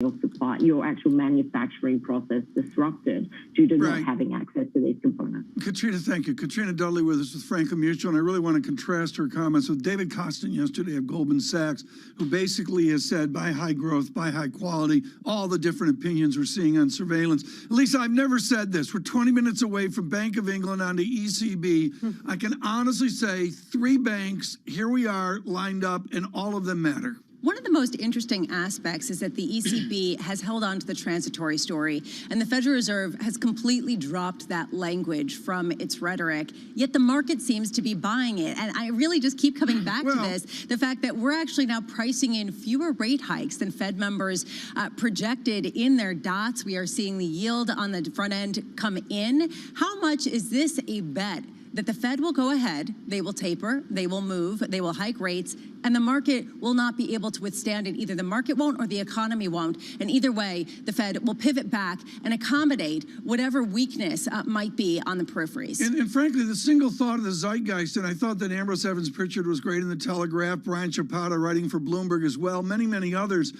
your supply, your actual manufacturing process disrupted due to not having access to these components. Katrina, thank you. Katrina Dudley with us with Franklin Mutual, and I really want to contrast her comments with David Kostin yesterday of Goldman Sachs, who basically has said, buy high growth, buy high quality, all the different opinions we're seeing on surveillance. Lisa, I've never said this. We're 20 minutes away from Bank of England on the ECB. I can honestly say 3 banks, here we are, lined up, and all of them matter. One of the most interesting aspects is that the ECB has held on to the transitory story, and the Federal Reserve has completely dropped that language from its rhetoric, yet the market seems to be buying it. And I really just keep coming back to this, the fact that we're actually now pricing in fewer rate hikes than Fed members projected in their dots. We are seeing the yield on the front end come in. How much is this a bet that the Fed will go ahead, they will taper, they will move, they will hike rates, and the market will not be able to withstand it? Either the market won't or the economy won't. And either way, the Fed will pivot back and accommodate whatever weakness might be on the peripheries. And frankly, the single thought of the zeitgeist, and I thought that Ambrose Evans-Pritchard was great in the Telegraph, Brian Chapata writing for Bloomberg as well, many others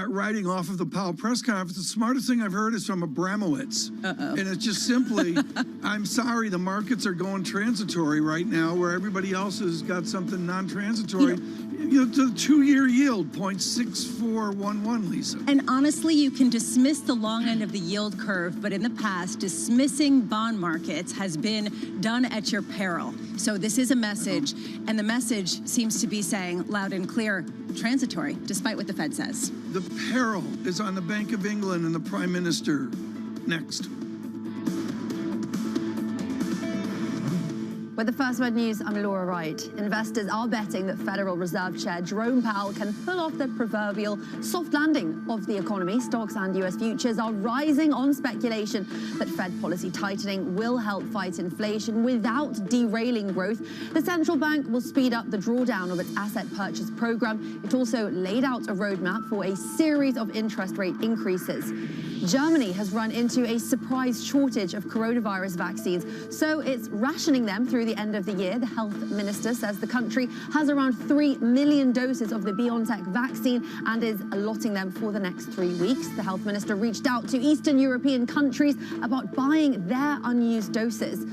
writing off of the Powell press conference. The smartest thing I've heard is from Abramowitz. And it's just simply, I'm sorry, the markets are going transitory right now, where everybody else has got something non-transitory. You know, the 2-year yield, 0.6411, Lisa. And honestly, you can dismiss the long end of the yield curve, but in the past, dismissing bond markets has been done at your peril. So this is a message, and the message seems to be saying loud and clear, transitory, despite what the Fed says. The peril is on the Bank of England and the Prime Minister. Next. With the First Word News, I'm Laura Wright. Investors are betting that Federal Reserve Chair Jerome Powell can pull off the proverbial soft landing of the economy. Stocks and U.S. futures are rising on speculation that Fed policy tightening will help fight inflation without derailing growth. The central bank will speed up the drawdown of its asset purchase program. It also laid out a roadmap for a series of interest rate increases. Germany has run into a surprise shortage of coronavirus vaccines, so it's rationing them through the end of the year. The health minister says the country has around 3 million doses of the BioNTech vaccine and is allotting them for the next 3 weeks. The health minister reached out to Eastern European countries about buying their unused doses.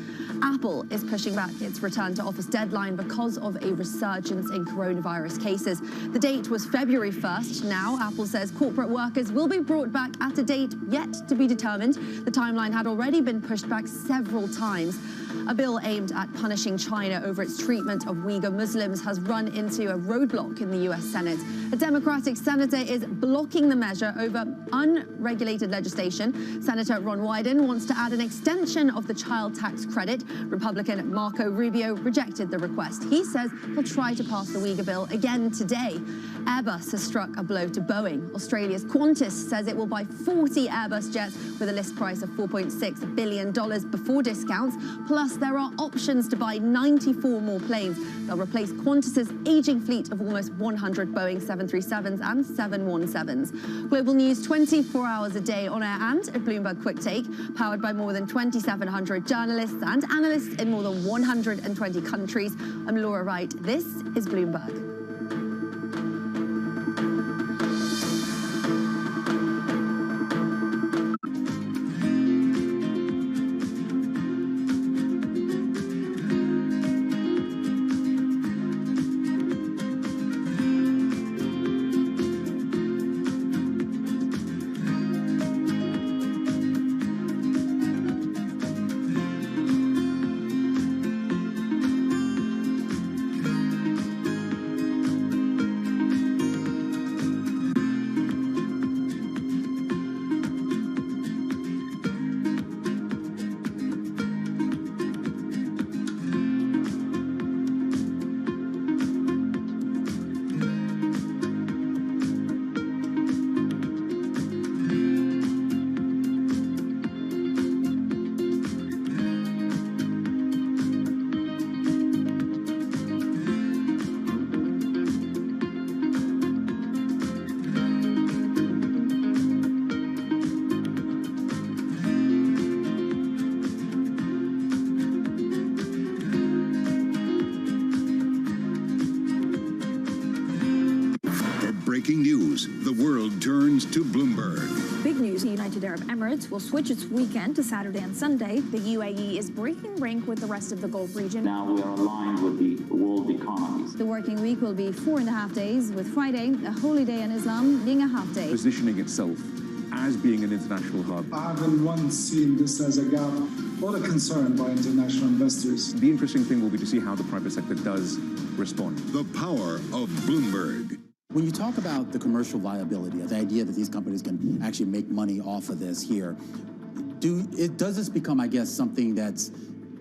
Apple is pushing back its return to office deadline because of a resurgence in coronavirus cases. The date was February 1st. Now, Apple says corporate workers will be brought back at a date yet to be determined. The timeline had already been pushed back several times. A bill aimed at punishing China over its treatment of Uyghur Muslims has run into a roadblock in the U.S. Senate. A Democratic senator is blocking the measure over unregulated legislation. Senator Ron Wyden wants to add an extension of the child tax credit. Republican Marco Rubio rejected the request. He says he'll try to pass the Uyghur bill again today. Airbus has struck a blow to Boeing. Australia's Qantas says it will buy 40 Airbus jets with a list price of $4.6 billion before discounts. Plus, there are options to buy 94 more planes. They'll replace Qantas's aging fleet of almost 100 Boeing 737s and 717s. Global news 24 hours a day on air and at Bloomberg Quick Take, powered by more than 2,700 journalists and analysts in more than 120 countries. I'm Laura Wright. This is Bloomberg. Breaking news. news, the world turns to Bloomberg. Big news, the United Arab Emirates will switch its weekend to Saturday and Sunday. The UAE is breaking rank with the rest of the Gulf region. Now we are aligned with the world economies. The working week will be 4.5 days, with Friday, a holy day in Islam, being a half day. Positioning itself as being an international hub. I haven't once seen this as a gap or a concern by international investors. The interesting thing will be to see how the private sector does respond. The power of Bloomberg. When you talk about the commercial viability, the idea that these companies can actually make money off of this here, does this become, I guess, something that's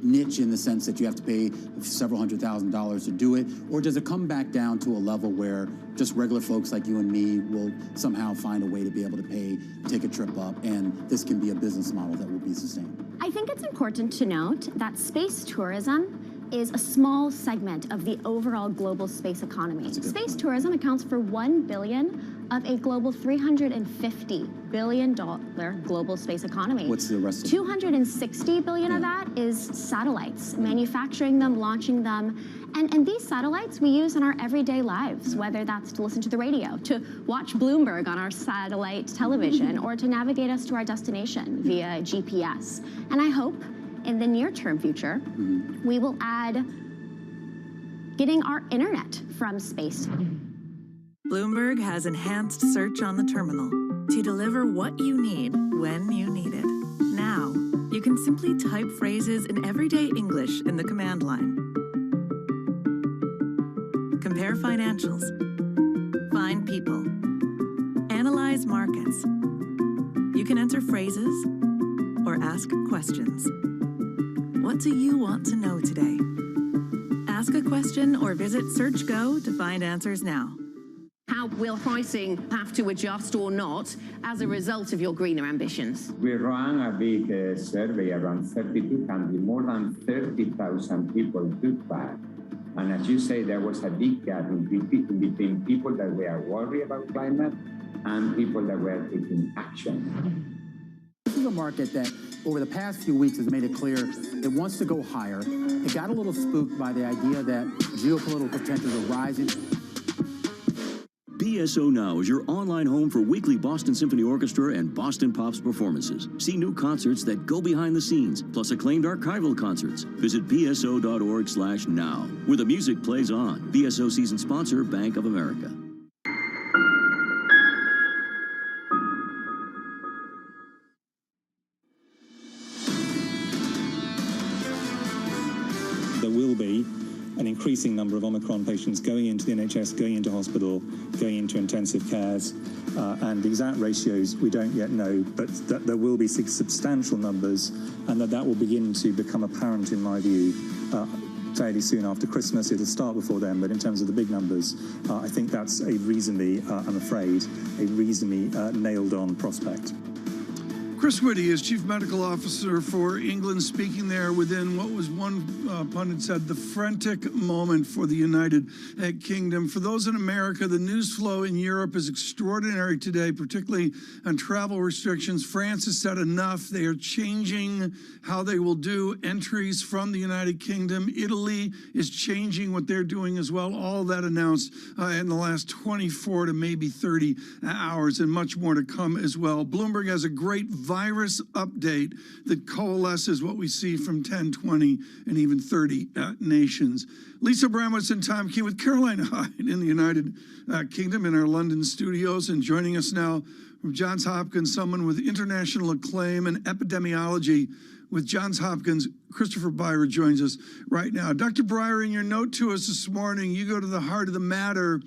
niche in the sense that you have to pay several $100,000s to do it, or does it come back down to a level where just regular folks like you and me will somehow find a way to be able to take a trip up, and this can be a business model that will be sustained? I think it's important to note that space tourism is a small segment of the overall global space economy. Space tourism accounts for $1 billion of a global $350 billion global space economy. What's the rest of it? $260 billion of that is satellites, manufacturing them, launching them. And these satellites we use in our everyday lives, whether that's to listen to the radio, to watch Bloomberg on our satellite television, or to navigate us to our destination via GPS. And I hope in the near-term future, we will add getting our internet from space. Bloomberg has enhanced search on the terminal to deliver what you need when you need it. Now, you can simply type phrases in everyday English in the command line. Compare financials. Find people. Analyze markets. You can enter phrases or ask questions. What do you want to know today? Ask a question or visit SearchGo to find answers now. How will pricing have to adjust or not as a result of your greener ambitions? We ran a big survey around 32 countries. More than 30,000 people took part. And as you say, there was a big gap between people that were worried about climate and people that were taking action. This is a market that over the past few weeks has made it clear it wants to go higher. It got a little spooked by the idea that geopolitical tensions are rising. BSO Now is your online home for weekly Boston Symphony Orchestra and Boston Pops performances. See new concerts that go behind the scenes, plus acclaimed archival concerts. Visit bso.org/now, where the music plays on. BSO season sponsor, Bank of America. There will be an increasing number of Omicron patients going into the NHS, going into hospital, going into intensive cares, and the exact ratios we don't yet know, but that there will be substantial numbers, and that will begin to become apparent, in my view, fairly soon after Christmas. It'll start before then, but in terms of the big numbers, I think that's a reasonably, I'm afraid, a reasonably nailed-on prospect. Chris Whitty is Chief Medical Officer for England, speaking there within what was one pundit said, the frantic moment for the United Kingdom. For those in America, the news flow in Europe is extraordinary today, particularly on travel restrictions. France has said enough. They are changing how they will do entries from the United Kingdom. Italy is changing what they're doing as well. All that announced in the last 24 to maybe 30 hours, and much more to come as well. Bloomberg has a great virus update that coalesces what we see from 10, 20, and even 30 nations. Lisa Bramwitz and Tom Key with Caroline Hyde in the United Kingdom in our London studios, and joining us now from Johns Hopkins, someone with international acclaim in epidemiology with Johns Hopkins. Christopher Breyer joins us right now. Dr. Breyer, in your note to us this morning, you go to the heart of the matter,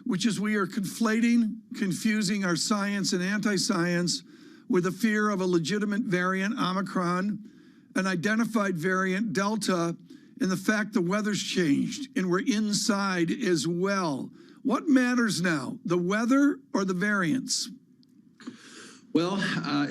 which is we are confusing our science and anti-science with a fear of a legitimate variant, Omicron, an identified variant, Delta, and the fact the weather's changed and we're inside as well. What matters now, the weather or the variants? Well,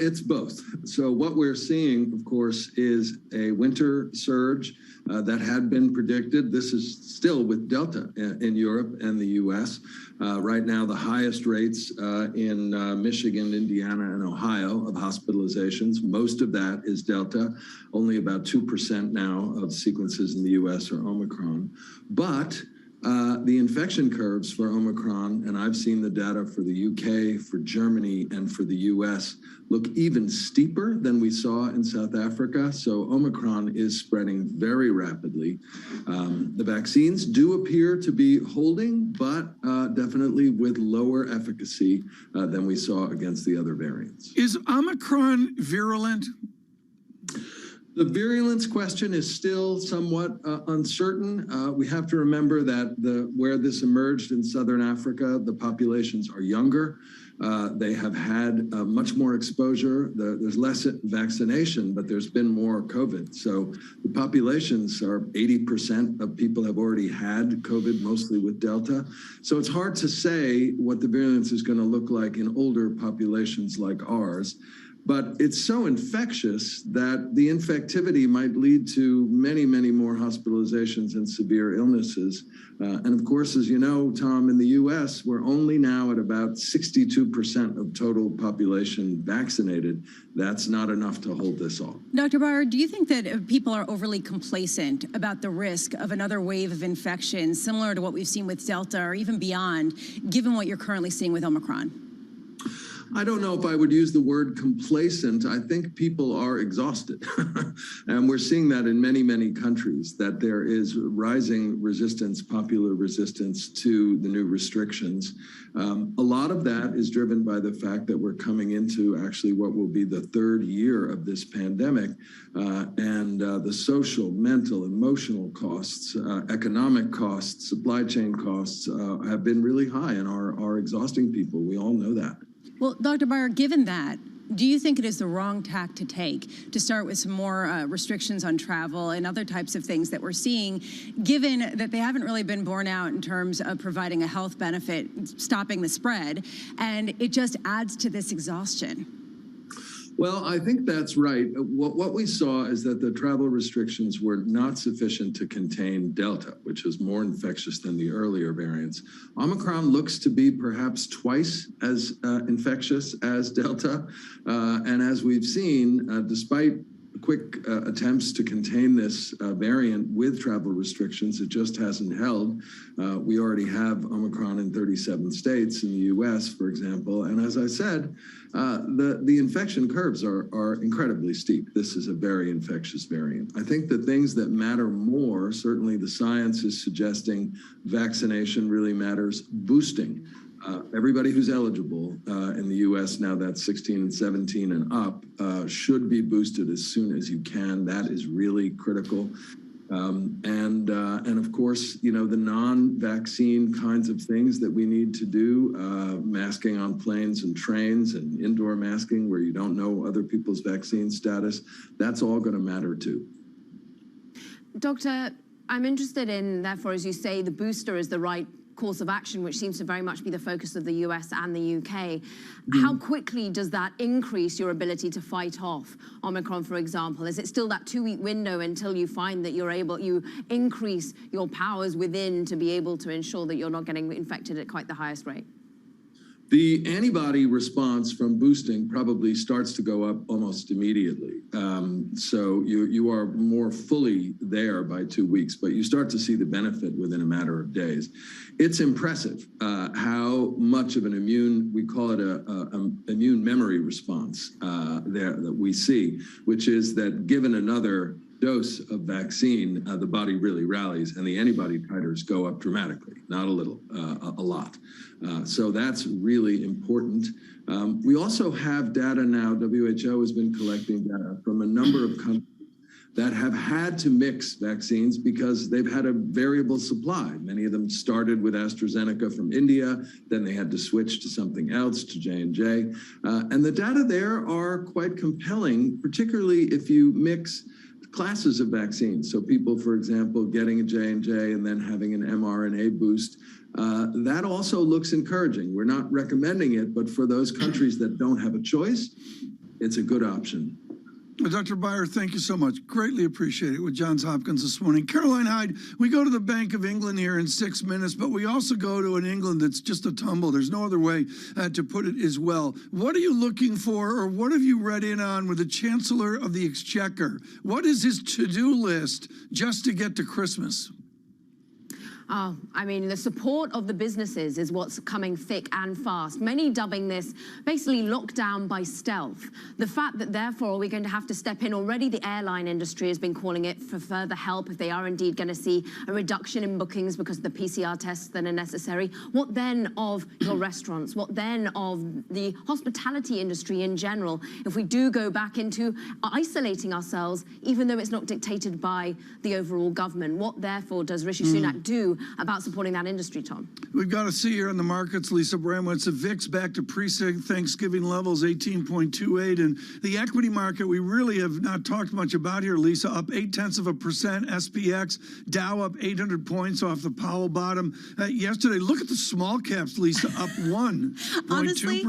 it's both. So what we're seeing, of course, is a winter surge that had been predicted. This is still with Delta in Europe and the U.S. Right now, the highest rates in Michigan, Indiana, and Ohio of hospitalizations. Most of that is Delta. Only about 2% now of sequences in the U.S. are Omicron. But the infection curves for Omicron, and I've seen the data for the UK, for Germany, and for the US, look even steeper than we saw in South Africa. So Omicron is spreading very rapidly. The vaccines do appear to be holding, but definitely with lower efficacy than we saw against the other variants. Is Omicron virulent? The virulence question is still somewhat uncertain. We have to remember that where this emerged in Southern Africa, the populations are younger. They have had much more exposure. There's less vaccination, but there's been more COVID. So the populations are 80% of people have already had COVID, mostly with Delta. So it's hard to say what the virulence is going to look like in older populations like ours. But it's so infectious that the infectivity might lead to many, many more hospitalizations and severe illnesses. And of course, as you know, Tom, in the US, we're only now at about 62% of total population vaccinated. That's not enough to hold this off. Dr. Barr, do you think that people are overly complacent about the risk of another wave of infection similar to what we've seen with Delta or even beyond, given what you're currently seeing with Omicron? I don't know if I would use the word complacent. I think people are exhausted. And we're seeing that in many, many countries, that there is rising resistance, popular resistance to the new restrictions. A lot of that is driven by the fact that we're coming into actually what will be the third year of this pandemic. And the social, mental, emotional costs, economic costs, supply chain costs have been really high and are exhausting people. We all know that. Well, Dr. Barr, given that, do you think it is the wrong tack to take to start with some more restrictions on travel and other types of things that we're seeing, given that they haven't really been borne out in terms of providing a health benefit, stopping the spread, and it just adds to this exhaustion? Well, I think that's right. What we saw is that the travel restrictions were not sufficient to contain Delta, which is more infectious than the earlier variants. Omicron looks to be perhaps twice as infectious as Delta. And as we've seen, despite quick attempts to contain this variant with travel restrictions, it just hasn't held. We already have Omicron in 37 states in the US, for example. And as I said, the infection curves are incredibly steep. This is a very infectious variant. I think the things that matter more, certainly the science is suggesting vaccination really matters, boosting. Everybody who's eligible in the U.S. now, that's 16 and 17 and up, should be boosted as soon as you can. That is really critical. And of course, you know, the non-vaccine kinds of things that we need to do, masking on planes and trains and indoor masking where you don't know other people's vaccine status, that's all going to matter too. Doctor, I'm interested in, therefore, as you say, the booster is the right course of action, which seems to very much be the focus of the US and the UK. How quickly does that increase your ability to fight off Omicron, for example? Is it still that 2-week window until you find that you increase your powers within to be able to ensure that you're not getting infected at quite the highest rate? The antibody response from boosting probably starts to go up almost immediately. So you are more fully there by 2 weeks, but you start to see the benefit within a matter of days. It's impressive how much of an we call it an immune memory response there that we see, which is that given another dose of vaccine, the body really rallies and the antibody titers go up dramatically, not a little, a lot. So that's really important. We also have data now, WHO has been collecting data from a number of countries that have had to mix vaccines because they've had a variable supply. Many of them started with AstraZeneca from India, then they had to switch to something else, to J&J. And the data there are quite compelling, particularly if you mix classes of vaccines. So people, for example, getting a J&J and then having an mRNA boost, that also looks encouraging. We're not recommending it, but for those countries that don't have a choice, it's a good option. Dr. Beyer, thank you so much. Greatly appreciate it with Johns Hopkins this morning. Caroline Hyde, we go to the Bank of England here in 6 minutes, but we also go to an England that's just a tumble. There's no other way to put it as well. What are you looking for, or what have you read in on with the Chancellor of the Exchequer? What is his to-do list just to get to Christmas? Oh, I mean, the support of the businesses is what's coming thick and fast. Many dubbing this basically lockdown by stealth. The fact that, therefore, we're going to have to step in. Already the airline industry has been calling it for further help if they are indeed going to see a reduction in bookings because of the PCR tests that are necessary. What then of your restaurants? What then of the hospitality industry in general? If we do go back into isolating ourselves, even though it's not dictated by the overall government, what, therefore, does Rishi Sunak do about supporting that industry, Tom? We've got to see here in the markets, Lisa Bramwitz, the VIX back to pre-Thanksgiving levels, 18.28. And the equity market, we really have not talked much about here, Lisa, up 0.8%. SPX, Dow up 800 points off the Powell bottom yesterday. Look at the small caps, Lisa, up 1.2%. Honestly,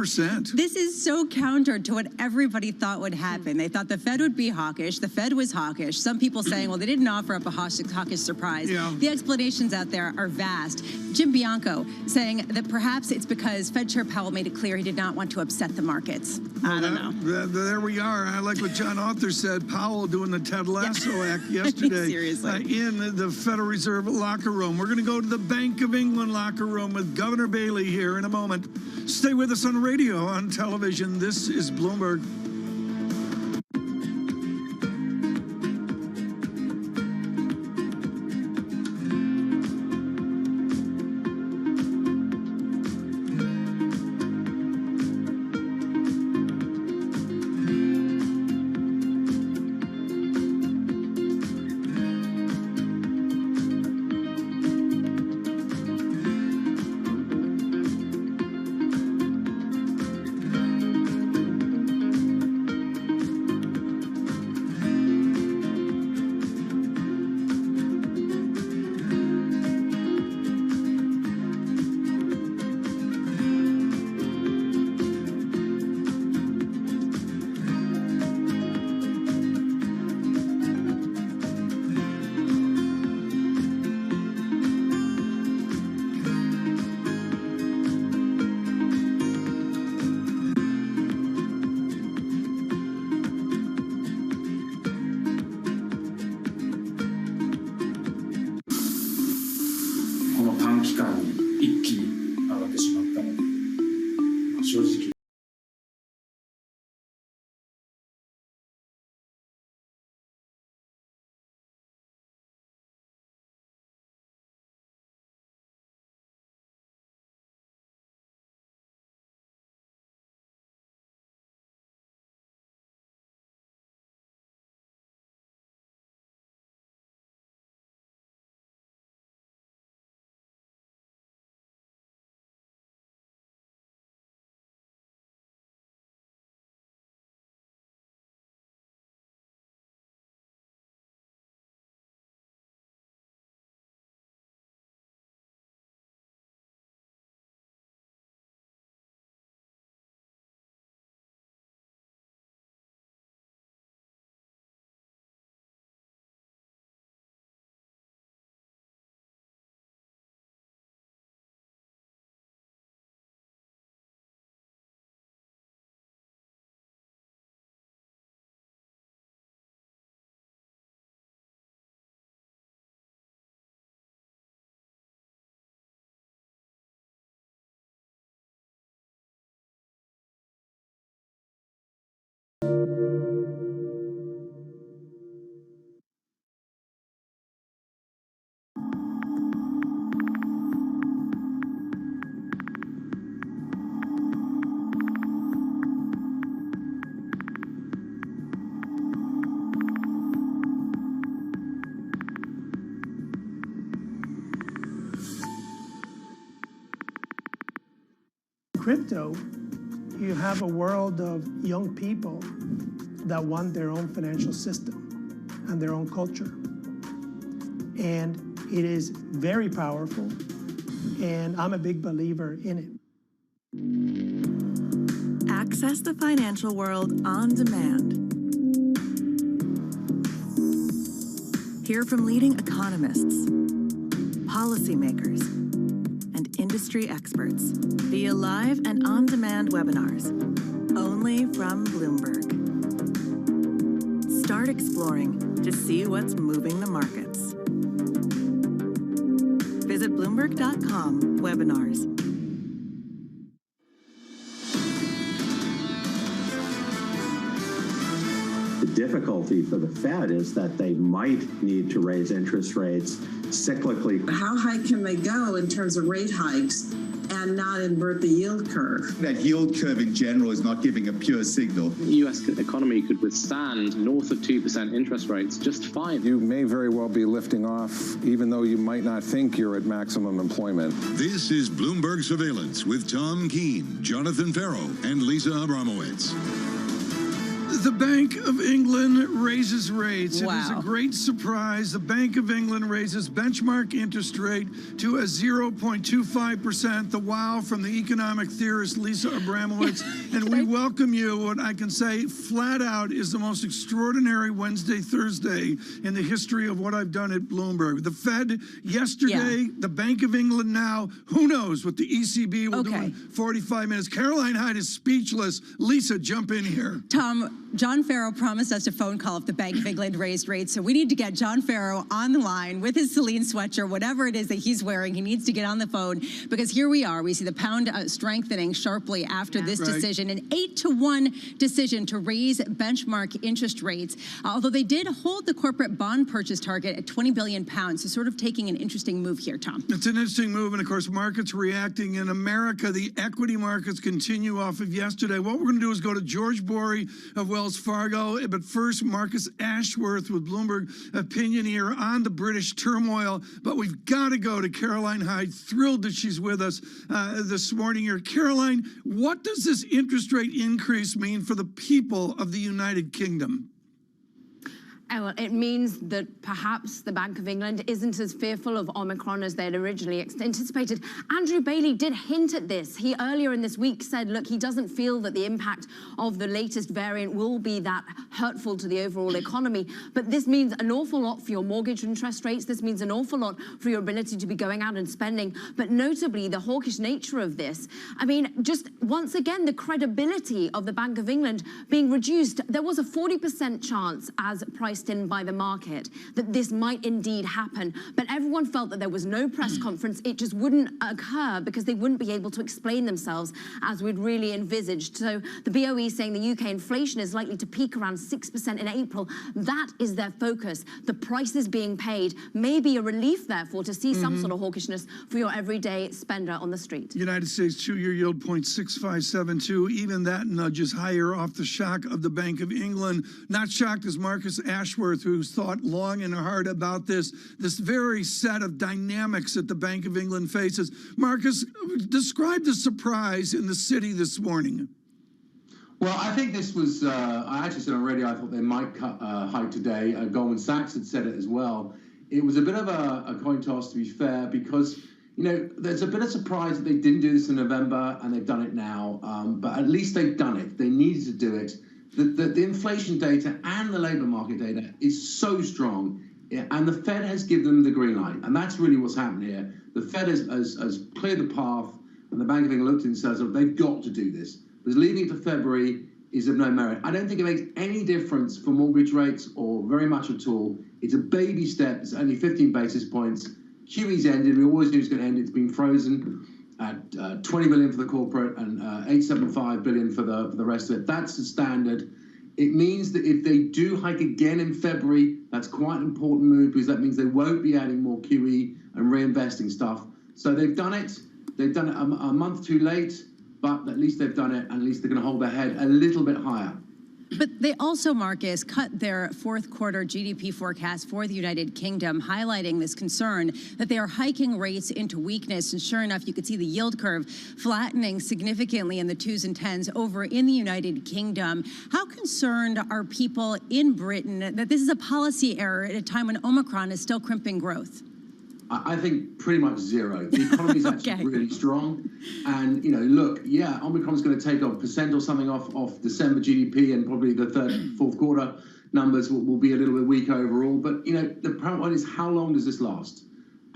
this is so counter to what everybody thought would happen. They thought the Fed would be hawkish. The Fed was hawkish. Some people saying, well, they didn't offer up a hawkish surprise. Yeah. The explanations out there are vast. Jim Bianco saying that perhaps it's because Fed Chair Powell made it clear he did not want to upset the markets. I don't know. There we are. I like what John Arthur said. Powell doing the Ted Lasso act yesterday in the Federal Reserve locker room. We're going to go to the Bank of England locker room with Governor Bailey here in a moment. Stay with us on radio, on television. This is Bloomberg. Crypto, you have a world of young people that want their own financial system and their own culture. And it is very powerful, and I'm a big believer in it. Access the financial world on demand. Hear from leading economists, policymakers, and industry experts via live and on-demand webinars, only from Bloomberg. Start exploring to see what's moving the markets. Visit Bloomberg.com webinars. The difficulty for the Fed is that they might need to raise interest rates cyclically. How high can they go in terms of rate hikes and not invert the yield curve? That yield curve in general is not giving a pure signal. The U.S. economy could withstand north of 2% interest rates just fine. You may very well be lifting off, even though you might not think you're at maximum employment. This is Bloomberg Surveillance with Tom Keene, Jonathan Farrow, and Lisa Abramowitz. The Bank of England raises rates. Wow. It is a great surprise. The Bank of England raises benchmark interest rate to a 0.25%. The wow from the economic theorist Lisa Abramowitz. And we welcome you. What I can say flat out is the most extraordinary Wednesday, Thursday in the history of what I've done at Bloomberg. The Fed yesterday, the Bank of England now. Who knows what the ECB will do in 45 minutes. Caroline Hyde is speechless. Lisa, jump in here. Tom, John Farrow promised us a phone call if the Bank of England raised rates, so we need to get John Farrow on the line with his Celine sweatshirt, whatever it is that he's wearing. He needs to get on the phone because here we are. We see the pound strengthening sharply after this decision, an 8-to-1 decision to raise benchmark interest rates, although they did hold the corporate bond purchase target at £20 billion, so sort of taking an interesting move here, Tom. It's an interesting move, and of course, markets reacting. In America, the equity markets continue off of yesterday. What we're going to do is go to George Bory of Wells Fargo. But first, Marcus Ashworth with Bloomberg opinion here on the British turmoil. But we've got to go to Caroline Hyde. Thrilled that she's with us this morning here. Caroline, what does this interest rate increase mean for the people of the United Kingdom? Well, it means that perhaps the Bank of England isn't as fearful of Omicron as they'd originally anticipated. Andrew Bailey did hint at this. He earlier in this week said, look, he doesn't feel that the impact of the latest variant will be that hurtful to the overall economy. But this means an awful lot for your mortgage interest rates. This means an awful lot for your ability to be going out and spending. But notably, the hawkish nature of this. I mean, just once again, the credibility of the Bank of England being reduced. There was a 40% chance, as priced in by the market, that this might indeed happen. But everyone felt that there was no press conference. It just wouldn't occur because they wouldn't be able to explain themselves as we'd really envisaged. So the BOE saying the UK inflation is likely to peak around 6% in April. That is their focus. The prices being paid may be a relief, therefore, to see some sort of hawkishness for your everyday spender on the street. United States two-year yield 0.6572. Even that nudges higher off the shock of the Bank of England. Not shocked as Marcus Ashworth, who's thought long and hard about this very set of dynamics that the Bank of England faces. Marcus, describe the surprise in the city this morning. Well, I think this was, I actually said already, I thought they might cut hike today. Goldman Sachs had said it as well. It was a bit of a coin toss, to be fair, because, you know, there's a bit of surprise that they didn't do this in November and they've done it now. But at least they've done it. They needed to do it. The inflation data and the labor market data is so strong, and the Fed has given them the green light, and that's really what's happened here. The Fed has cleared the path, and the Bank of England looked and says, oh, they've got to do this. Because leaving it to February is of no merit. I don't think it makes any difference for mortgage rates or very much at all. It's a baby step. It's only 15 basis points. QE's ended. We always knew it was going to end. It's been frozen at 20 billion for the corporate and 875 billion for the rest of it. That's the standard. It means that if they do hike again in February, that's quite an important move because that means they won't be adding more QE and reinvesting stuff. So they've done it. They've done it a month too late, but at least they've done it, and at least they're going to hold their head a little bit higher. But they also, Marcus, cut their fourth quarter GDP forecast for the United Kingdom, highlighting this concern that they are hiking rates into weakness. And sure enough, you could see the yield curve flattening significantly in the 2s and 10s over in the United Kingdom. How concerned are people in Britain that this is a policy error at a time when Omicron is still crimping growth? I think pretty much zero. The economy is actually really strong. And, you know, look, yeah, Omicron's going to take a % or something off December GDP, and probably the fourth quarter numbers will be a little bit weak overall. But, you know, the point is, how long does this last?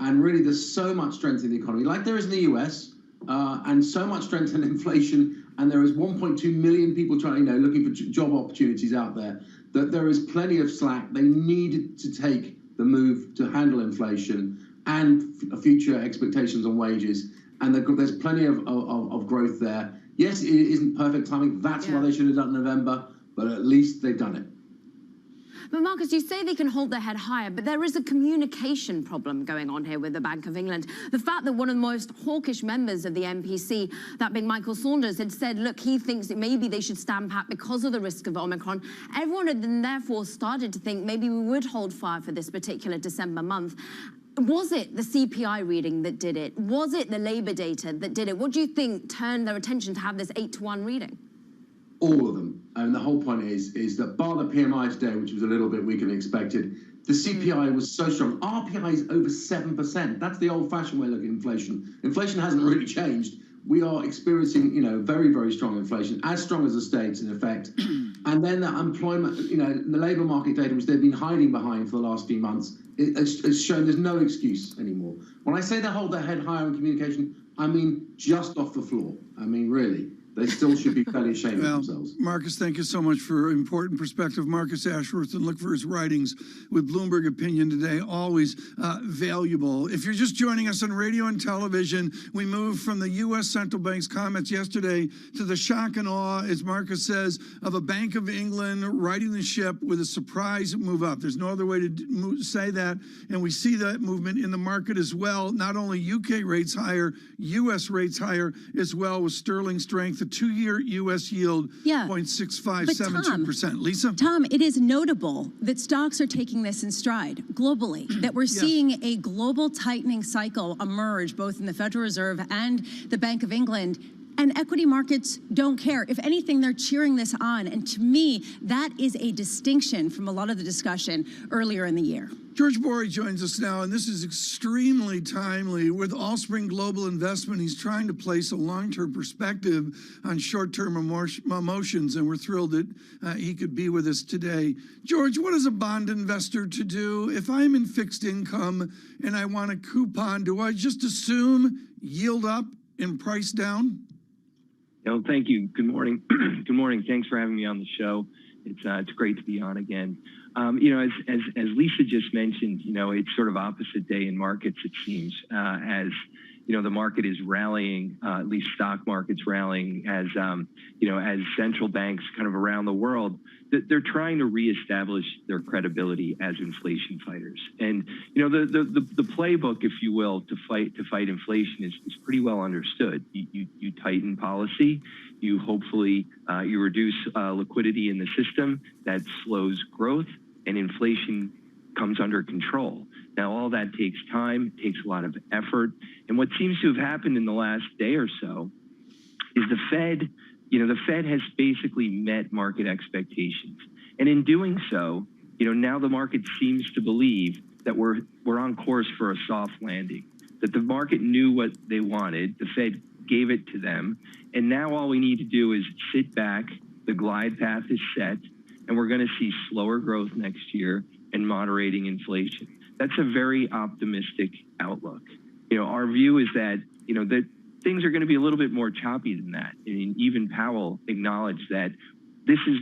And really, there's so much strength in the economy, like there is in the US, and so much strength in inflation. And there is 1.2 million people trying, you know, looking for job opportunities out there, that there is plenty of slack. They needed to take the move to handle inflation. and future expectations on wages. And there's plenty of growth there. Yes, it isn't perfect timing. That's why they should have done November, but at least they've done it. But Marcus, you say they can hold their head higher, but there is a communication problem going on here with the Bank of England. The fact that one of the most hawkish members of the MPC, that being Michael Saunders, had said, look, he thinks that maybe they should stand pat because of the risk of Omicron. Everyone had then therefore started to think maybe we would hold fire for this particular December month. Was it the CPI reading that did it? Was it the Labour data that did it? What do you think turned their attention to have this 8-to-1 reading? All of them. And the whole point is that bar the PMI today, which was a little bit weaker than expected, the CPI was so strong. RPI is over 7%. That's the old-fashioned way of looking at inflation. Inflation hasn't really changed. We are experiencing, very, very strong inflation, as strong as the States, in effect. And then the employment, the labour market data, which they've been hiding behind for the last few months, it's shown there's no excuse anymore. When I say they hold their head higher in communication, I mean just off the floor. I mean, really. They still should be fairly ashamed of themselves. Marcus, thank you so much for important perspective. Marcus Ashworth, and look for his writings with Bloomberg Opinion today, always valuable. If you're just joining us on radio and television, we moved from the U.S. Central Bank's comments yesterday to the shock and awe, as Marcus says, of a Bank of England riding the ship with a surprise move up. There's no other way to say that, and we see that movement in the market as well. Not only UK rates higher, U.S. rates higher as well, with sterling strength. The 2-year U.S. yield, 0.6572%. Lisa? Tom, it is notable that stocks are taking this in stride globally, that we're seeing a global tightening cycle emerge both in the Federal Reserve and the Bank of England. And equity markets don't care. If anything, they're cheering this on. And to me, that is a distinction from a lot of the discussion earlier in the year. George Borey joins us now, and this is extremely timely. With Allspring Global Investment, he's trying to place a long-term perspective on short-term emotions, and we're thrilled that he could be with us today. George, what is a bond investor to do? If I'm in fixed income and I want a coupon, do I just assume yield up and price down? No, thank you. Good morning. Good morning. Thanks for having me on the show. It's great to be on again. As Lisa just mentioned, it's sort of opposite day in markets, it seems, as the market is rallying, at least stock markets rallying, as as central banks kind of around the world, they're trying to reestablish their credibility as inflation fighters. And the playbook, if you will, to fight inflation is pretty well understood. You tighten policy, you hopefully you reduce liquidity in the system, that slows growth, and inflation comes under control. Now, all that takes time, takes a lot of effort. And what seems to have happened in the last day or so is the Fed has basically met market expectations. And in doing so, now the market seems to believe that we're on course for a soft landing, that the market knew what they wanted, the Fed gave it to them, and now all we need to do is sit back, the glide path is set, and we're going to see slower growth next year and moderating inflation. That's a very optimistic outlook. Our view is that, that things are going to be a little bit more choppy than that. And even Powell acknowledged that this is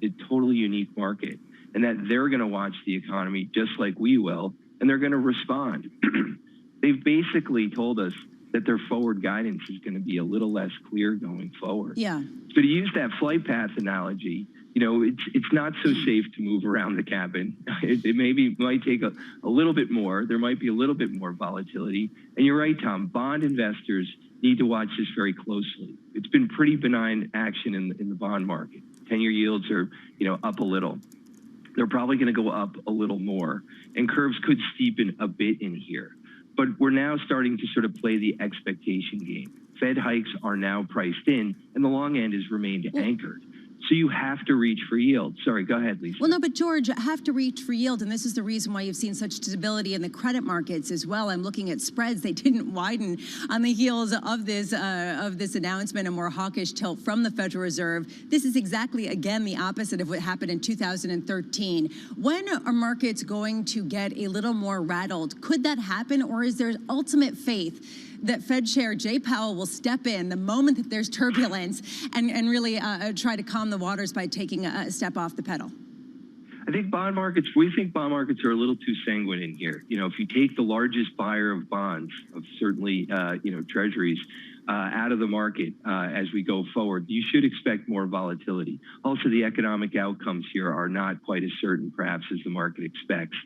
a totally unique market, and that they're going to watch the economy just like we will, and they're going to respond. They've basically told us that their forward guidance is going to be a little less clear going forward. Yeah. So to use that flight path analogy, it's not so safe to move around the cabin. It might take a little bit more. There might be a little bit more volatility. And you're right, Tom, bond investors need to watch this very closely. It's been pretty benign action in the bond market. 10-year yields are, up a little. They're probably going to go up a little more. And curves could steepen a bit in here. But we're now starting to sort of play the expectation game. Fed hikes are now priced in, and the long end has remained anchored. So you have to reach for yield. Sorry, go ahead, Lisa. Well, no, but George, have to reach for yield, and this is the reason why you've seen such stability in the credit markets as well. I'm looking at spreads; they didn't widen on the heels of this announcement, a more hawkish tilt from the Federal Reserve. This is exactly, again, the opposite of what happened in 2013. When are markets going to get a little more rattled? Could that happen, or is there ultimate faith that Fed Chair Jay Powell will step in the moment that there's turbulence and really try to calm the waters by taking a step off the pedal? I think we think bond markets are a little too sanguine in here. You know, if you take the largest buyer of bonds, of certainly, treasuries, out of the market as we go forward, you should expect more volatility. Also, the economic outcomes here are not quite as certain, perhaps, as the market expects.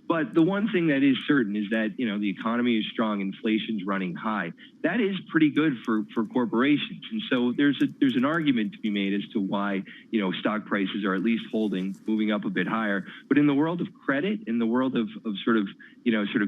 But the one thing that is certain is that, you know, the economy is strong, inflation's running high. That is pretty good for corporations. And so there's an argument to be made as to why, you know, stock prices are at least moving up a bit higher. But in the world of credit, in the world of sort of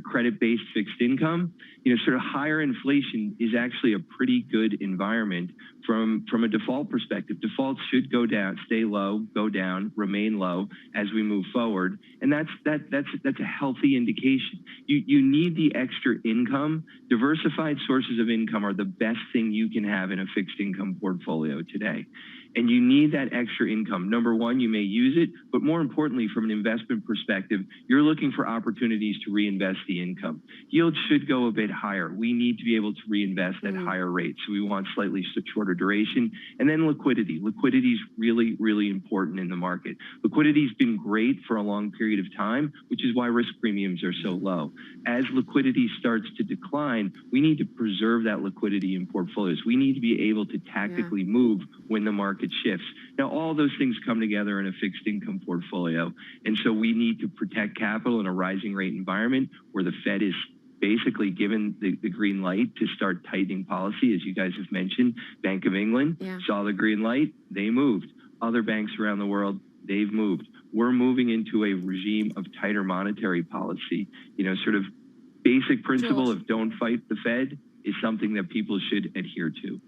credit-based fixed income, you know, sort of higher inflation is actually a pretty good environment from a default perspective. Defaults should go down, stay low, go down, remain low as we move forward. And that's a healthy indication. You need the extra income. Diversified sources of income are the best thing you can have in a fixed income portfolio today. And you need that extra income. Number one, you may use it, but more importantly, from an investment perspective, you're looking for opportunities to reinvest the income. Yields should go a bit higher. We need to be able to reinvest at higher rates. So we want slightly shorter duration. And then liquidity. Liquidity is really, really important in the market. Liquidity's been great for a long period of time, which is why risk premiums are so low. As liquidity starts to decline, we need to preserve that liquidity in portfolios. We need to be able to tactically move when the market shifts. Now, all those things come together in a fixed income portfolio. And so we need to protect capital in a rising rate environment where the Fed is basically given the green light to start tightening policy. As you guys have mentioned, Bank of England saw the green light, they moved. Other banks around the world, they've moved. We're moving into a regime of tighter monetary policy. You know, sort of basic principle of don't fight the Fed is something that people should adhere to.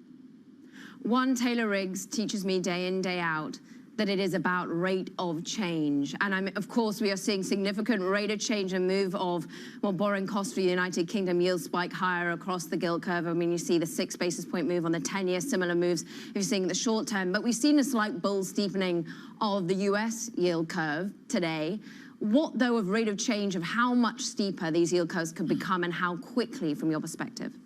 One, Taylor Riggs teaches me day in, day out that it is about rate of change. And of course, we are seeing significant rate of change and move of, well, borrowing costs for the United Kingdom, yields spike higher across the gilt curve. I mean, you see the 6 basis point move on the 10-year, similar moves you're seeing in the short term. But we've seen a slight bull steepening of the US yield curve today. What, though, of rate of change of how much steeper these yield curves could become and how quickly from your perspective?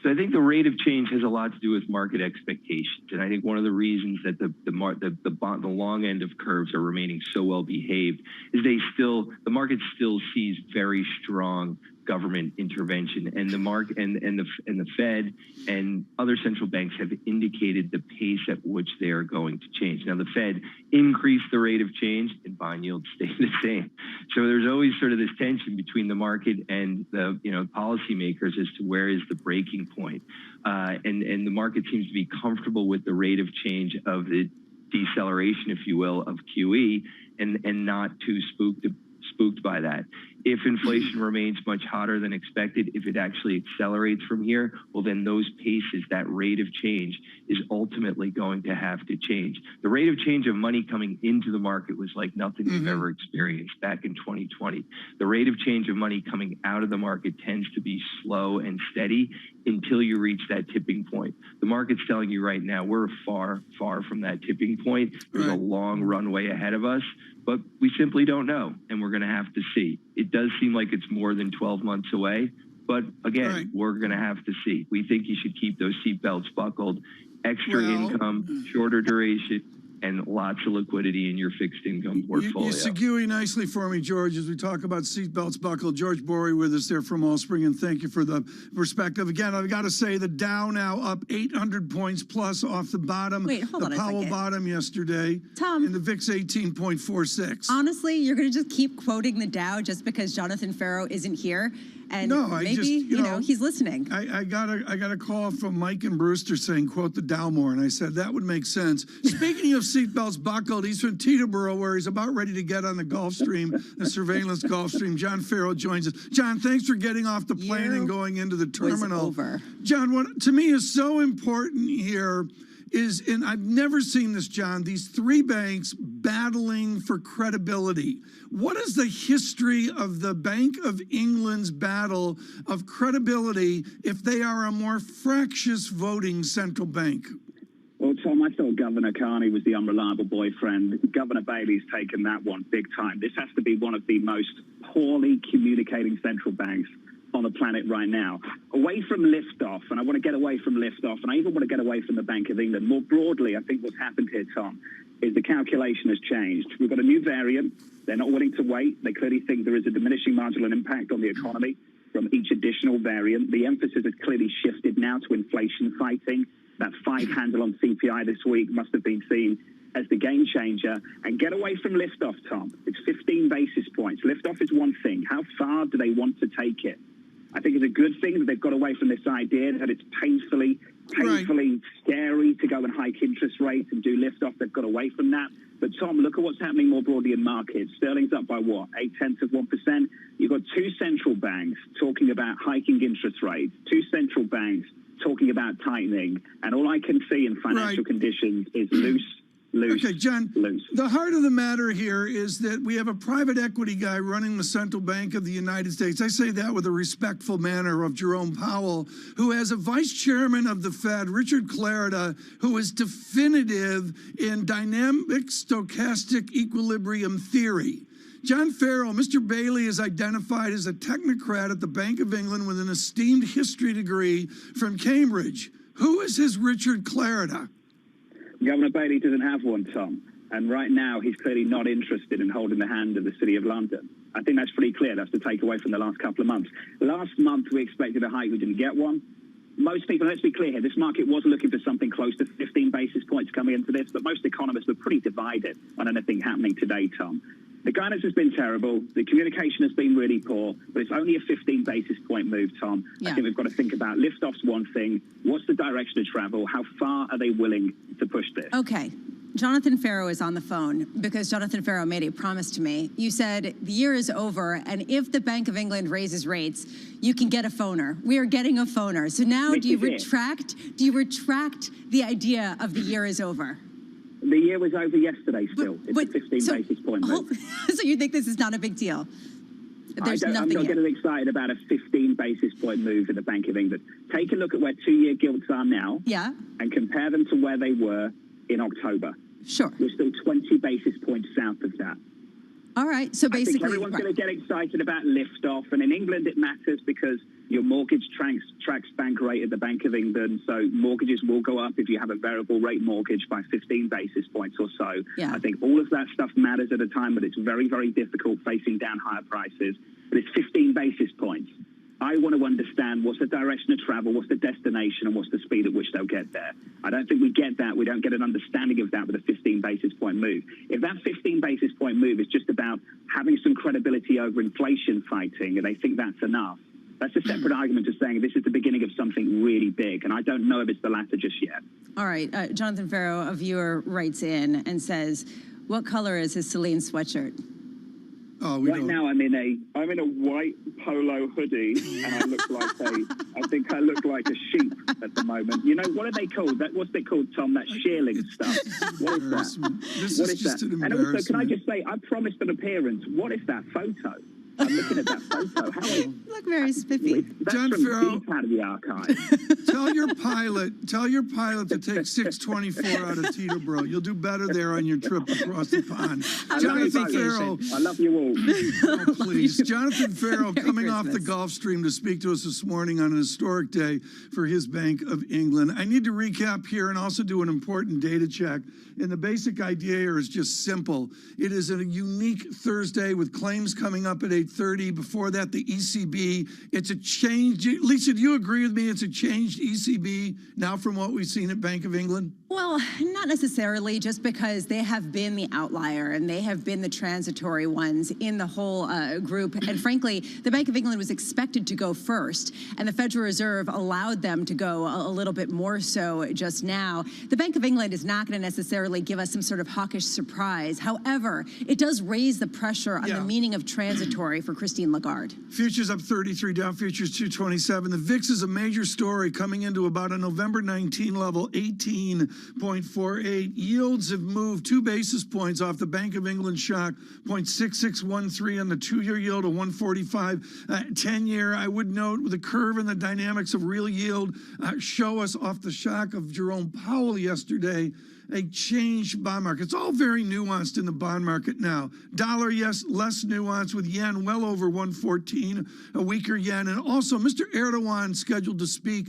So I think the rate of change has a lot to do with market expectations. And I think one of the reasons that the long end of curves are remaining so well behaved is the market still sees very strong government intervention, and the Fed and other central banks have indicated the pace at which they are going to change. Now, the Fed increased the rate of change, and bond yields stay the same. So there's always sort of this tension between the market and the policymakers as to where is the breaking point, and the market seems to be comfortable with the rate of change of the deceleration, if you will, of QE, and not too spooked by that. If inflation remains much hotter than expected, if it actually accelerates from here, well, then those paces, that rate of change is ultimately going to have to change. The rate of change of money coming into the market was like nothing we've ever experienced back in 2020. The rate of change of money coming out of the market tends to be slow and steady until you reach that tipping point. The market's telling you right now, we're far, far from that tipping point. There's a long runway ahead of us, but we simply don't know, and we're going to have to see. It does seem like it's more than 12 months away, but again, we're going to have to see. We think you should keep those seatbelts buckled, extra income, shorter duration, and lots of liquidity in your fixed income portfolio. You segue nicely for me, George, as we talk about seatbelts buckled. George Bory with us there from Allspring, and thank you for the perspective. Again, I've got to say the Dow now up 800 points plus off the bottom. Wait, hold on a second. The Powell bottom yesterday. Tom. And the VIX 18.46. Honestly, you're going to just keep quoting the Dow just because Jonathan Farrow isn't here? And maybe, you know, he's listening. I got a call from Mike and Brewster saying, quote the Dow more. And I said, that would make sense. Speaking of seatbelts buckled, he's from Teterboro, where he's about ready to get on the Gulfstream, the surveillance Gulfstream. John Farrow joins us. John, thanks for getting off the plane and going into the terminal. John, what to me is so important here is, and I've never seen this, John, these three banks battling for credibility. What is the history of the Bank of England's battle of credibility if they are a more fractious voting central bank? Well, Tom, I thought Governor Carney was the unreliable boyfriend. Governor Bailey's taken that one big time. This has to be one of the most poorly communicating central banks on the planet right now. Away from liftoff, and I want to get away from liftoff, and I even want to get away from the Bank of England. More broadly, I think what's happened here, Tom, is the calculation has changed. We've got a new variant. They're not willing to wait. They clearly think there is a diminishing marginal impact on the economy from each additional variant. The emphasis has clearly shifted now to inflation fighting. That 5 handle on CPI this week must have been seen as the game changer. And get away from liftoff, Tom. It's 15 basis points. Liftoff is one thing. How far do they want to take it? I think it's a good thing that they've got away from this idea that it's painfully scary to go and hike interest rates and do liftoff. They've got away from that. But Tom, look at what's happening more broadly in markets. Sterling's up by what? 0.8%. You've got 2 central banks talking about hiking interest rates. 2 central banks talking about tightening. And all I can see in financial conditions is loose. Okay, John, the heart of the matter here is that we have a private equity guy running the Central Bank of the United States. I say that with a respectful manner of Jerome Powell, who has a vice chairman of the Fed, Richard Clarida, who is definitive in dynamic stochastic equilibrium theory. John Farrell, Mr. Bailey is identified as a technocrat at the Bank of England with an esteemed history degree from Cambridge. Who is his Richard Clarida? Governor Bailey doesn't have one, Tom. And right now, he's clearly not interested in holding the hand of the City of London. I think that's pretty clear. That's the takeaway from the last couple of months. Last month, we expected a hike. We didn't get one. Most people, let's be clear here, this market was looking for something close to 15 basis points coming into this, but most economists were pretty divided on anything happening today, Tom. The guidance has been terrible. The communication has been really poor, but it's only a 15 basis point move, Tom. I think we've got to think about liftoff's one thing. What's the direction of travel? How far are they willing to push this? Okay. Jonathan Farrow is on the phone because Jonathan Farrow made a promise to me. You said the year is over, and if the Bank of England raises rates, you can get a phoner. We are getting a phoner. So now do you retract the idea of the year is over? The year was over yesterday still. It's a 15 basis point move. So you think this is not a big deal? There's I'm nothing not here. getting excited about a 15 basis point move in the Bank of England. Take a look at where 2-year gilts are now. Yeah. And compare them to where they were in October. Sure. We're still 20 basis points south of that. All right. So basically, I think everyone's going to get excited about liftoff. And in England, it matters because your mortgage tracks bank rate at the Bank of England. So mortgages will go up if you have a variable rate mortgage by 15 basis points or so. Yeah. I think all of that stuff matters at a time, but it's very, very difficult facing down higher prices. But it's 15 basis points. I want to understand what's the direction of travel, what's the destination, and what's the speed at which they'll get there. I don't think we get that. We don't get an understanding of that with a 15 basis point move. If that 15 basis point move is just about having some credibility over inflation fighting, and they think that's enough, that's a separate argument to saying this is the beginning of something really big. And I don't know if it's the latter just yet. All right. Jonathan Farrow, a viewer, writes in and says, what color is his Celine sweatshirt? Oh, right now I'm in a white polo hoodie, and I think I look like a sheep at the moment. You know, what are they called? What's it called, Tom? That shearling stuff. What is that? This is just an And also, embarrassment. can I just say, I promised an appearance. What is that photo? I'm looking at that photo. You look very spiffy. That's John from Farrow, deep out of the archive. tell your pilot to take 624 out of Teterboro. You'll do better there on your trip across the pond. Jonathan Farrow. I love you all. Oh, please. Jonathan Farrow coming off the Christmas. Gulf Stream to speak to us this morning on an historic day for his Bank of England. I need to recap here and also do an important data check. And the basic idea here is just simple. It is a unique Thursday with claims coming up at 8:30. Before that, the ECB. It's a change. Lisa, do you agree with me? It's a changed ECB now from what we've seen at Bank of England? Well, not necessarily, just because they have been the outlier and they have been the transitory ones in the whole group. And frankly, the Bank of England was expected to go first, and the Federal Reserve allowed them to go a little bit more so just now. The Bank of England is not going to necessarily give us some sort of hawkish surprise. However, it does raise the pressure on the meaning of transitory for Christine Lagarde. Futures up 33, down futures 227. The VIX is a major story coming into about a November 19 level, 18.48. Yields have moved 2 basis points off the Bank of England shock, 0.6613 on the 2-year yield, a 145 10-year. I would note the curve and the dynamics of real yield show us off the shock of Jerome Powell yesterday a changed bond market. It's all very nuanced in the bond market now. Dollar, yes, less nuanced with yen well over 114, a weaker yen. And also, Mr. Erdogan scheduled to speak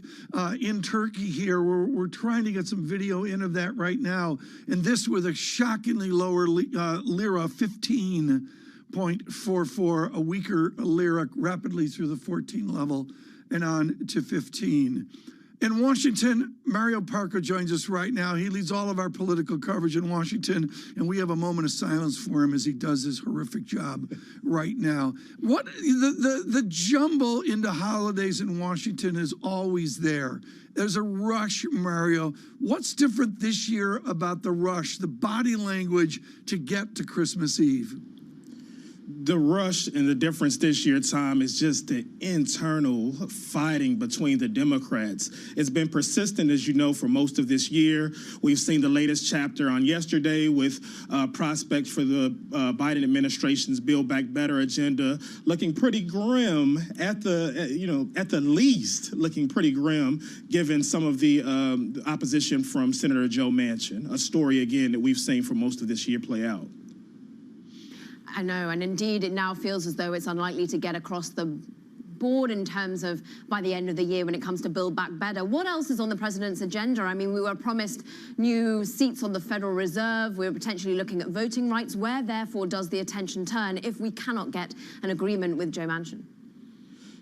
in Turkey here. We're trying to get some video in of that right now. And this with a shockingly lower lira, 15.44, a weaker lira rapidly through the 14 level and on to 15. In Washington, Mario Parker joins us right now. He leads all of our political coverage in Washington, and we have a moment of silence for him as he does his horrific job right now. What the jumble into holidays in Washington is always there. There's a rush, Mario. What's different this year about the rush, the body language to get to Christmas Eve? The rush and the difference this year, Tom, is just the internal fighting between the Democrats. It's been persistent, as you know, for most of this year. We've seen the latest chapter on yesterday with prospects for the Biden administration's Build Back Better agenda looking pretty grim at the least, looking pretty grim, given some of the opposition from Senator Joe Manchin, a story, again, that we've seen for most of this year play out. I know, and indeed it now feels as though it's unlikely to get across the board in terms of by the end of the year when it comes to Build Back Better. What else is on the president's agenda? I mean, we were promised new seats on the Federal Reserve. We were potentially looking at voting rights. Where, therefore, does the attention turn if we cannot get an agreement with Joe Manchin?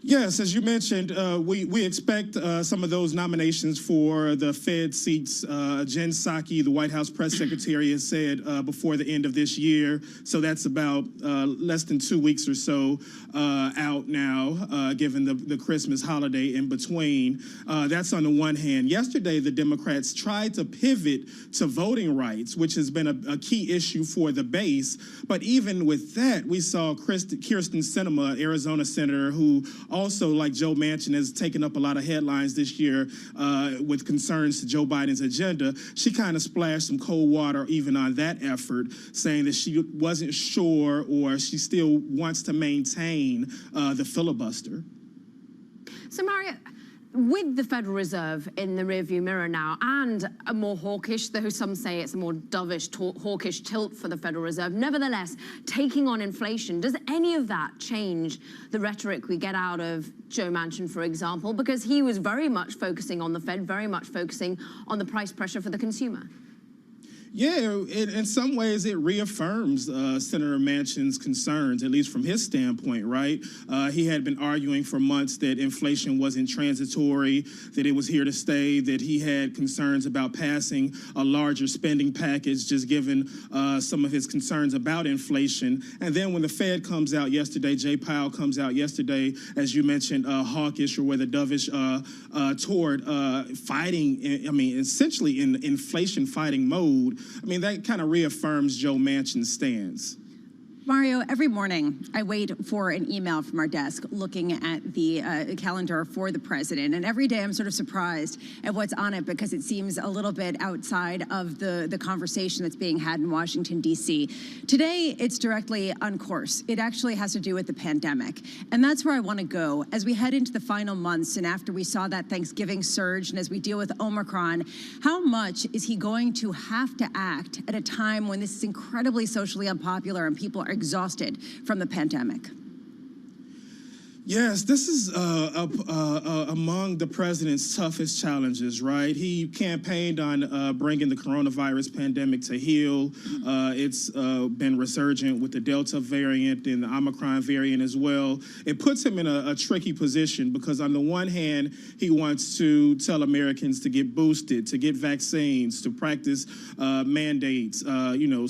Yes, as you mentioned, we expect some of those nominations for the Fed seats. Jen Psaki, the White House press secretary, has said before the end of this year. So that's about less than 2 weeks or so out now, given the Christmas holiday in between. That's on the one hand. Yesterday, the Democrats tried to pivot to voting rights, which has been a key issue for the base. But even with that, we saw Kyrsten Sinema, Arizona senator, who also, like Joe Manchin, has taken up a lot of headlines this year with concerns to Joe Biden's agenda. She kind of splashed some cold water even on that effort, saying that she wasn't sure or she still wants to maintain the filibuster. So, Mario, with the Federal Reserve in the rearview mirror now and a more hawkish, though some say it's a more dovish, hawkish tilt for the Federal Reserve, nevertheless, taking on inflation, does any of that change the rhetoric we get out of Joe Manchin, for example? Because he was very much focusing on the Fed, very much focusing on the price pressure for the consumer. Yeah, in some ways it reaffirms Senator Manchin's concerns, at least from his standpoint, right? He had been arguing for months that inflation wasn't transitory, that it was here to stay, that he had concerns about passing a larger spending package, just given some of his concerns about inflation. And then when the Fed comes out yesterday, Jay Powell comes out yesterday, as you mentioned, hawkish or whether dovish toward fighting, essentially in inflation fighting mode. I mean, that kind of reaffirms Joe Manchin's stance. Mario, every morning I wait for an email from our desk looking at the calendar for the president. And every day I'm sort of surprised at what's on it because it seems a little bit outside of the conversation that's being had in Washington, D.C. Today, it's directly on course. It actually has to do with the pandemic. And that's where I want to go. As we head into the final months and after we saw that Thanksgiving surge and as we deal with Omicron, how much is he going to have to act at a time when this is incredibly socially unpopular and people are exhausted from the pandemic? Yes, this is among the president's toughest challenges, right? He campaigned on bringing the coronavirus pandemic to heel. It's been resurgent with the Delta variant and the Omicron variant as well. It puts him in a tricky position because on the one hand, he wants to tell Americans to get boosted, to get vaccines, to practice mandates,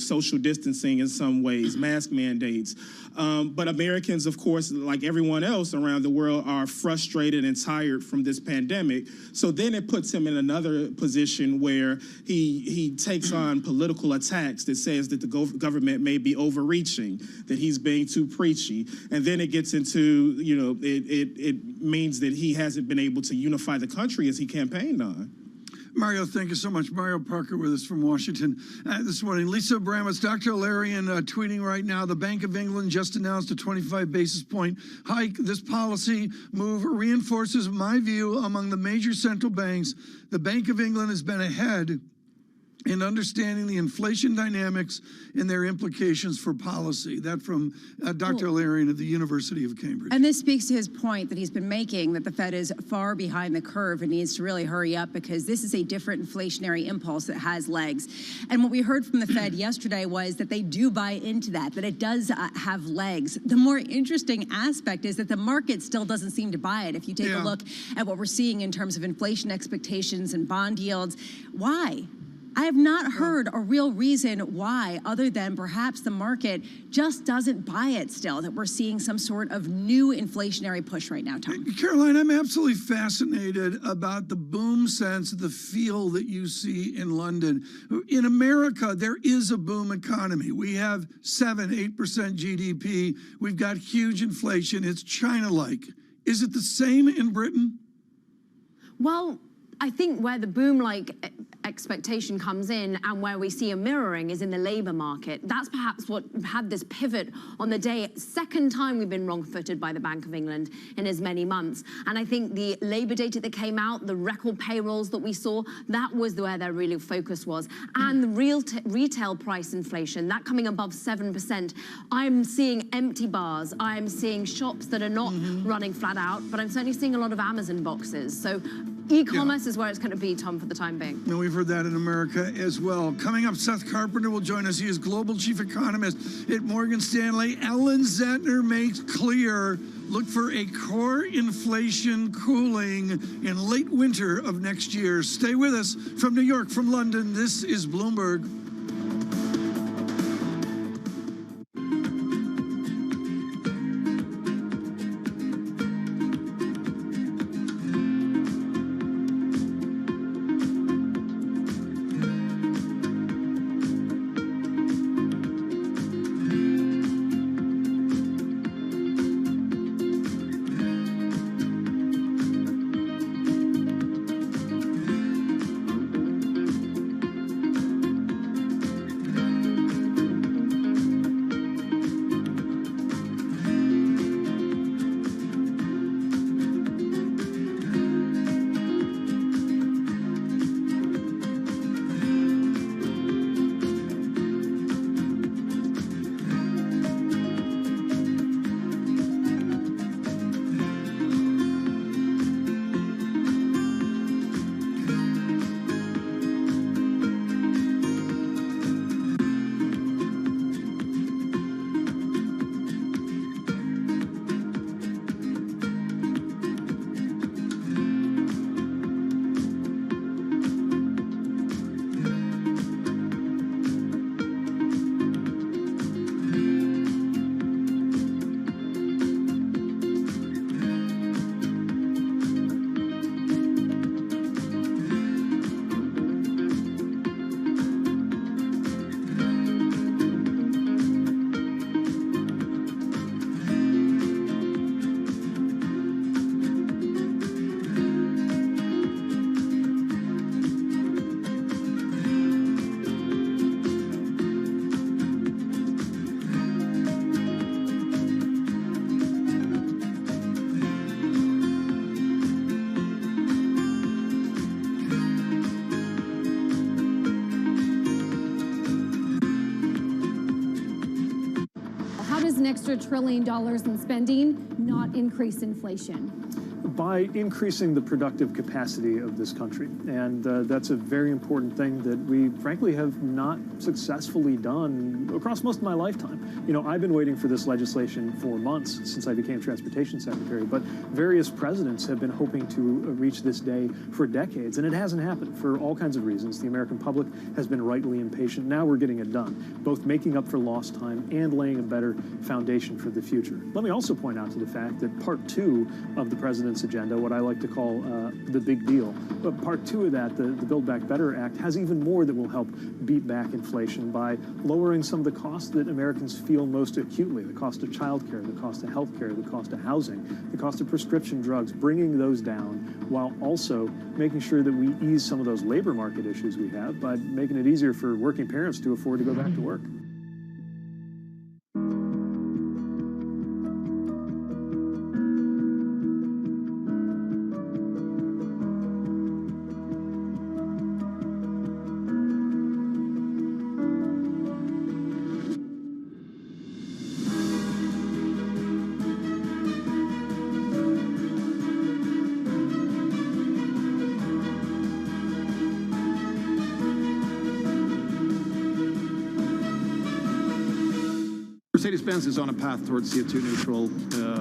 social distancing in some ways, mask mandates. But Americans, of course, like everyone else around the world, are frustrated and tired from this pandemic. So then it puts him in another position where he takes on political attacks that says that the government may be overreaching, that he's being too preachy. And then it gets into, it means that he hasn't been able to unify the country as he campaigned on. Mario, thank you so much. Mario Parker with us from Washington this morning. Lisa Abramovich, Dr. Alarian tweeting right now, the Bank of England just announced a 25 basis point hike. This policy move reinforces my view among the major central banks. The Bank of England has been ahead and understanding the inflation dynamics and their implications for policy. That from Dr. Larian at the University of Cambridge. And this speaks to his point that he's been making that the Fed is far behind the curve and needs to really hurry up because this is a different inflationary impulse that has legs. And what we heard from the Fed yesterday was that they do buy into that it does have legs. The more interesting aspect is that the market still doesn't seem to buy it. If you take a look at what we're seeing in terms of inflation expectations and bond yields, why? I have not heard a real reason why, other than perhaps the market just doesn't buy it still, that we're seeing some sort of new inflationary push right now, Tom. Caroline, I'm absolutely fascinated about the boom sense, the feel that you see in London. In America, there is a boom economy. We have 7-8% GDP. We've got huge inflation. It's China-like. Is it the same in Britain? Well, I think where the boom-like expectation comes in and where we see a mirroring is in the labor market. That's perhaps what had this pivot on the day. Second time we've been wrong-footed by the Bank of England in as many months. And I think the labor data that came out, the record payrolls that we saw, that was where their real focus was. And the retail price inflation, that coming above 7%. I'm seeing empty bars. I'm seeing shops that are not running flat out, but I'm certainly seeing a lot of Amazon boxes. So e-commerce is where it's going to be, Tom, for the time being. And we've heard that in America as well. Coming up, Seth Carpenter will join us. He is Global Chief Economist at Morgan Stanley. Ellen Zentner makes clear, look for a core inflation cooling in late winter of next year. Stay with us from New York, from London. This is Bloomberg. An extra $1 trillion in spending, not increase inflation? By increasing the productive capacity of this country. And that's a very important thing that we frankly have not successfully done across most of my lifetime. You know, I've been waiting for this legislation for months since I became Transportation Secretary, but various presidents have been hoping to reach this day for decades, and it hasn't happened for all kinds of reasons. The American public has been rightly impatient. Now we're getting it done, both making up for lost time and laying a better foundation for the future. Let me also point out to the fact that part 2 of the president's agenda, what I like to call the big deal, but part 2 of that, the Build Back Better Act, has even more that will help beat back inflation by lowering some of the costs that Americans feel most acutely, the cost of childcare, the cost of healthcare, the cost of housing, the cost of prescription drugs, bringing those down while also making sure that we ease some of those labor market issues we have by making it easier for working parents to afford to go back to work. Mercedes-Benz is on a path towards CO2 neutral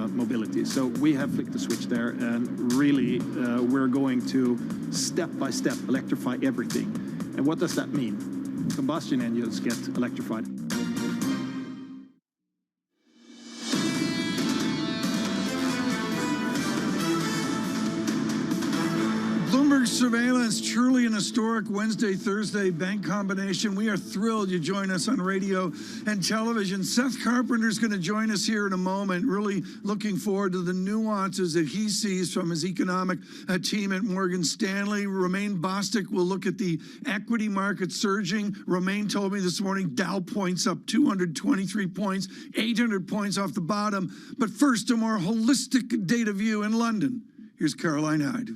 mobility. So we have flicked the switch there, and really we're going to step by step electrify everything. And what does that mean? Combustion engines get electrified. Bloomberg surveillance, truly an historic Wednesday-Thursday bank combination. We are thrilled you join us on radio and television. Seth Carpenter's going to join us here in a moment. Really looking forward to the nuances that he sees from his economic team at Morgan Stanley. Romain Bostic will look at the equity market surging. Romain told me this morning Dow points up 223 points, 800 points off the bottom. But first, a more holistic data view in London. Here's Caroline Hyde.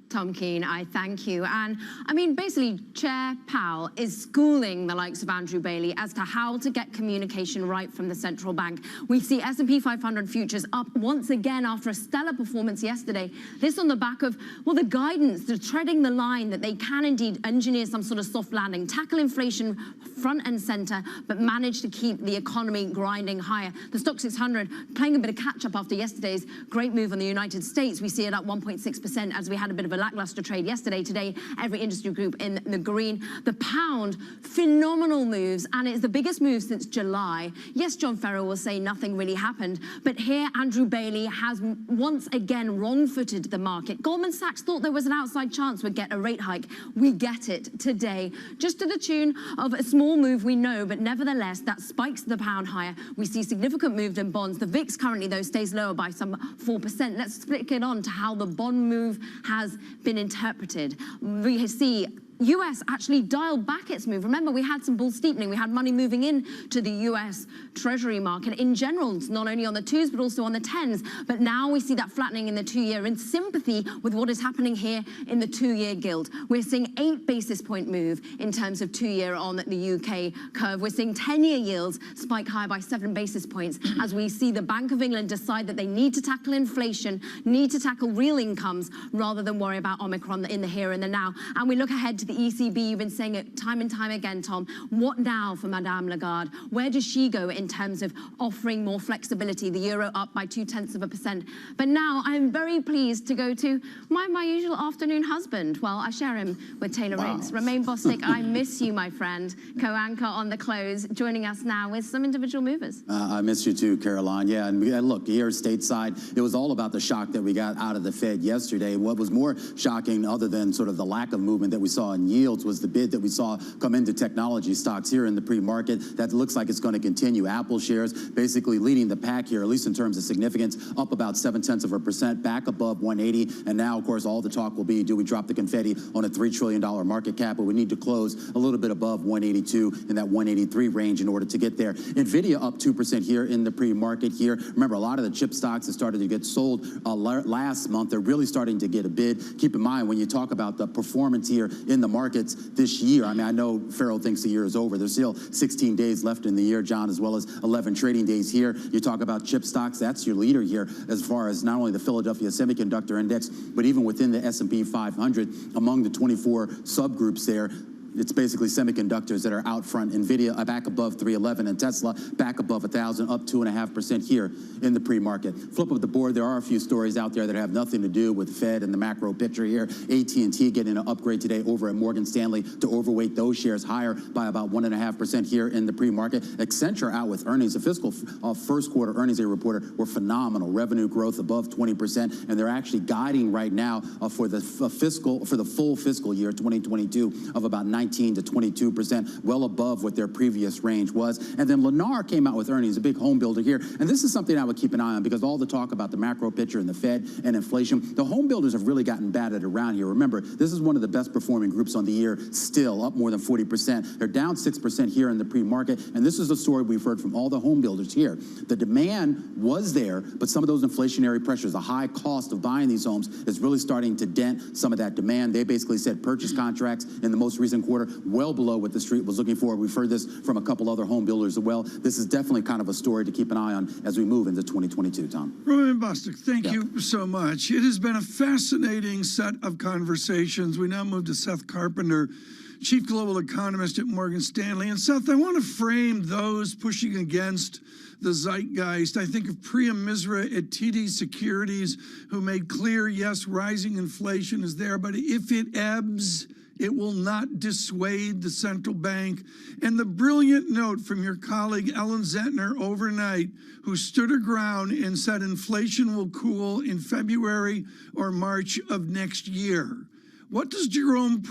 Tom Keene, I thank you. And I mean, basically, Chair Powell is schooling the likes of Andrew Bailey as to how to get communication right from the central bank. We see S&P 500 futures up once again after a stellar performance yesterday. This on the back of, well, the guidance, the treading the line that they can indeed engineer some sort of soft landing, tackle inflation front and center, but manage to keep the economy grinding higher. The Stock 600 playing a bit of catch up after yesterday's great move on the United States. We see it up 1.6% as we had a bit of a lackluster trade yesterday. Today, every industry group in the green. The pound, phenomenal moves, and it's the biggest move since July. Yes, John Ferro will say nothing really happened, but here Andrew Bailey has once again wrong-footed the market. Goldman Sachs thought there was an outside chance we'd get a rate hike. We get it today, just to the tune of a small move, we know, but nevertheless, that spikes the pound higher. We see significant moves in bonds. The VIX currently, though, stays lower by some 4%. Let's split it on to how the bond move has been interpreted. We see US actually dialed back its move. Remember, we had some bull steepening. We had money moving in to the US Treasury market in general, not only on the 2s, but also on the 10s. But now we see that flattening in the 2-year in sympathy with what is happening here in the 2-year gilt. We're seeing 8 basis point move in terms of 2-year on the UK curve. We're seeing 10-year yields spike higher by 7 basis points as we see the Bank of England decide that they need to tackle inflation, need to tackle real incomes rather than worry about Omicron in the here and the now. And we look ahead to the ECB, you've been saying it time and time again, Tom. What now for Madame Lagarde? Where does she go in terms of offering more flexibility? The euro up by 0.2%. But now I'm very pleased to go to my usual afternoon husband. Well, I share him with Taylor Riggs. Romain Bostic, I miss you, my friend. Co-anchor on The Close, joining us now with some individual movers. I miss you too, Caroline. Yeah, and look, here stateside, it was all about the shock that we got out of the Fed yesterday. What was more shocking, other than sort of the lack of movement that we saw in yields, was the bid that we saw come into technology stocks here in the pre-market. That looks like it's going to continue. Apple shares basically leading the pack here, at least in terms of significance, up about 0.7%, back above 180. And now, of course, all the talk will be, do we drop the confetti on a $3 trillion market cap? But we need to close a little bit above 182 in that 183 range in order to get there. Nvidia up 2% here in the pre-market here. Remember, a lot of the chip stocks that started to get sold last month, they're really starting to get a bid. Keep in mind, when you talk about the performance here in the markets this year, I mean, I know Farrell thinks the year is over. There's still 16 days left in the year, John, as well as 11 trading days here. You talk about chip stocks, that's your leader here as far as not only the Philadelphia Semiconductor Index, but even within the S&P 500, among the 24 subgroups there. It's basically semiconductors that are out front. Nvidia back above 311 and Tesla back above 1,000, up 2.5% here in the pre-market. Flip of the board, there are a few stories out there that have nothing to do with the Fed and the macro picture here. AT&T getting an upgrade today over at Morgan Stanley to overweight those shares higher by about 1.5% here in the pre-market. Accenture out with earnings. The fiscal first quarter earnings they reported were phenomenal. Revenue growth above 20%, and they're actually guiding right now for the full fiscal year 2022 of about 19 to 22%, well above what their previous range was. And then Lennar came out with earnings, a big home builder here. And this is something I would keep an eye on, because all the talk about the macro picture and the Fed and inflation, the home builders have really gotten battered around here. Remember, this is one of the best performing groups on the year, still up more than 40%. They're down 6% here in the pre-market. And this is a story we've heard from all the home builders here. The demand was there, but some of those inflationary pressures, the high cost of buying these homes, is really starting to dent some of that demand. They basically said purchase contracts in the most recent quarter well below what the street was looking for. We've heard this from a couple other home builders as well. This is definitely kind of a story to keep an eye on as we move into 2022, Tom. Romain Bostic, thank you so much. It has been a fascinating set of conversations. We now move to Seth Carpenter chief global economist at Morgan Stanley. And Seth, I want to frame those pushing against the zeitgeist. I think of Priya Misra at TD Securities, who made clear, yes, rising inflation is there, but if it ebbs, it will not dissuade the central bank. And the brilliant note from your colleague Ellen Zentner overnight, who stood her ground and said inflation will cool in February or March of next year. What does Jerome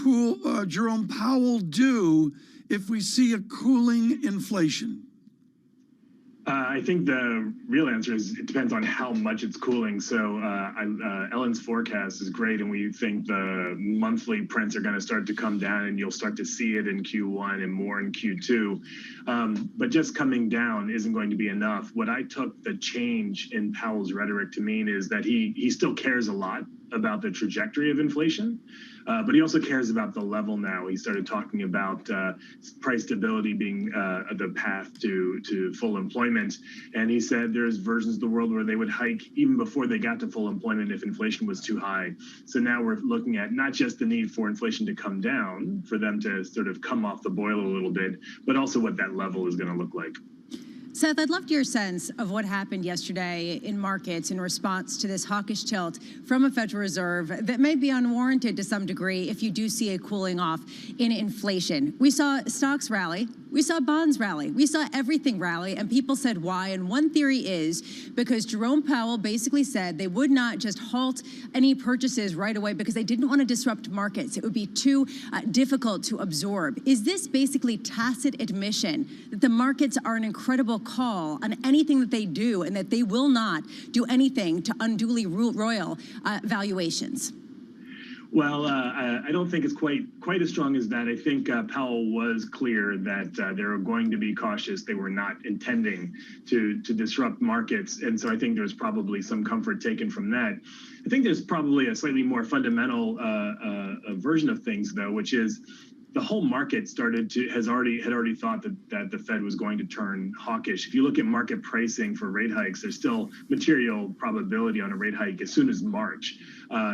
Powell do if we see a cooling inflation? I think the real answer is it depends on how much it's cooling. So Ellen's forecast is great, and we think the monthly prints are going to start to come down, and you'll start to see it in Q1 and more in Q2. But just coming down isn't going to be enough. What I took the change in Powell's rhetoric to mean is that he still cares a lot about the trajectory of inflation, but he also cares about the level now. He started talking about price stability being the path to full employment. And he said there's versions of the world where they would hike even before they got to full employment if inflation was too high. So now we're looking at not just the need for inflation to come down, for them to sort of come off the boil a little bit, but also what that level is going to look like. Seth, I'd love your sense of what happened yesterday in markets in response to this hawkish tilt from a Federal Reserve that may be unwarranted to some degree if you do see a cooling off in inflation. We saw stocks rally. We saw bonds rally. We saw everything rally, and people said why. And one theory is because Jerome Powell basically said they would not just halt any purchases right away because they didn't want to disrupt markets. It would be too difficult to absorb. Is this basically tacit admission that the markets are an incredible call on anything that they do and that they will not do anything to unduly roil valuations? Well, I don't think it's quite as strong as that. I think Powell was clear that they were going to be cautious. They were not intending to disrupt markets. And so I think there's probably some comfort taken from that. I think there's probably a slightly more fundamental version of things, though, which is the whole market had already thought that the Fed was going to turn hawkish. If you look at market pricing for rate hikes, there's still material probability on a rate hike as soon as March.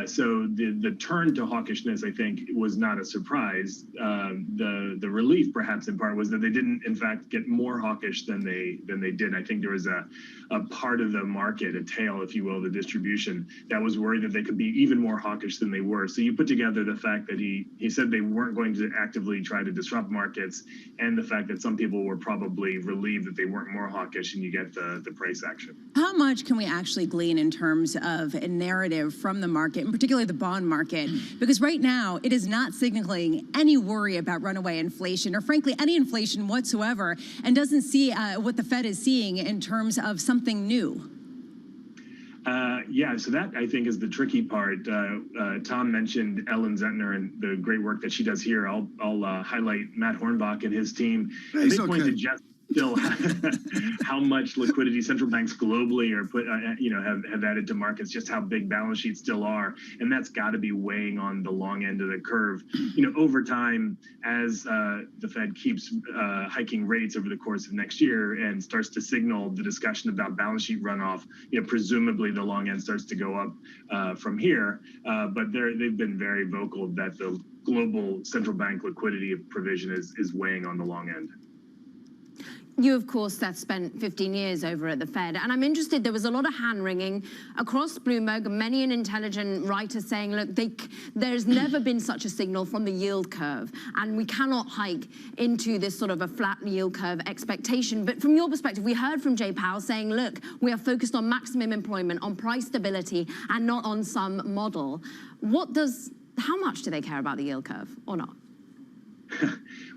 So the turn to hawkishness, I think, was not a surprise. The relief, perhaps in part, was that they didn't, in fact, get more hawkish than they did. I think there was a part of the market, a tail, if you will, the distribution, that was worried that they could be even more hawkish than they were. So you put together the fact that he said they weren't going to actively try to disrupt markets, and the fact that some people were probably relieved that they weren't more hawkish, and you get the price action. How much can we actually glean in terms of a narrative from the market, and particularly the bond market? Because right now, it is not signaling any worry about runaway inflation, or frankly, any inflation whatsoever, and doesn't see what the Fed is seeing in terms of something new. Yeah, so that, I think, is the tricky part. Tom mentioned Ellen Zentner and the great work that she does here. I'll highlight Matt Hornbach and his team. They point to just still how much liquidity central banks globally are have added to markets, just how big balance sheets still are, and that's got to be weighing on the long end of the curve. Over time, as the Fed keeps hiking rates over the course of next year and starts to signal the discussion about balance sheet runoff, presumably the long end starts to go up from here. But they've been very vocal that the global central bank liquidity provision is weighing on the long end. You, of course, Seth, spent 15 years over at the Fed, and I'm interested, there was a lot of hand-wringing across Bloomberg, many an intelligent writer saying, look, there's never been such a signal from the yield curve, and we cannot hike into this sort of a flat yield curve expectation. But from your perspective, we heard from Jay Powell saying, look, we are focused on maximum employment, on price stability, and not on some model. How much do they care about the yield curve, or not?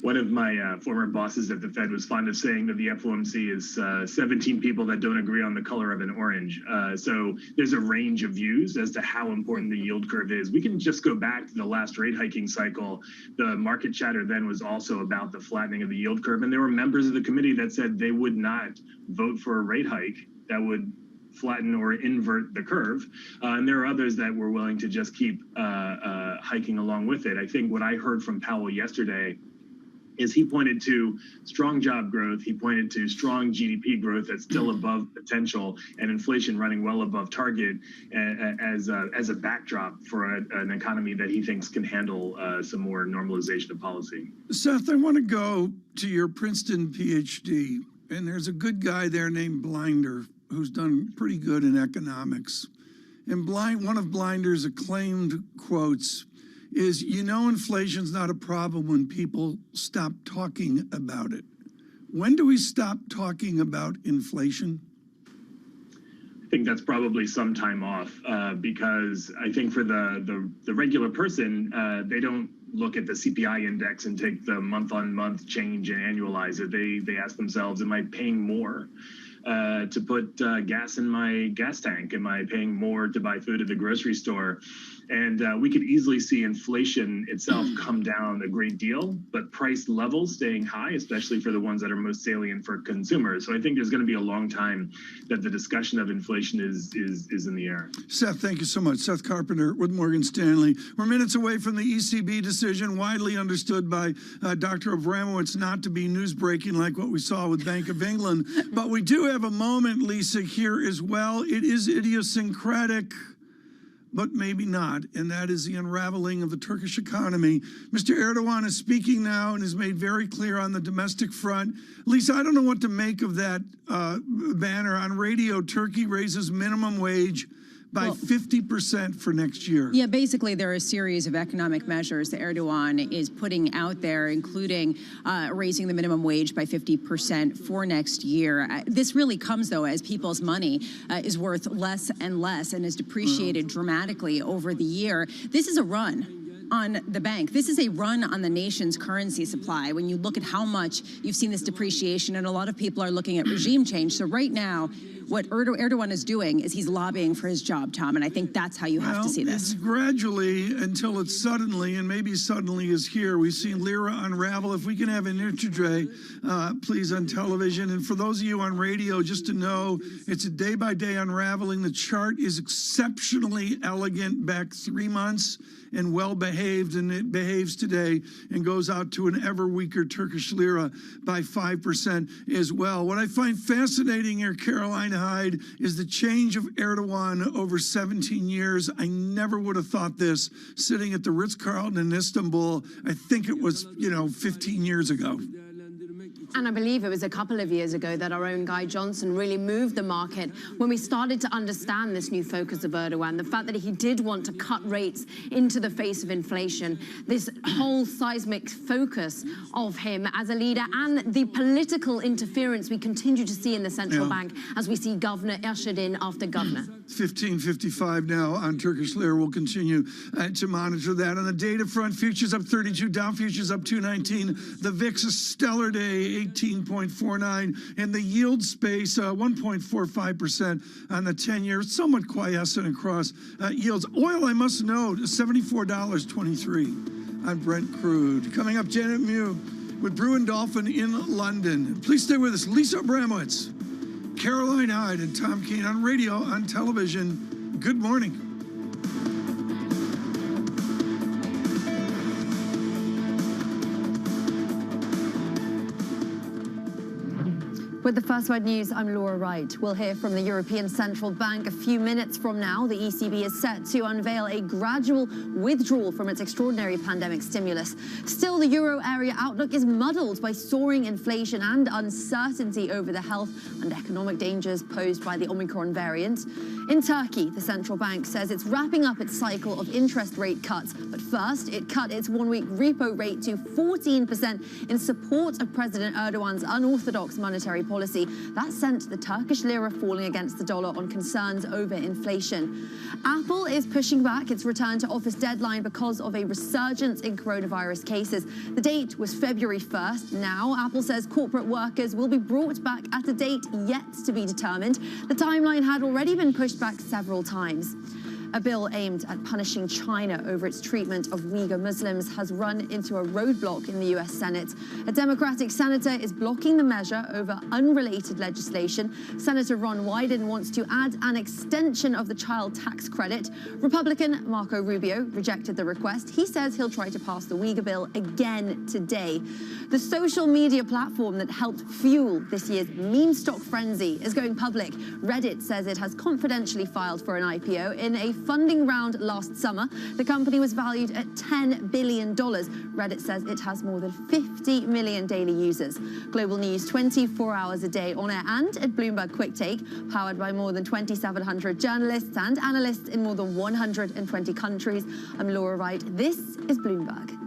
One of my former bosses at the Fed was fond of saying that the FOMC is 17 people that don't agree on the color of an orange. So there's a range of views as to how important the yield curve is. We can just go back to the last rate hiking cycle. The market chatter then was also about the flattening of the yield curve. And there were members of the committee that said they would not vote for a rate hike that would flatten or invert the curve. And there are others that were willing to just keep hiking along with it. I think what I heard from Powell yesterday is he pointed to strong job growth, he pointed to strong GDP growth that's still above potential, and inflation running well above target as a backdrop for an economy that he thinks can handle some more normalization of policy. Seth, I want to go to your Princeton PhD, and there's a good guy there named Blinder who's done pretty good in economics. And one of Blinder's acclaimed quotes is, inflation's not a problem when people stop talking about it. When do we stop talking about inflation? I think that's probably some time off because I think for the regular person, they don't look at the CPI index and take the month-on-month change and annualize it. They ask themselves, am I paying more to put gas in my gas tank? Am I paying more to buy food at the grocery store? And we could easily see inflation itself come down a great deal, but price levels staying high, especially for the ones that are most salient for consumers. So I think there's going to be a long time that the discussion of inflation is in the air. Seth, thank you so much. Seth Carpenter with Morgan Stanley. We're minutes away from the ECB decision, widely understood by Dr. Abramowitz not to be news breaking like what we saw with Bank of England. But we do have a moment, Lisa, here as well. It is idiosyncratic, but maybe not, and that is the unraveling of the Turkish economy. Mr. Erdogan is speaking now and has made very clear on the domestic front. Lisa, I don't know what to make of that banner on radio. Turkey raises minimum wage by 50% for next year. Yeah, basically there are a series of economic measures that Erdogan is putting out there, including raising the minimum wage by 50% for next year. This really comes, though, as people's money is worth less and less and is depreciated dramatically over the year. This is a run on the bank. This is a run on the nation's currency supply. When you look at how much you've seen this depreciation, and a lot of people are looking at regime change. So right now, what Erdogan is doing is he's lobbying for his job, Tom, and I think that's how you have to see this. It's gradually until it's suddenly, and maybe suddenly is here. We've seen lira unravel. If we can have an intraday, please, on television. And for those of you on radio, just to know, it's a day-by-day unraveling. The chart is exceptionally elegant back 3 months and well-behaved, and it behaves today and goes out to an ever weaker Turkish lira by 5% as well. What I find fascinating here, Caroline Hyde, is the change of Erdogan over 17 years. I never would have thought this sitting at the Ritz-Carlton in Istanbul. I think it was, 15 years ago. And I believe it was a couple of years ago that our own Guy Johnson really moved the market when we started to understand this new focus of Erdogan, the fact that he did want to cut rates into the face of inflation, this whole seismic focus of him as a leader, and the political interference we continue to see in the central bank as we see governor ushered in after governor. 15.55 now on Turkish lira. We'll continue to monitor that. On the data front, futures up 32, Dow futures up 219. The VIX, a stellar day, 18.49. In the yield space, 1.45% on the 10-year. Somewhat quiescent across yields. Oil, I must note, $74.23 on Brent crude. Coming up, Janet Mew with Bruin Dolphin in London. Please stay with us. Lisa Abramowitz, Caroline Hyde, and Tom Keene on radio, on television. Good morning. With the First Word News, I'm Laura Wright. We'll hear from the European Central Bank a few minutes from now. The ECB is set to unveil a gradual withdrawal from its extraordinary pandemic stimulus. Still, the euro area outlook is muddled by soaring inflation and uncertainty over the health and economic dangers posed by the Omicron variant. In Turkey, the central bank says it's wrapping up its cycle of interest rate cuts. But first, it cut its one-week repo rate to 14% in support of President Erdogan's unorthodox monetary policy. That sent the Turkish lira falling against the dollar on concerns over inflation. Apple is pushing back its return to office deadline because of a resurgence in coronavirus cases. The date was February 1st. Now, Apple says corporate workers will be brought back at a date yet to be determined. The timeline had already been pushed back several times. A bill aimed at punishing China over its treatment of Uyghur Muslims has run into a roadblock in the U.S. Senate. A Democratic senator is blocking the measure over unrelated legislation. Senator Ron Wyden wants to add an extension of the child tax credit. Republican Marco Rubio rejected the request. He says he'll try to pass the Uyghur bill again today. The social media platform that helped fuel this year's meme stock frenzy is going public. Reddit says it has confidentially filed for an IPO in a funding round last summer. The company was valued at $10 billion. Reddit says it has more than 50 million daily users. Global news 24 hours a day on air and at Bloomberg Quick Take, powered by more than 2,700 journalists and analysts in more than 120 countries. I'm Laura Wright. This is Bloomberg.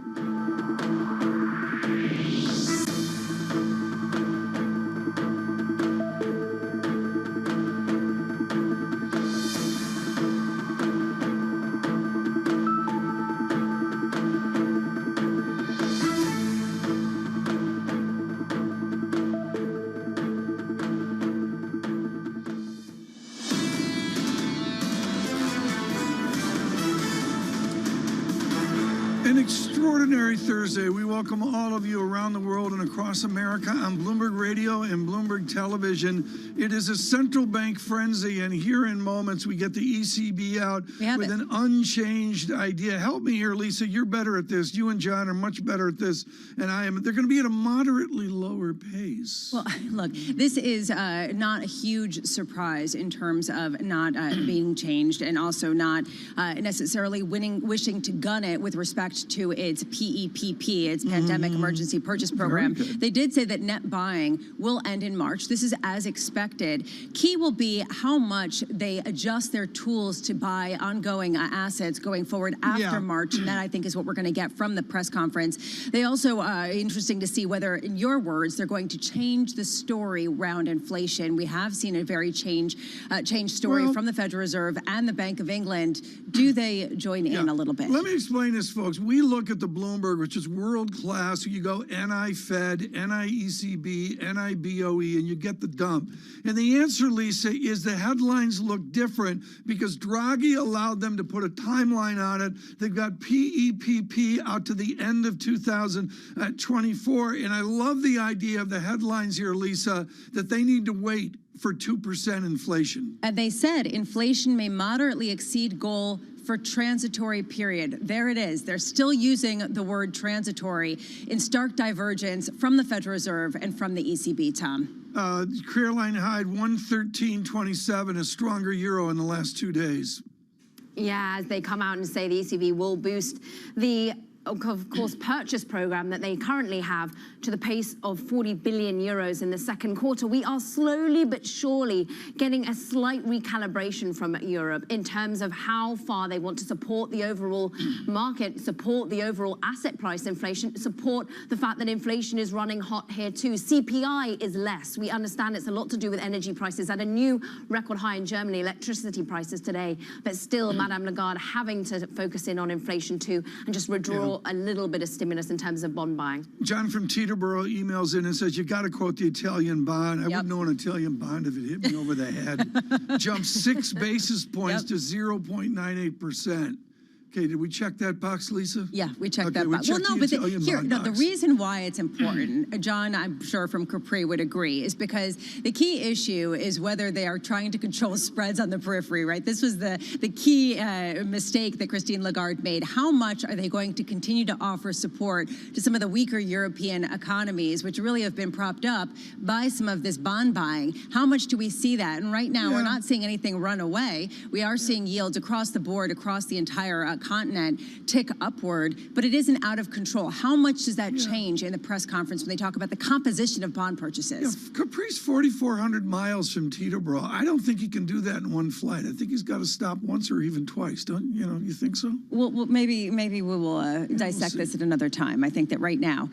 Extraordinary Thursday. We welcome all of you around the world and across America on Bloomberg Radio and Bloomberg Television. It is a central bank frenzy, and here in moments we get the ECB out with an unchanged idea. Help me here, Lisa. You're better at this. You and John are much better at this, and I am. They're going to be at a moderately lower pace. Well, look, this is not a huge surprise in terms of not being changed, and also not necessarily wishing to gun it with respect to its PEPP, its Pandemic Emergency Purchase Program. They did say that net buying will end in March. This is as expected. Key will be how much they adjust their tools to buy ongoing assets going forward after March, and that I think is what we're going to get from the press conference. They also, interesting to see whether, in your words, they're going to change the story around inflation. We have seen a very changed story from the Federal Reserve and the Bank of England. Do they join in a little bit? Let me explain this, folks. We look at the Bloomberg, which is world-class. You go NI-Fed, NI-ECB, NI-BOE, and you get the dump. And the answer, Lisa, is the headlines look different because Draghi allowed them to put a timeline on it. They've got PEPP out to the end of 2024. And I love the idea of the headlines here, Lisa, that they need to wait for 2% inflation. And they said inflation may moderately exceed goal for transitory period. There it is. They're still using the word transitory in stark divergence from the Federal Reserve and from the ECB, Tom. Caroline Hyde, 113.27, a stronger euro in the last 2 days. Yeah, as they come out and say the ECB will boost the of course, purchase program that they currently have to the pace of 40 billion euros in the second quarter. We are slowly but surely getting a slight recalibration from Europe in terms of how far they want to support the overall market, support the overall asset price inflation, support the fact that inflation is running hot here too. CPI is less. We understand it's a lot to do with energy prices at a new record high in Germany, electricity prices today, but still Madame Lagarde having to focus in on inflation too and just withdraw a little bit of stimulus in terms of bond buying. John from Teterboro emails in and says, you got to quote the Italian bond. I wouldn't know an Italian bond if it hit me over the head. Jumped 6 basis points to 0.98%. Okay, did we check that box, Lisa? Yeah, we checked that box. Well, no, but the reason why it's important, John, I'm sure from Capri would agree, is because the key issue is whether they are trying to control spreads on the periphery, right? This was the key mistake that Christine Lagarde made. How much are they going to continue to offer support to some of the weaker European economies, which really have been propped up by some of this bond buying? How much do we see that? And right now, we're not seeing anything run away. We are seeing yields across the board, across the entire continent tick upward, but it isn't out of control. How much does that change in the press conference when they talk about the composition of bond purchases? Capri's 4,400 miles from Teterboro. I don't think he can do that in one flight. I think he's got to stop once or even twice. Don't you think so? Well, maybe we will dissect this at another time. I think that right now,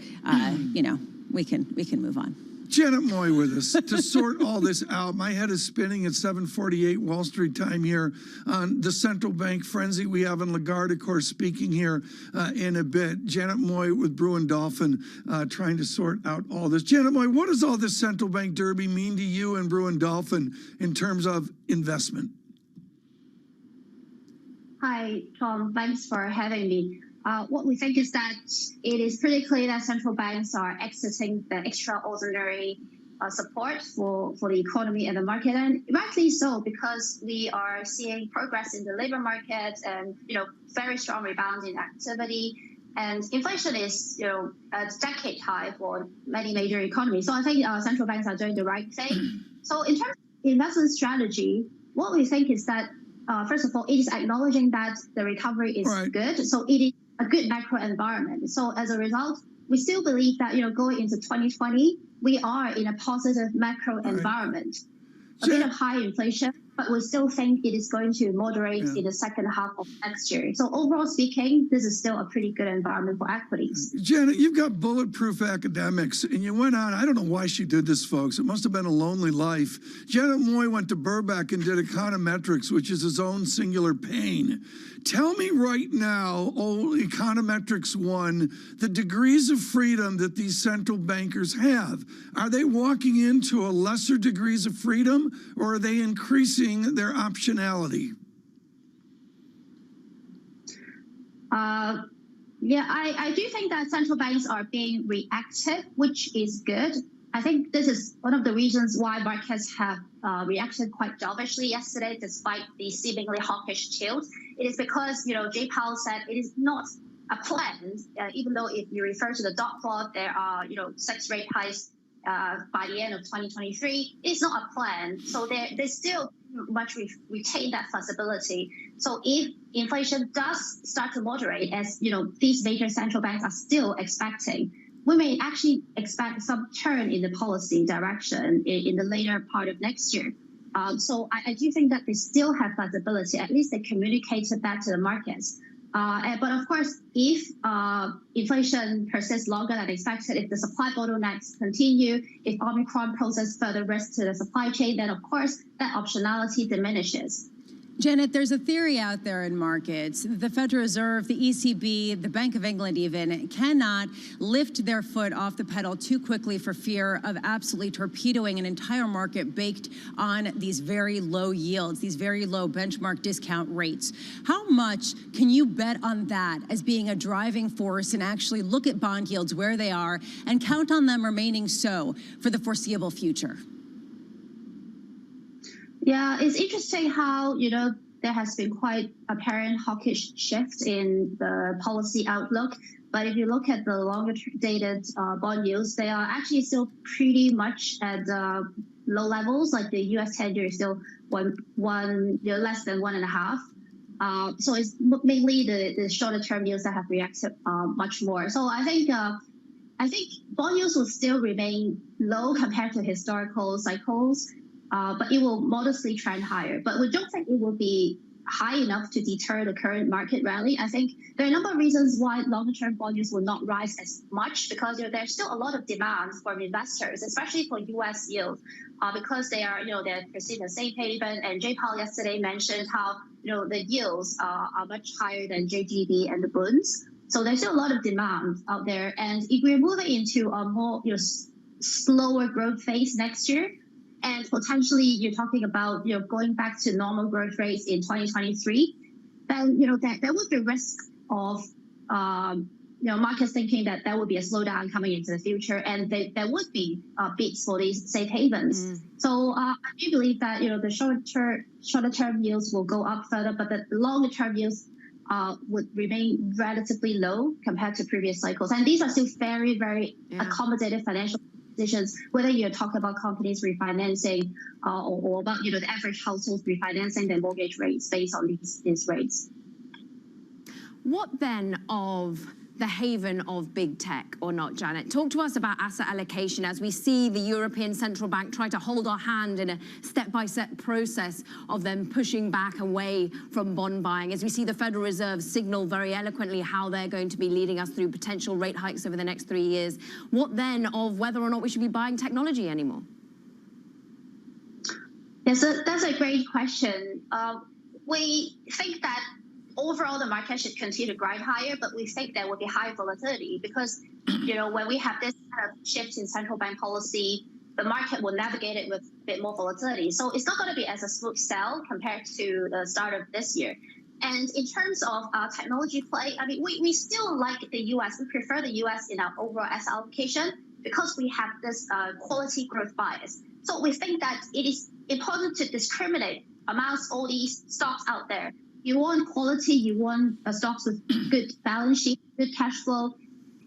we can move on. Janet Moy with us to sort all this out. My head is spinning at 7:48 Wall Street time here on the central bank frenzy we have in Lagarde, of course, speaking here in a bit. Janet Moy with Bruin Dolphin trying to sort out all this. Janet Moy, what does all this central bank derby mean to you and Bruin Dolphin in terms of investment? Hi, Tom. Thanks for having me. What we think is that it is pretty clear that central banks are exiting the extraordinary support for the economy and the market, and rightly so, because we are seeing progress in the labor market and very strong rebound in activity, and inflation is at decade high for many major economies. So I think central banks are doing the right thing. So in terms of investment strategy, what we think is that first of all, it is acknowledging that the recovery is good, so it is a good macro environment. So as a result, we still believe that going into 2020, we are in a positive macro environment. A bit of high inflation, but we still think it is going to moderate in the second half of next year. So overall speaking, this is still a pretty good environment for equities. Janet, you've got bulletproof academics, and you went on. I don't know why she did this, folks. It must have been a lonely life. Janet Moy went to Burbank and did econometrics, which is his own singular pain. Tell me right now, Econometrics 1, the degrees of freedom that these central bankers have. Are they walking into a lesser degrees of freedom, or are they increasing their optionality? Yeah, I do think that central banks are being reactive, which is good. I think this is one of the reasons why markets have reacted quite dovishly yesterday, despite the seemingly hawkish tilt. It is because, Jay Powell said it is not a plan, even though if you refer to the dot plot, there are, 6 rate hikes by the end of 2023. It's not a plan. So they still much retain that flexibility. So if inflation does start to moderate, as, these major central banks are still expecting, we may actually expect some turn in the policy direction in the later part of next year. So I do think that they still have flexibility. At least they communicated that to the markets. But of course, if inflation persists longer than expected, if the supply bottlenecks continue, if Omicron poses further risk to the supply chain, then of course that optionality diminishes. Janet, there's a theory out there in markets. The Federal Reserve, the ECB, the Bank of England even, cannot lift their foot off the pedal too quickly for fear of absolutely torpedoing an entire market baked on these very low yields, these very low benchmark discount rates. How much can you bet on that as being a driving force and actually look at bond yields where they are and count on them remaining so for the foreseeable future? Yeah, it's interesting how, there has been quite apparent hawkish shift in the policy outlook. But if you look at the longer dated bond yields, they are actually still pretty much at low levels. Like the US 10-year is still less than 1.5. So it's mainly the shorter term yields that have reacted much more. So I think bond yields will still remain low compared to historical cycles. But it will modestly trend higher. But we don't think it will be high enough to deter the current market rally. I think there are a number of reasons why longer-term bond yields will not rise as much, because there's still a lot of demand from investors, especially for U.S. yields, because they are they're perceived as safe haven. And Jay Powell yesterday mentioned how the yields are much higher than JGB and the bonds. So there's still a lot of demand out there. And if we're moving into a more slower growth phase next year, and potentially you're talking about going back to normal growth rates in 2023, then there would be risk of markets thinking that there would be a slowdown coming into the future, and there would be bids for these safe havens. So I do believe that the shorter term yields will go up further, but the longer term yields would remain relatively low compared to previous cycles. And these are still very, very accommodative financial decisions, whether you're talking about companies refinancing or about the average households refinancing their mortgage rates based on these rates. What then of the haven of big tech or not, Janet? Talk to us about asset allocation as we see the European Central Bank try to hold our hand in a step-by-step process of them pushing back away from bond buying, as we see the Federal Reserve signal very eloquently how they're going to be leading us through potential rate hikes over the next 3 years. What then of whether or not we should be buying technology anymore? Yes, that's a great question. We think that overall, the market should continue to grind higher, but we think there will be high volatility because, when we have this kind of shift in central bank policy, the market will navigate it with a bit more volatility. So it's not going to be as a smooth sell compared to the start of this year. And in terms of technology play, I mean, we still like the US. We prefer the US in our overall asset allocation because we have this quality growth bias. So we think that it is important to discriminate amongst all these stocks out there. You want quality, you want stocks with good balance sheet, good cash flow,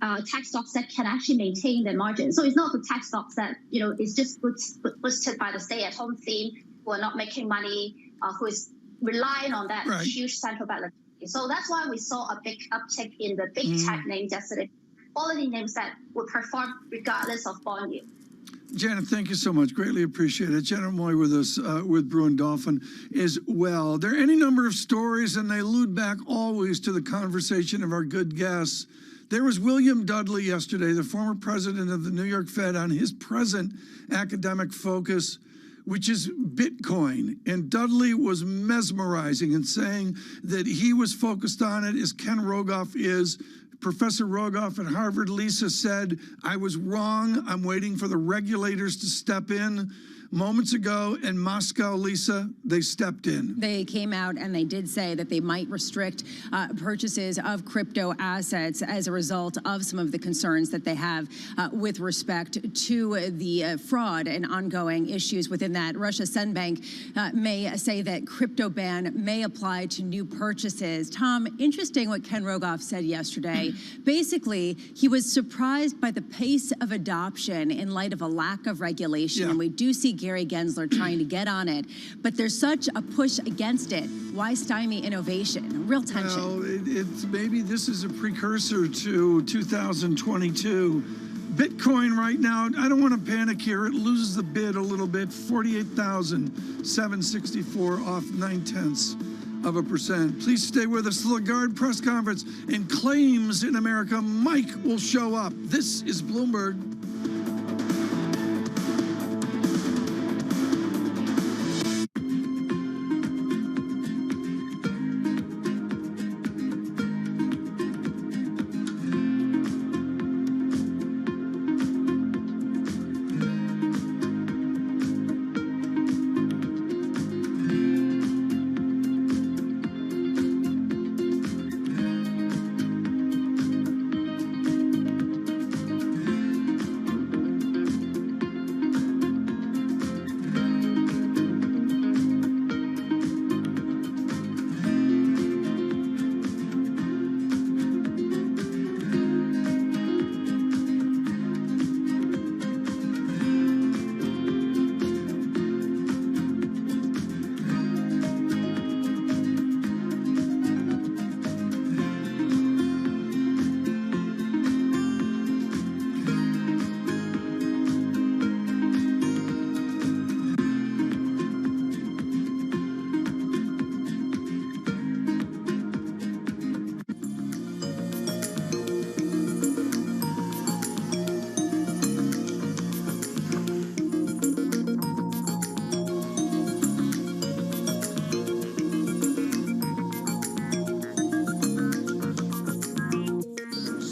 tech stocks that can actually maintain their margin. So it's not the tech stocks that, is just boosted by the stay-at-home theme, who are not making money, who is relying on that huge central bank liquidity. So that's why we saw a big uptick in the big tech names yesterday, quality names that will perform regardless of bond yield. Janet, thank you so much. Greatly appreciate it. Janet Moy with us with Bruin Dolphin as well. There are any number of stories, and they allude back always to the conversation of our good guests. There was William Dudley yesterday, the former president of the New York Fed, on his present academic focus, which is Bitcoin. And Dudley was mesmerizing in saying that he was focused on it as Ken Rogoff is. Professor Rogoff at Harvard, Lisa, said, I was wrong. I'm waiting for the regulators to step in. Moments ago in Moscow, Lisa, they stepped in. They came out and they did say that they might restrict purchases of crypto assets as a result of some of the concerns that they have with respect to the fraud and ongoing issues within that. Russia Bank may say that crypto ban may apply to new purchases. Tom, interesting what Ken Rogoff said yesterday. Basically, he was surprised by the pace of adoption in light of a lack of regulation. And we do see Gary Gensler trying to get on it, but there's such a push against it. Why stymie innovation? Real tension. Well, it's maybe this is a precursor to 2022. Bitcoin right now, I don't want to panic here. It loses the bid a little bit, 48,764 off 0.9%. Please stay with us. The Lagarde press conference and claims in America Mike will show up. This is Bloomberg.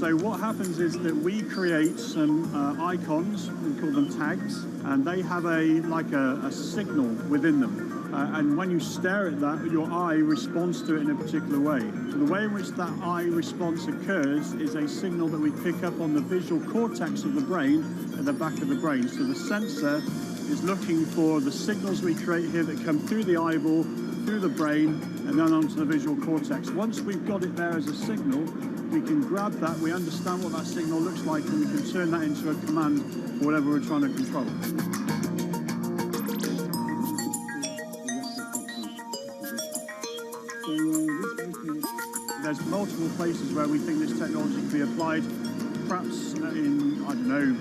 So what happens is that we create some icons, we call them tags, and they have a signal within them. And when you stare at that, your eye responds to it in a particular way. So the way in which that eye response occurs is a signal that we pick up on the visual cortex of the brain at the back of the brain. So the sensor is looking for the signals we create here that come through the eyeball, through the brain, and then onto the visual cortex. Once we've got it there as a signal, we can grab that, we understand what that signal looks like, and we can turn that into a command for whatever we're trying to control. There's multiple places where we think this technology can be applied, perhaps in, I don't know,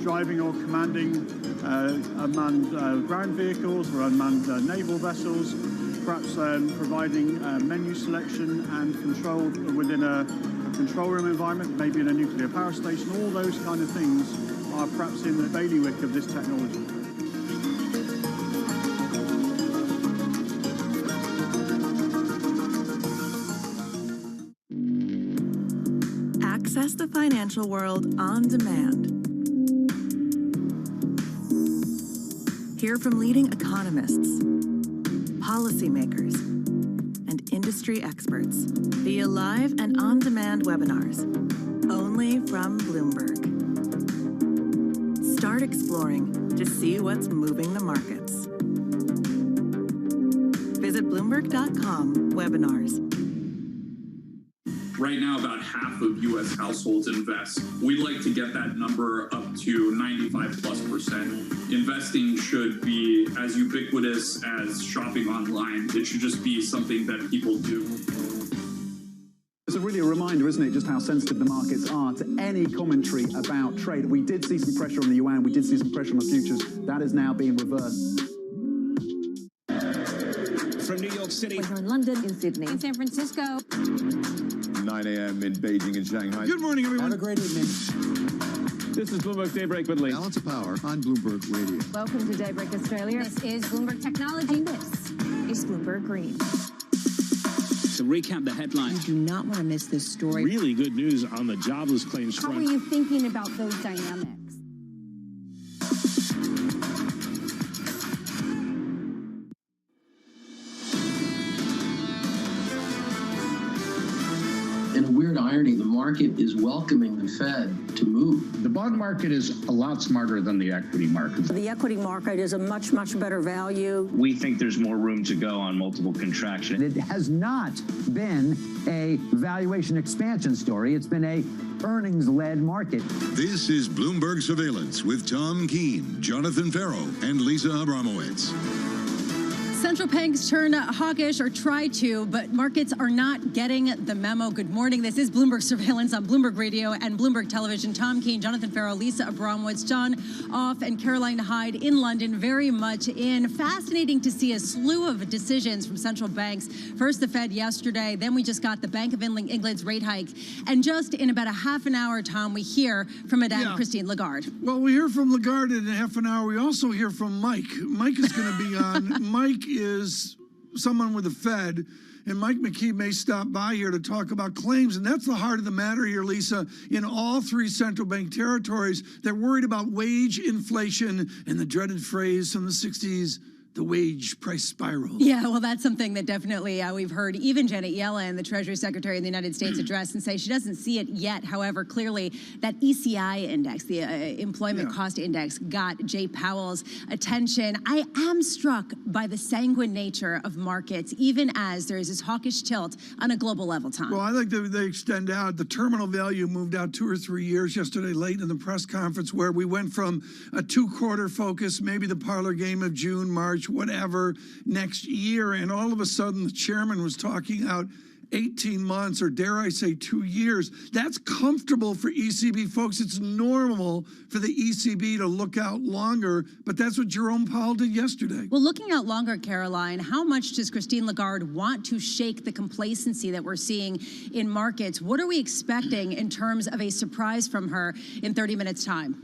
driving or commanding unmanned ground vehicles or unmanned naval vessels, perhaps providing menu selection and control within a control room environment, maybe in a nuclear power station. All those kind of things are perhaps in the bailiwick of this technology. Access the financial world on demand. Hear from leading economists, policymakers, and industry experts via live and on-demand webinars, only from Bloomberg. Start exploring to see what's moving the markets. Visit Bloomberg.com/webinars. Right now, about half of U.S. households invest. We'd like to get that number up to 95+%. Investing should be as ubiquitous as shopping online. It should just be something that people do. It's really a reminder, isn't it, just how sensitive the markets are to any commentary about trade. We did see some pressure on the yuan. We did see some pressure on the futures. That is now being reversed. From New York City. We're here in London, in Sydney, in San Francisco. 9 a.m. in Beijing and Shanghai. Good morning, everyone. Have a great evening. This is Bloomberg Daybreak with Lee. Balance of Power on Bloomberg Radio. Welcome to Daybreak Australia. This is Bloomberg Technology. And this is Bloomberg Green. To recap the headlines. You do not want to miss this story. Really good news on the jobless claims How front. are you thinking about those dynamics? In a weird irony, the market is welcoming the Fed to move. The bond market is a lot smarter than the equity market. The equity market is a much, much better value. We think there's more room to go on multiple contraction. It has not been a valuation expansion story. It's been a earnings-led market. This is Bloomberg Surveillance with Tom Keene, Jonathan Farrow, and Lisa Abramowitz. Central banks turn hawkish or try to, but markets are not getting the memo. Good morning. This is Bloomberg Surveillance on Bloomberg Radio and Bloomberg Television. Tom Keene, Jonathan Farrow, Lisa Abramowitz, John Off, and Caroline Hyde in London, very much in. Fascinating to see a slew of decisions from central banks. First, the Fed yesterday. Then we just got the Bank of England's rate hike. And just in about a half an hour, Tom, we hear from Madame Christine Lagarde. Well, we hear from Lagarde in a half an hour. We also hear from Mike. Mike is going to be on. Mike is someone with the Fed, and Mike McKee may stop by here to talk about claims, and that's the heart of the matter here, Lisa. In all three central bank territories, they're worried about wage inflation and the dreaded phrase from the 60s, the wage price spiral. Yeah, well, that's something that definitely we've heard even Janet Yellen, the Treasury Secretary in the United States, address and say she doesn't see it yet. However, clearly that ECI index, the Employment Cost Index, got Jay Powell's attention. I am struck by the sanguine nature of markets, even as there is this hawkish tilt on a global level, Tom. Well, I like that they extend out. The terminal value moved out 2 or 3 years yesterday late in the press conference, where we went from a 2-quarter focus, maybe the parlor game of June, March, whatever, next year, and all of a sudden the chairman was talking out 18 months, or dare I say 2 years. That's comfortable for ECB folks. It's normal for the ECB to look out longer, but that's what Jerome Powell did yesterday. Well, looking out longer, Caroline, how much does Christine Lagarde want to shake the complacency that we're seeing in markets? What are we expecting in terms of a surprise from her in 30 minutes' time?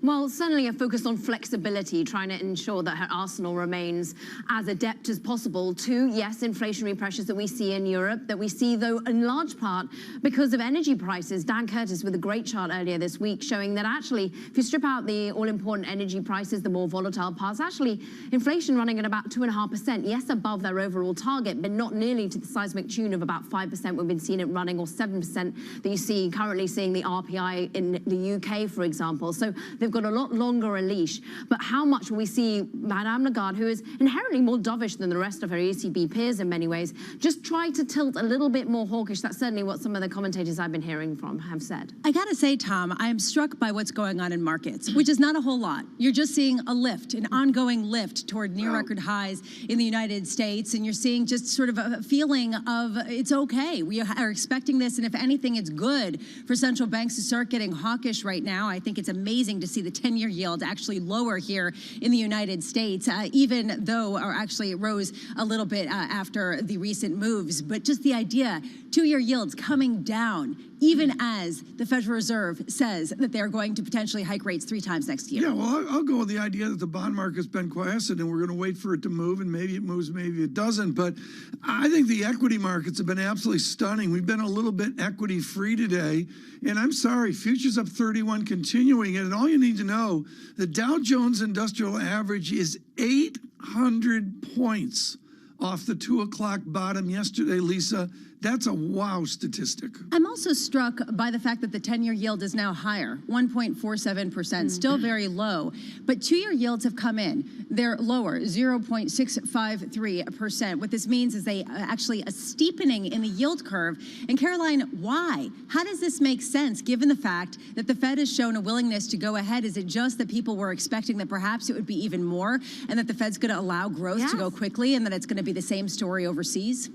Well, certainly a focus on flexibility, trying to ensure that her arsenal remains as adept as possible to, yes, inflationary pressures that we see in Europe, that we see, though, in large part because of energy prices. Dan Curtis with a great chart earlier this week showing that actually, if you strip out the all-important energy prices, the more volatile parts, actually inflation running at about 2.5%, yes, above their overall target, but not nearly to the seismic tune of about 5% we've been seeing it running, or 7% that you see currently seeing the RPI in the UK, for example. So they've got a lot longer a leash. But how much will we see Madame Lagarde, who is inherently more dovish than the rest of her ECB peers in many ways, just try to tilt a little bit more hawkish? That's certainly what some of the commentators I've been hearing from have said. I gotta say, Tom, I am struck by what's going on in markets, which is not a whole lot. You're just seeing a lift, an ongoing lift toward near record highs in the United States, and you're seeing just sort of a feeling of it's okay. We are expecting this, and if anything, it's good for central banks to start getting hawkish right now. I think it's amazing to see the 10-year yield actually lower here in the United States, even though, or actually it rose a little bit after the recent moves. But just the idea, 2-year yields coming down, even as the Federal Reserve says that they're going to potentially hike rates 3 times next year. Yeah, well, I'll go with the idea that the bond market's been quiescent and we're going to wait for it to move, and maybe it moves, maybe it doesn't. But I think the equity markets have been absolutely stunning. We've been a little bit equity free today, and I'm sorry, futures up 31 continuing. And all you need to know, the Dow Jones Industrial Average is 800 points off the 2 o'clock bottom yesterday, Lisa. That's a wow statistic. I'm also struck by the fact that the 10-year yield is now higher, 1.47%, still very low. But 2-year yields have come in. They're lower, 0.653%. What this means is actually a steepening in the yield curve. And Caroline, why? How does this make sense given the fact that the Fed has shown a willingness to go ahead? Is it just that people were expecting that perhaps it would be even more and that the Fed's going to allow growth to go quickly and that it's going to be the same story overseas?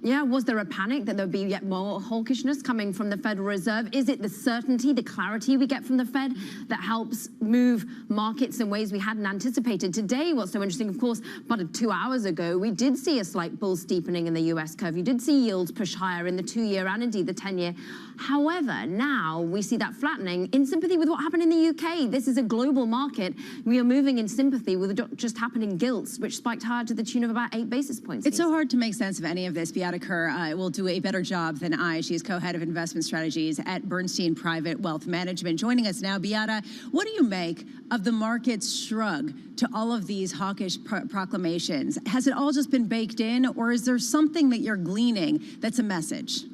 Yeah, was there a panic that there would be yet more hawkishness coming from the Federal Reserve? Is it the certainty, the clarity we get from the Fed that helps move markets in ways we hadn't anticipated? Today, what's so interesting, of course, about 2 hours ago, we did see a slight bull steepening in the US curve. You did see yields push higher in the 2-year and indeed the 10-year. However, now we see that flattening in sympathy with what happened in the UK. This is a global market. We are moving in sympathy with what just happened in gilts, which spiked higher to the tune of about 8 basis points. It's so hard to make sense of any of this. Beata Kerr will do a better job than I. She is co-head of investment strategies at Bernstein Private Wealth Management. Joining us now, Beata, what do you make of the market's shrug to all of these hawkish proclamations? Has it all just been baked in, or is there something that you're gleaning that's a message?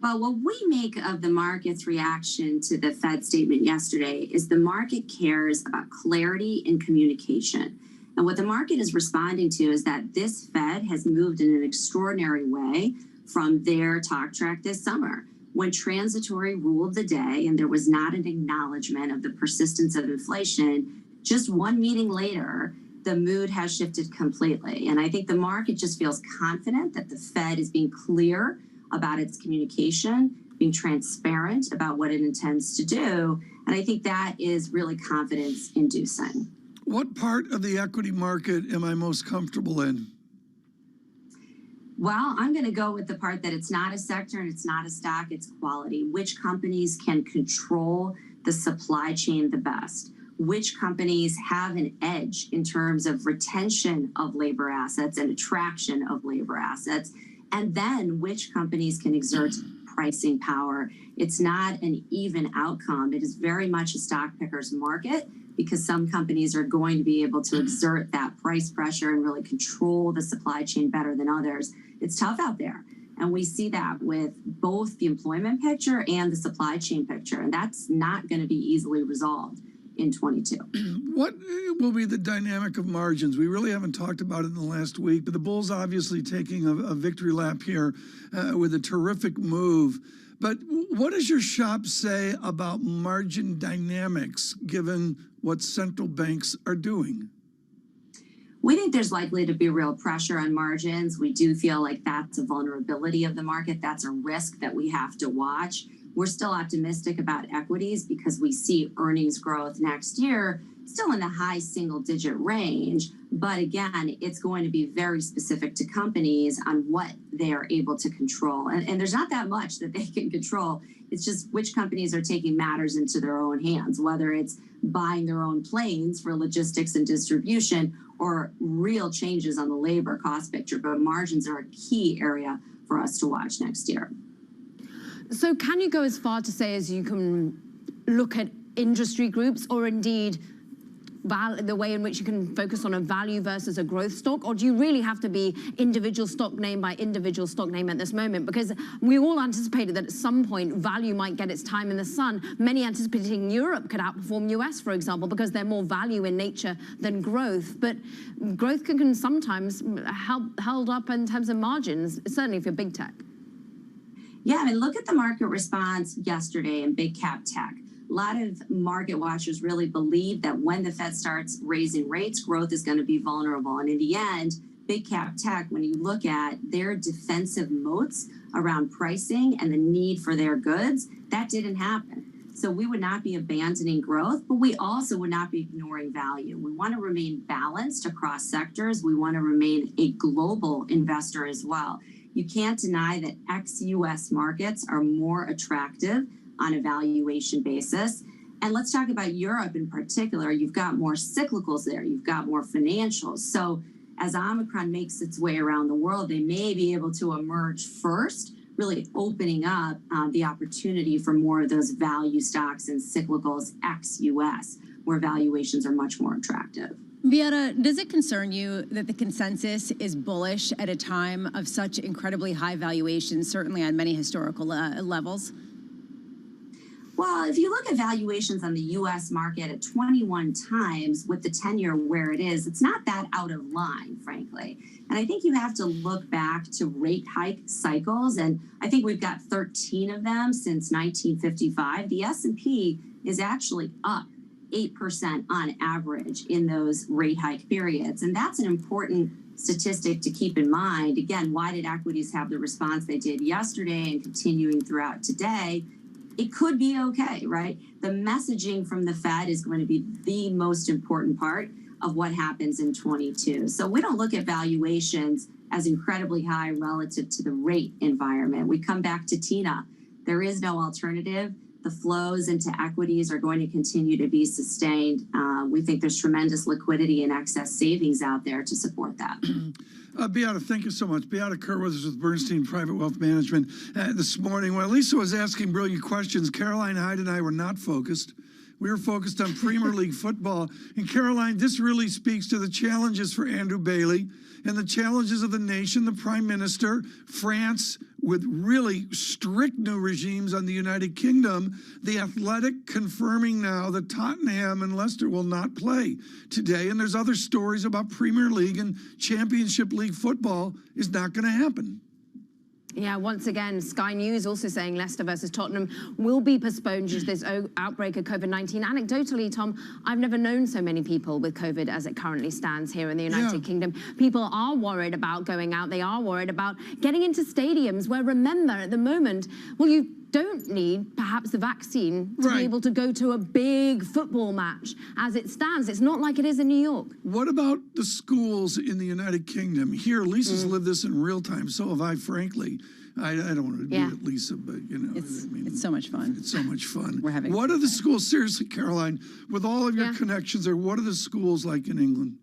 Well, what we make of the market's reaction to the Fed statement yesterday is the market cares about clarity and communication. And what the market is responding to is that this Fed has moved in an extraordinary way from their talk track this summer, when transitory ruled the day and there was not an acknowledgement of the persistence of inflation. Just one meeting later, the mood has shifted completely. And I think the market just feels confident that the Fed is being clear about its communication, being transparent about what it intends to do. And I think that is really confidence-inducing. What part of the equity market am I most comfortable in? Well, I'm going to go with the part that it's not a sector and it's not a stock, it's quality. Which companies can control the supply chain the best? Which companies have an edge in terms of retention of labor assets and attraction of labor assets? And then which companies can exert pricing power? It's not an even outcome. It is very much a stock picker's market because some companies are going to be able to exert that price pressure and really control the supply chain better than others. It's tough out there. And we see that with both the employment picture and the supply chain picture. And that's not going to be easily resolved in 22. What will be the dynamic of margins? We really haven't talked about it in the last week, but the Bulls obviously taking a victory lap here with a terrific move. But what does your shop say about margin dynamics given what central banks are doing? We think there's likely to be real pressure on margins. We do feel like that's a vulnerability of the market. That's a risk that we have to watch. We're still optimistic about equities because we see earnings growth next year still in the high single-digit range. But again, it's going to be very specific to companies on what they are able to control. And there's not that much that they can control. It's just which companies are taking matters into their own hands, whether it's buying their own planes for logistics and distribution or real changes on the labor cost picture. But margins are a key area for us to watch next year. So can you go as far to say as you can look at industry groups or indeed the way in which you can focus on a value versus a growth stock? Or do you really have to be individual stock name by individual stock name at this moment? Because we all anticipated that at some point value might get its time in the sun. Many anticipating Europe could outperform US, for example, because they're more value in nature than growth. But growth can sometimes held up in terms of margins, certainly if you're big tech. Yeah, I mean, look at the market response yesterday in big cap tech. A lot of market watchers really believe that when the Fed starts raising rates, growth is going to be vulnerable. And in the end, big cap tech, when you look at their defensive moats around pricing and the need for their goods, that didn't happen. So we would not be abandoning growth, but we also would not be ignoring value. We want to remain balanced across sectors. We want to remain a global investor as well. You can't deny that ex-US markets are more attractive on a valuation basis. And let's talk about Europe in particular. You've got more cyclicals there. You've got more financials. So as Omicron makes its way around the world, they may be able to emerge first, really opening up the opportunity for more of those value stocks and cyclicals ex-US, where valuations are much more attractive. Beata, does it concern you that the consensus is bullish at a time of such incredibly high valuations, certainly on many historical levels? Well, if you look at valuations on the U.S. market at 21 times with the 10-year where it is, it's not that out of line, frankly. And I think you have to look back to rate hike cycles, and I think we've got 13 of them since 1955. The S&P is actually up 8% on average in those rate hike periods. And that's an important statistic to keep in mind. Again, why did equities have the response they did yesterday and continuing throughout today? It could be okay, right? The messaging from the Fed is going to be the most important part of what happens in 22. So we don't look at valuations as incredibly high relative to the rate environment. We come back to Tina. There is no alternative. The flows into equities are going to continue to be sustained. We think there's tremendous liquidity and excess savings out there to support that. Beata, thank you so much. Beata Kerwithers with Bernstein Private Wealth Management. This morning, while Lisa was asking brilliant questions, Caroline Hyde and I were not focused. We were focused on Premier League football. And Caroline, this really speaks to the challenges for Andrew Bailey and the challenges of the nation, the Prime Minister, France, with really strict new regimes on the United Kingdom, the Athletic confirming now that Tottenham and Leicester will not play today. And there's other stories about Premier League and Championship League football is not going to happen. Yeah, once again, Sky News also saying Leicester versus Tottenham will be postponed due to this outbreak of COVID-19. Anecdotally, Tom, I've never known so many people with COVID as it currently stands here in the United Kingdom. People are worried about going out. They are worried about getting into stadiums where, remember, at the moment, well, you don't need perhaps the vaccine to be able to go to a big football match. As it stands, it's not like it is in New York. What about the schools in the United Kingdom? Here, Lisa's lived this in real time. So have I, frankly. I don't want to do it, Lisa, but, you know. It's so much fun. It's so much fun. We're having What are the schools, seriously, Caroline, with all of your connections there, what are the schools like in England?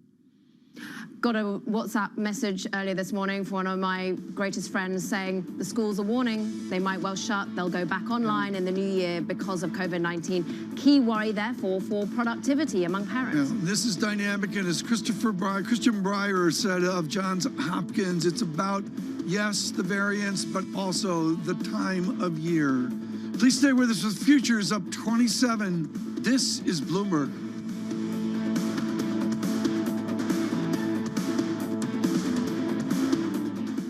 Got a WhatsApp message earlier this morning from one of my greatest friends saying the schools are warning they might well shut. They'll go back online in the new year because of COVID-19. Key worry, therefore, for productivity among parents. Yeah, this is dynamic, and as Christian Breyer said of Johns Hopkins, it's about, yes, the variants, but also the time of year. Please stay with us with futures up 27. This is Bloomberg.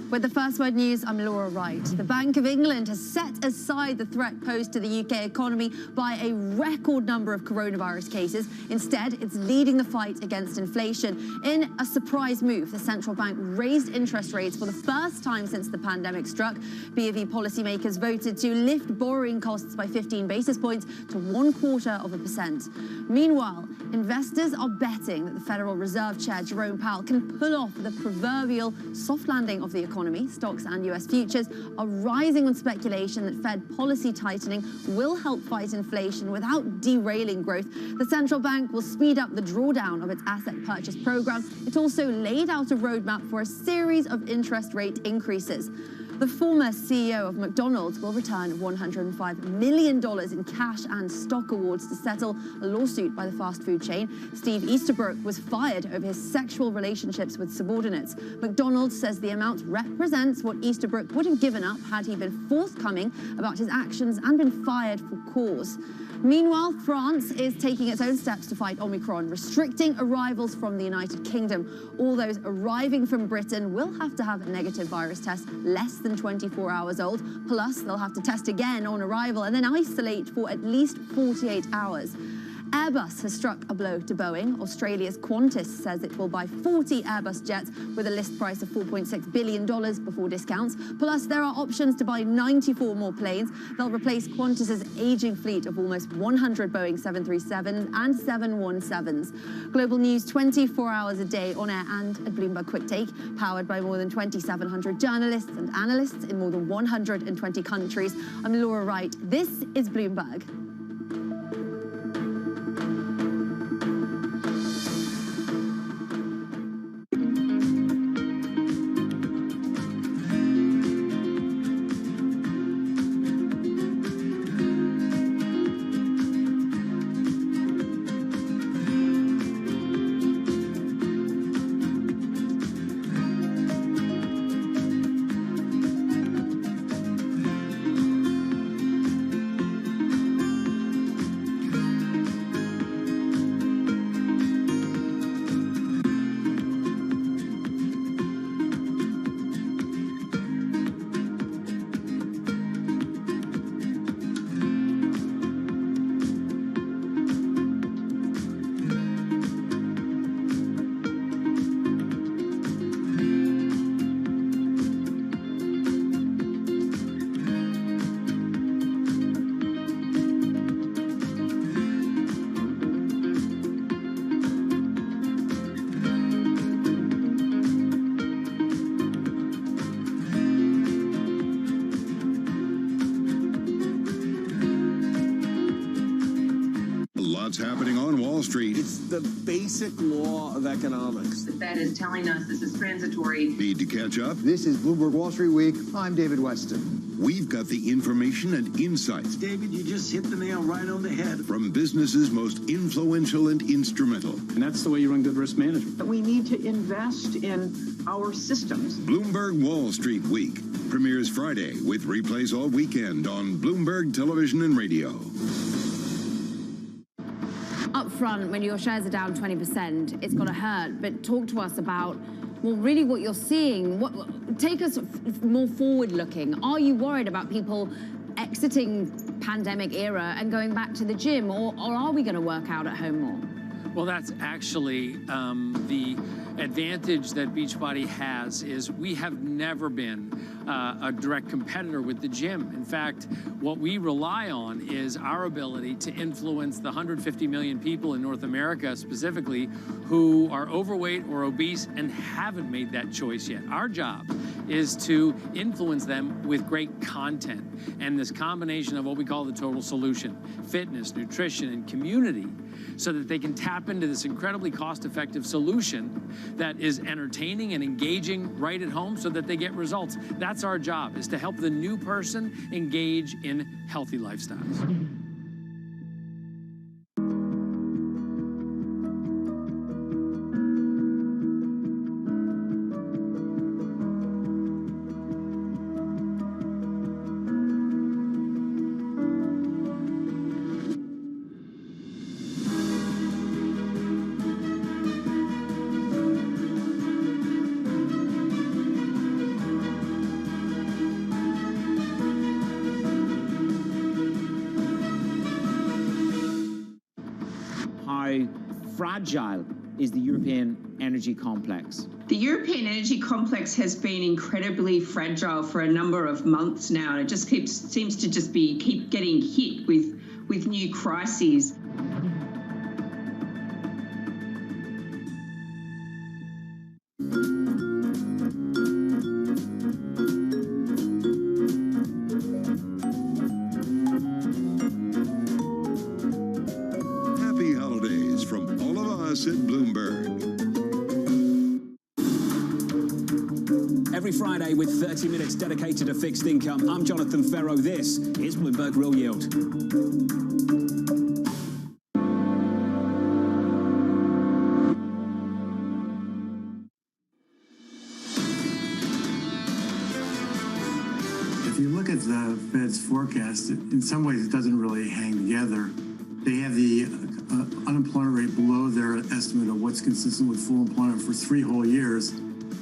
With the First Word News, I'm Laura Wright. The Bank of England has set aside the threat posed to the UK economy by a record number of coronavirus cases. Instead, it's leading the fight against inflation. In a surprise move, the central bank raised interest rates for the first time since the pandemic struck. BofE policymakers voted to lift borrowing costs by 15 basis points to 0.25%. Meanwhile, investors are betting that the Federal Reserve Chair Jerome Powell can pull off the proverbial soft landing of the economy. Stocks and US futures are rising on speculation that Fed policy tightening will help fight inflation without derailing growth. The central bank will speed up the drawdown of its asset purchase program. It also laid out a roadmap for a series of interest rate increases. The former CEO of McDonald's will return $105 million in cash and stock awards to settle a lawsuit by the fast food chain. Steve Easterbrook was fired over his sexual relationships with subordinates. McDonald's says the amount represents what Easterbrook would have given up had he been forthcoming about his actions and been fired for cause. Meanwhile, France is taking its own steps to fight Omicron, restricting arrivals from the United Kingdom. All those arriving from Britain will have to have a negative virus test less than 24 hours old. Plus, they'll have to test again on arrival and then isolate for at least 48 hours. Airbus has struck a blow to Boeing. Australia's Qantas says it will buy 40 Airbus jets with a list price of $4.6 billion before discounts. Plus, there are options to buy 94 more planes. They'll replace Qantas's aging fleet of almost 100 Boeing 737s and 717s. Global news 24 hours a day on air and at Bloomberg Quick Take, powered by more than 2,700 journalists and analysts in more than 120 countries. I'm Laura Wright. This is Bloomberg. What's happening on Wall Street? It's the basic law of economics. The Fed is telling us this is transitory. Need to catch up? This is Bloomberg Wall Street Week. I'm David Weston. We've got the information and insights. David, you just hit the nail right on the head. From businesses most influential and instrumental. And that's the way you run good risk management. We need to invest in our systems. Bloomberg Wall Street Week premieres Friday with replays all weekend on Bloomberg Television and Radio. Up front, when your shares are down 20%, it's going to hurt. But talk to us about, well, really what you're seeing. Take us more forward-looking. Are you worried about people exiting pandemic era and going back to the gym, or are we going to work out at home more? Well, that's actually the advantage that Beachbody has is we have never been a direct competitor with the gym. In fact, what we rely on is our ability to influence the 150 million people in North America specifically who are overweight or obese and haven't made that choice yet. Our job is to influence them with great content and this combination of what we call the total solution: fitness, nutrition, and community, so that they can tap into this incredibly cost-effective solution that is entertaining and engaging right at home so that they get results. That's our job, is to help the new person engage in healthy lifestyles. Fragile is the European energy complex? The European energy complex has been incredibly fragile for a number of months now, and it just seems to just keep getting hit with new crises. Every Friday with 30 minutes dedicated to fixed income, I'm Jonathan Ferro. This is Bloomberg Real Yield. If you look at the Fed's forecast, in some ways it doesn't really hang together. They have the unemployment rate below their estimate of what's consistent with full employment for 3 whole years.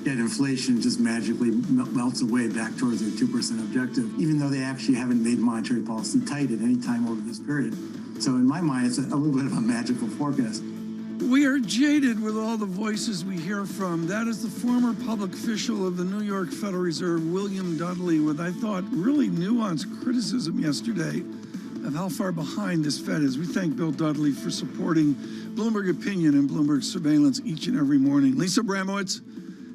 Yet inflation just magically melts away back towards their 2% objective, even though they actually haven't made monetary policy tight at any time over this period. So in my mind, it's a little bit of a magical forecast. We are jaded with all the voices we hear from. That is the former public official of the New York Federal Reserve, William Dudley, with, I thought, really nuanced criticism yesterday of how far behind this Fed is. We thank Bill Dudley for supporting Bloomberg Opinion and Bloomberg Surveillance each and every morning. Lisa Abramowitz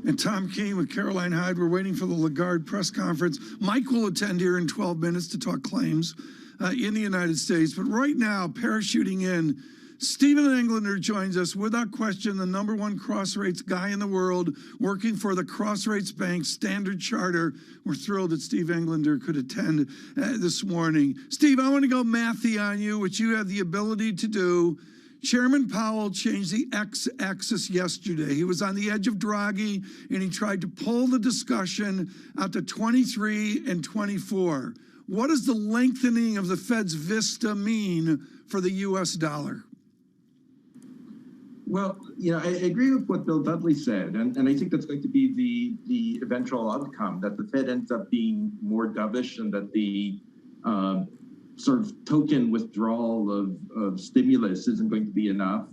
and Tom Keene with Caroline Hyde. We're waiting for the Lagarde press conference. Mike will attend here in 12 minutes to talk claims in the United States. But right now, parachuting in, Stephen Englander joins us, without question, the #1 cross rates guy in the world, working for the Cross Rates Bank Standard Charter. We're thrilled that Steve Englander could attend this morning. Steve, I want to go mathy on you, which you have the ability to do. Chairman Powell changed the x-axis yesterday. He was on the edge of Draghi, and he tried to pull the discussion out to 23 and 24. What does the lengthening of the Fed's vista mean for the U.S. dollar? Well, you know, I agree with what Bill Dudley said, and I think that's going to be the eventual outcome, that the Fed ends up being more dovish and that the sort of token withdrawal of stimulus isn't going to be enough,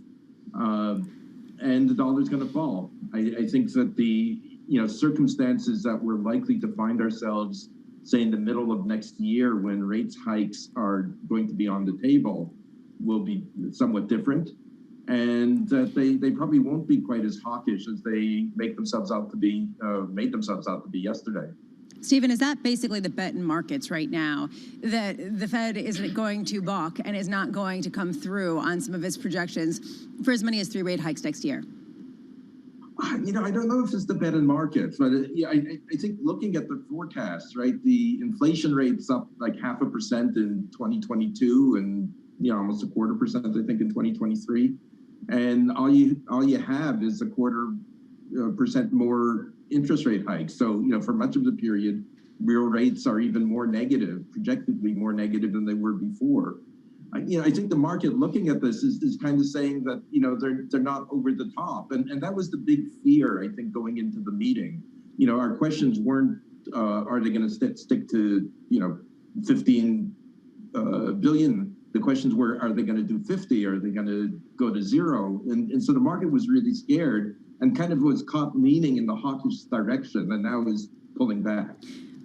and the dollar's going to fall. I think that the circumstances that we're likely to find ourselves, say, in the middle of next year when rates hikes are going to be on the table will be somewhat different, and that they probably won't be quite as hawkish as they made themselves out to be yesterday. Stephen, is that basically the bet in markets right now, that the Fed isn't going to balk and is not going to come through on some of its projections for as many as 3 rate hikes next year? I don't know if it's the bet in markets, but I think looking at the forecasts, right, the inflation rate's up like 0.5% in 2022 and almost 0.25%, I think, in 2023. And all you have is 0.25% more interest rate hikes. So, for much of the period, real rates are even more negative, projectedly more negative than they were before. I think the market looking at this is kind of saying that, they're not over the top. And that was the big fear, I think, going into the meeting. Our questions weren't, are they going to stick to, 15 billion? The questions were, are they going to do 50? Are they going to go to 0? And so the market was really scared and kind of was caught leaning in the hawkish direction, and now is pulling back.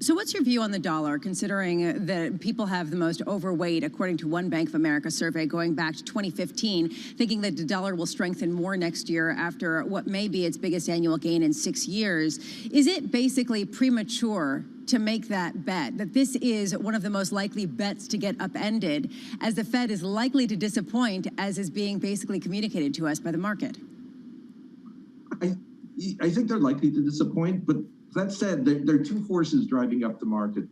So what's your view on the dollar, considering that people have the most overweight, according to one Bank of America survey going back to 2015, thinking that the dollar will strengthen more next year after what may be its biggest annual gain in 6 years? Is it basically premature to make that bet, that this is one of the most likely bets to get upended, as the Fed is likely to disappoint, as is being basically communicated to us by the market? I think they're likely to disappoint, but that said, there are two forces driving up the market,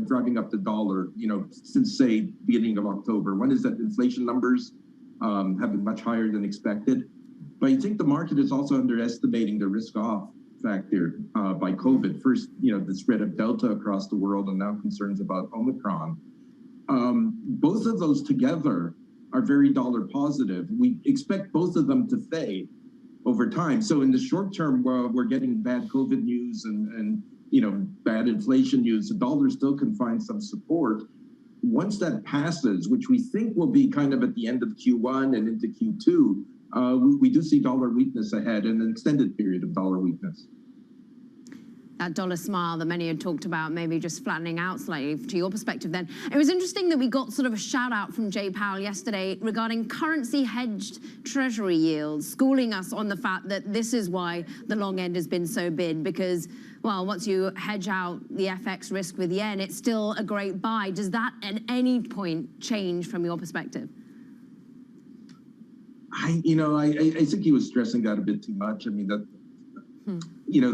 driving up the dollar, since, say, beginning of October. One is that inflation numbers have been much higher than expected. But I think the market is also underestimating the risk-off factor by COVID. First, the spread of Delta across the world, and now concerns about Omicron. Both of those together are very dollar positive. We expect both of them to fade over time. So in the short term, while we're getting bad COVID news and bad inflation news, the dollar still can find some support. Once that passes, which we think will be kind of at the end of Q1 and into Q2, we do see dollar weakness ahead, and an extended period of dollar weakness. That dollar smile that many had talked about, maybe just flattening out slightly, to your perspective then. It was interesting that we got sort of a shout out from Jay Powell yesterday regarding currency hedged treasury yields, schooling us on the fact that this is why the long end has been so big, because, well, once you hedge out the FX risk with yen, it's still a great buy. Does that at any point change from your perspective? I think he was stressing that a bit too much. I mean,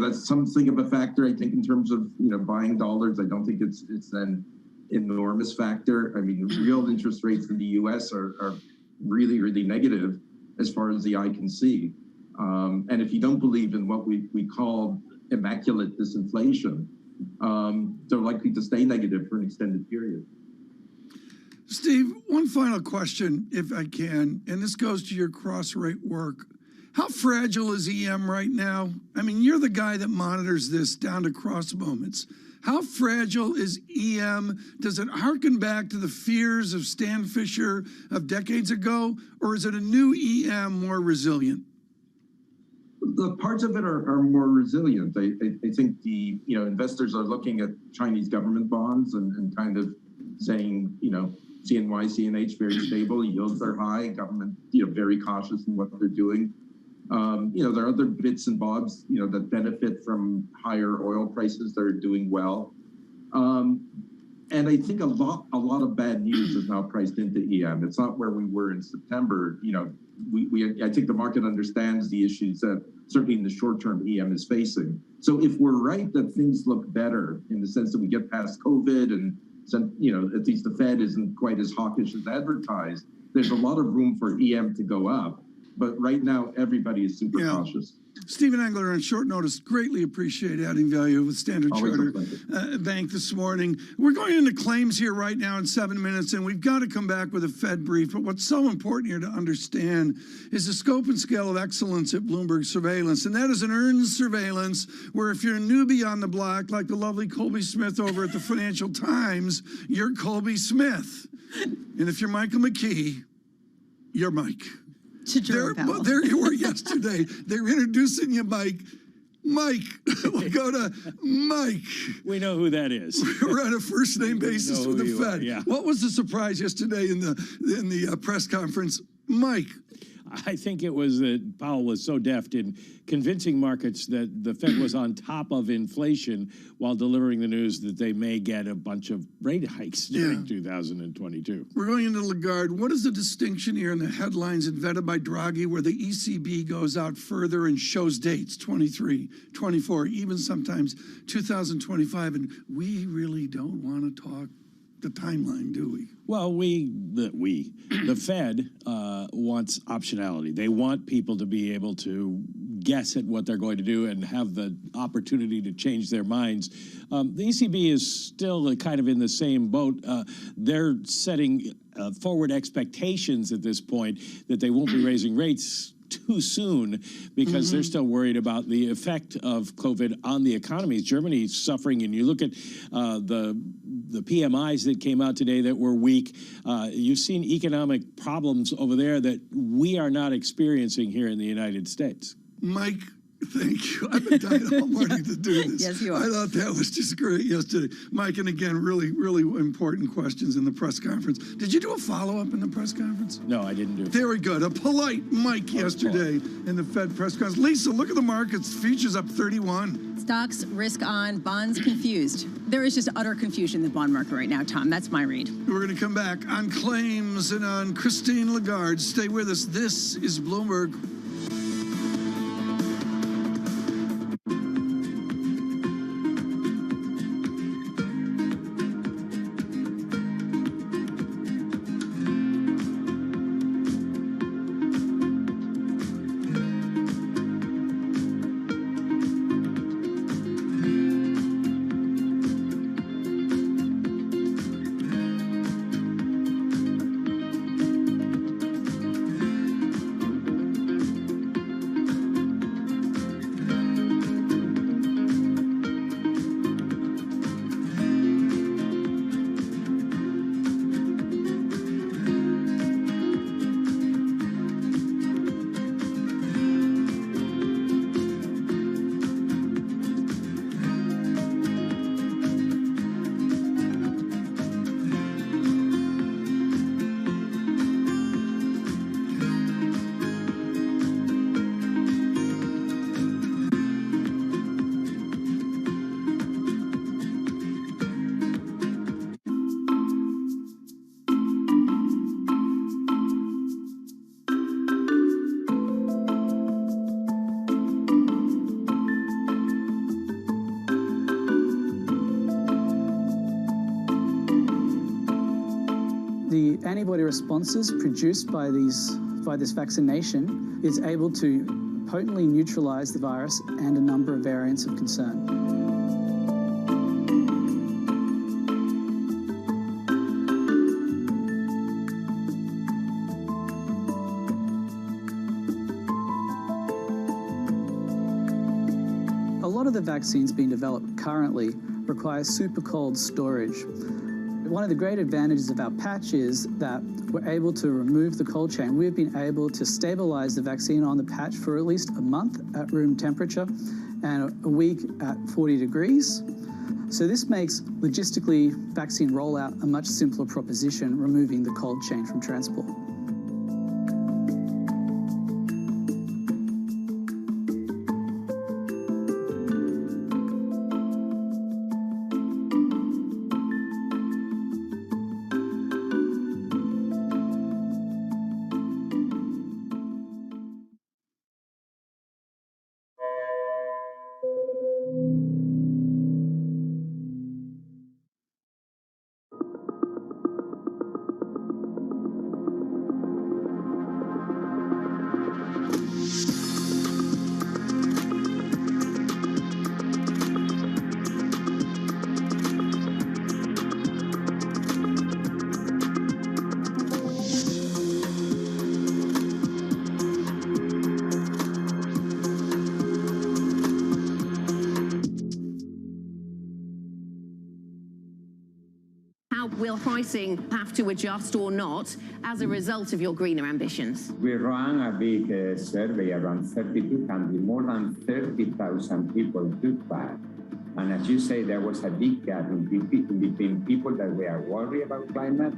that's something of a factor, I think, in terms of, buying dollars. I don't think it's an enormous factor. I mean, real interest rates in the U.S. are really, really negative as far as the eye can see. And if you don't believe in what we call immaculate disinflation, they're likely to stay negative for an extended period. Steve, one final question, if I can, and this goes to your cross-rate work. How fragile is EM right now? I mean, you're the guy that monitors this down to cross moments. How fragile is EM? Does it harken back to the fears of Stan Fisher of decades ago, or is it a new EM more resilient? Look, parts of it are more resilient. I think the investors are looking at Chinese government bonds and kind of saying, CNY, CNH very stable, yields are high, government very cautious in what they're doing. There are other bits and bobs, that benefit from higher oil prices that are doing well. And I think a lot of bad news is now priced into EM. It's not where we were in September. I think the market understands the issues that certainly in the short term EM is facing. So if we're right that things look better in the sense that we get past COVID and at least the Fed isn't quite as hawkish as advertised, there's a lot of room for EM to go up. But right now, everybody is super cautious. Stephen Engler, on short notice, greatly appreciate adding value with Standard Chartered Bank this morning. We're going into claims here right now in 7 minutes, and we've got to come back with a Fed brief. But what's so important here to understand is the scope and scale of excellence at Bloomberg Surveillance. And that is an earned surveillance where if you're a newbie on the block, like the lovely Colby Smith over at the Financial Times, you're Colby Smith. And if you're Michael McKee, you're Mike. There you were yesterday. They're introducing you, Mike. Mike. We'll go to Mike. We know who that is. We're on a first-name basis with the Fed. Yeah. What was the surprise yesterday in the press conference? Mike. I think it was that Powell was so deft in convincing markets that the Fed was on top of inflation while delivering the news that they may get a bunch of rate hikes during 2022. We're going into Lagarde. What is the distinction here in the headlines invented by Draghi where the ECB goes out further and shows dates, 23, 24, even sometimes 2025, and we really don't want to talk the timeline, do we? Well, the Fed wants optionality. They want people to be able to guess at what they're going to do and have the opportunity to change their minds. The ECB is still kind of in the same boat. They're setting forward expectations at this point that they won't be raising rates too soon because they're still worried about the effect of COVID on the economies. Germany's suffering, and you look at the PMIs that came out today that were weak. You've seen economic problems over there that we are not experiencing here in the United States. Mike, thank you. I've been dying all morning to do this. Yes, you are. I thought that was just great yesterday. Mike, and again, really, really important questions in the press conference. Did you do a follow-up in the press conference? No, I didn't do it. Very good. A polite Mike yesterday in the Fed press conference. Lisa, look at the markets. Futures up 31. Stocks risk on, bonds confused. There is just utter confusion in the bond market right now, Tom. That's my read. We're going to come back on claims and on Christine Lagarde. Stay with us. This is Bloomberg. The antibody responses produced by this vaccination is able to potently neutralize the virus and a number of variants of concern. A lot of the vaccines being developed currently require super cold storage. One of the great advantages of our patch is that we're able to remove the cold chain. We've been able to stabilize the vaccine on the patch for at least a month at room temperature and a week at 40 degrees. So this makes logistically vaccine rollout a much simpler proposition, removing the cold chain from transport. Will pricing have to adjust or not as a result of your greener ambitions? We ran a big survey around 32 countries. More than 30,000 people took part. And as you say, there was a big gap in between people that were worried about climate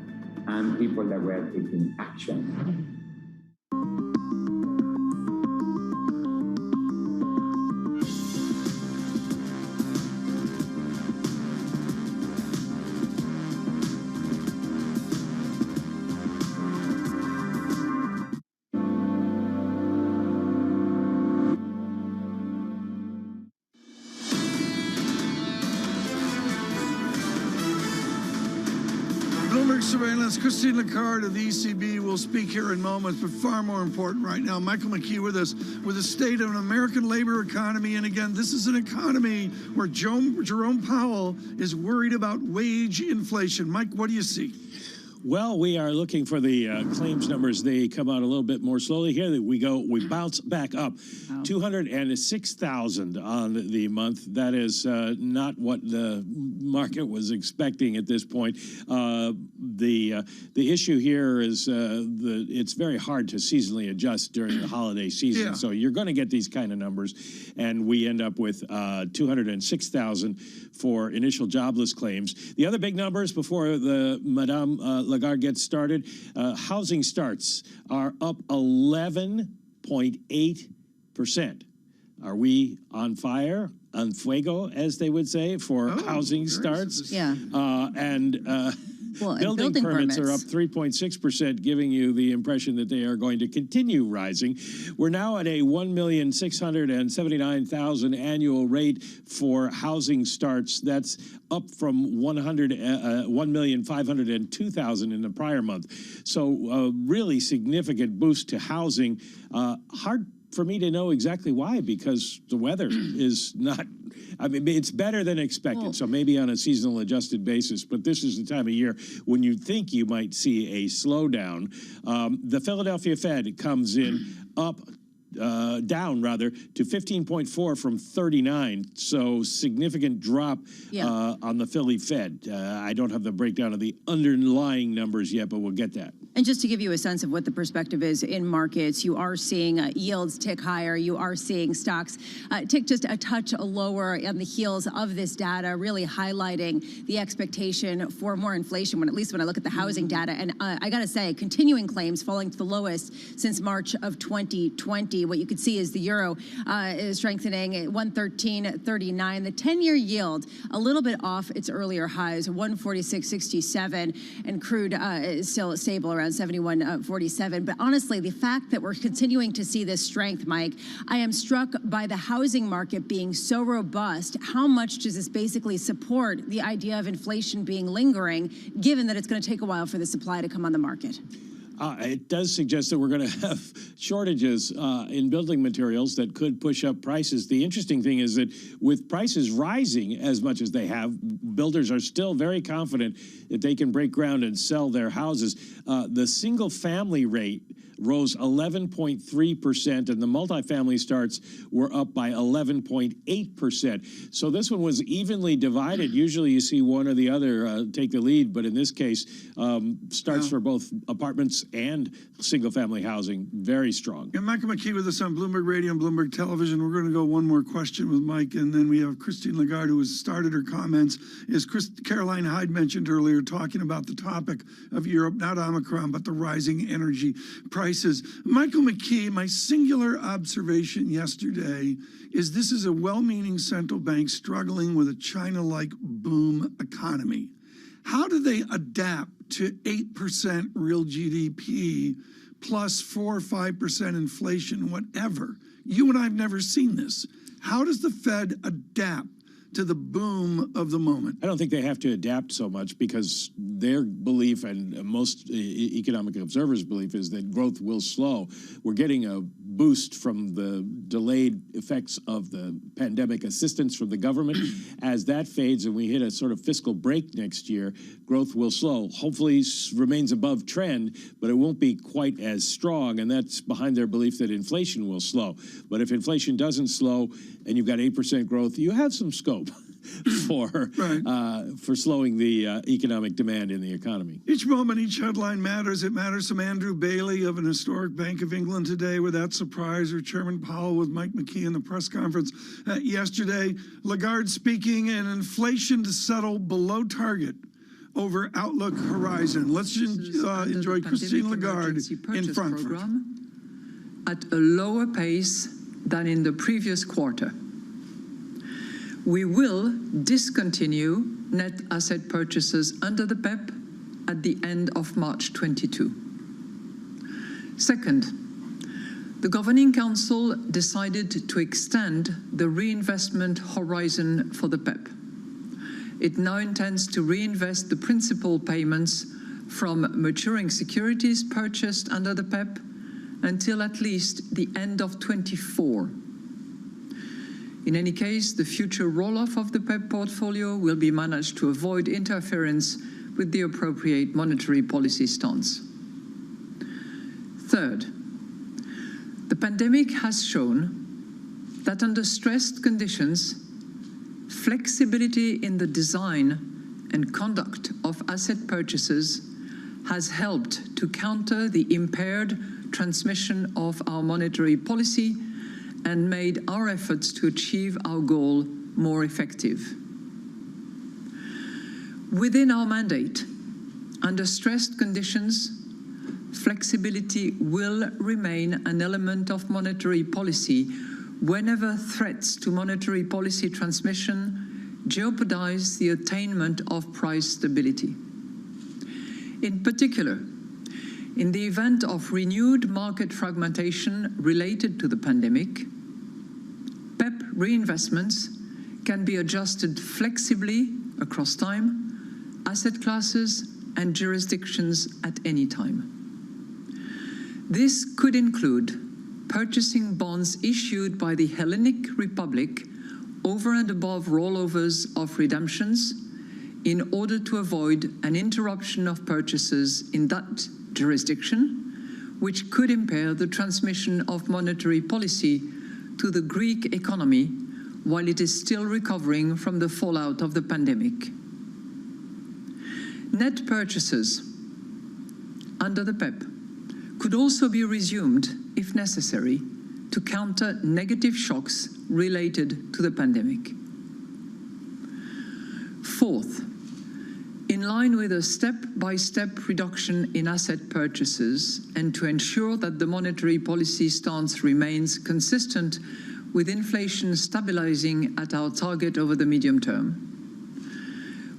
and people that were taking action. Market Surveillance. Christine Lagarde of the ECB will speak here in moments, but far more important right now, Michael McKee with us with the state of an American labor economy. And again, this is an economy where Jerome Powell is worried about wage inflation. Mike, what do you see? Well, we are looking for the claims numbers. They come out a little bit more slowly. Here we go. We bounce back up. 206,000 on the month. That is not what the market was expecting at this point. The issue here is it's very hard to seasonally adjust during the holiday season. Yeah. So you're going to get these kind of numbers, and we end up with 206,000 for initial jobless claims. The other big numbers before the Madame Lagarde gets started, housing starts are up 11.8%. Are we on fire? On fuego, as they would say, for housing starts? Yeah. Building permits are up 3.6%, giving you the impression that they are going to continue rising. We're now at a 1,679,000 annual rate for housing starts. That's up from 1,502,000 in the prior month. So a really significant boost to housing. Hard for me to know exactly why, because the weather is not, I mean, it's better than expected. So maybe on a seasonal adjusted basis, but this is the time of year when you think you might see a slowdown. The Philadelphia Fed comes in down rather to 15.4 from 39. So significant drop on the Philly Fed. I don't have the breakdown of the underlying numbers yet, but we'll get that. And just to give you a sense of what the perspective is in markets, you are seeing yields tick higher. You are seeing stocks tick just a touch lower on the heels of this data, really highlighting the expectation for more inflation, at least when I look at the housing data. And I got to say, continuing claims falling to the lowest since March of 2020. What you could see is the euro is strengthening at 113.39. The 10-year yield a little bit off its earlier highs, 146.67, and crude is still stable around 71.47. But honestly, the fact that we're continuing to see this strength, Mike, I am struck by the housing market being so robust. How much does this basically support the idea of inflation being lingering, given that it's going to take a while for the supply to come on the market? It does suggest that we're going to have shortages in building materials that could push up prices. The interesting thing is that with prices rising as much as they have, builders are still very confident that they can break ground and sell their houses. The single family rate rose 11.3%, and the multifamily starts were up by 11.8%. So this one was evenly divided. Usually you see one or the other take the lead, but in this case, starts for both apartments and single-family housing very strong. And Michael McKee with us on Bloomberg Radio and Bloomberg Television. We're going to go one more question with Mike, and then we have Christine Lagarde, who has started her comments. As Caroline Hyde mentioned earlier, talking about the topic of Europe, not Omicron, but the rising energy prices. Michael McKee, my singular observation yesterday is this is a well-meaning central bank struggling with a China-like boom economy. How do they adapt to 8% real GDP plus 4 or 5% inflation, whatever? You and I have never seen this. How does the Fed adapt to the boom of the moment? I don't think they have to adapt so much, because their belief, and most economic observers' belief, is that growth will slow. We're getting a boost from the delayed effects of the pandemic assistance from the government. As that fades and we hit a sort of fiscal break next year, growth will slow. Hopefully remains above trend, but it won't be quite as strong, and that's behind their belief that inflation will slow. But if inflation doesn't slow and you've got 8% growth, you have some scope for slowing the economic demand in the economy. Each moment, each headline matters. It matters from Andrew Bailey of an historic Bank of England today without surprise, or Chairman Powell with Mike McKee in the press conference yesterday. Lagarde speaking, and inflation to settle below target over outlook horizon. Let's enjoy Christine Lagarde in Frankfurt. At a lower pace than in the previous quarter. We will discontinue net asset purchases under the PEP at the end of March 22. Second, the Governing Council decided to extend the reinvestment horizon for the PEP. It now intends to reinvest the principal payments from maturing securities purchased under the PEP until at least the end of 24. In any case, the future roll-off of the PEP portfolio will be managed to avoid interference with the appropriate monetary policy stance. Third, the pandemic has shown that under stressed conditions, flexibility in the design and conduct of asset purchases has helped to counter the impaired transmission of our monetary policy and made our efforts to achieve our goal more effective. Within our mandate, under stressed conditions, flexibility will remain an element of monetary policy whenever threats to monetary policy transmission jeopardize the attainment of price stability. In particular, in the event of renewed market fragmentation related to the pandemic, PEP reinvestments can be adjusted flexibly across time, asset classes, and jurisdictions at any time. This could include purchasing bonds issued by the Hellenic Republic over and above rollovers of redemptions in order to avoid an interruption of purchases in that jurisdiction, which could impair the transmission of monetary policy to the Greek economy while it is still recovering from the fallout of the pandemic. Net purchases under the PEP could also be resumed, if necessary, to counter negative shocks related to the pandemic. Fourth, in line with a step-by-step reduction in asset purchases and to ensure that the monetary policy stance remains consistent with inflation stabilizing at our target over the medium term,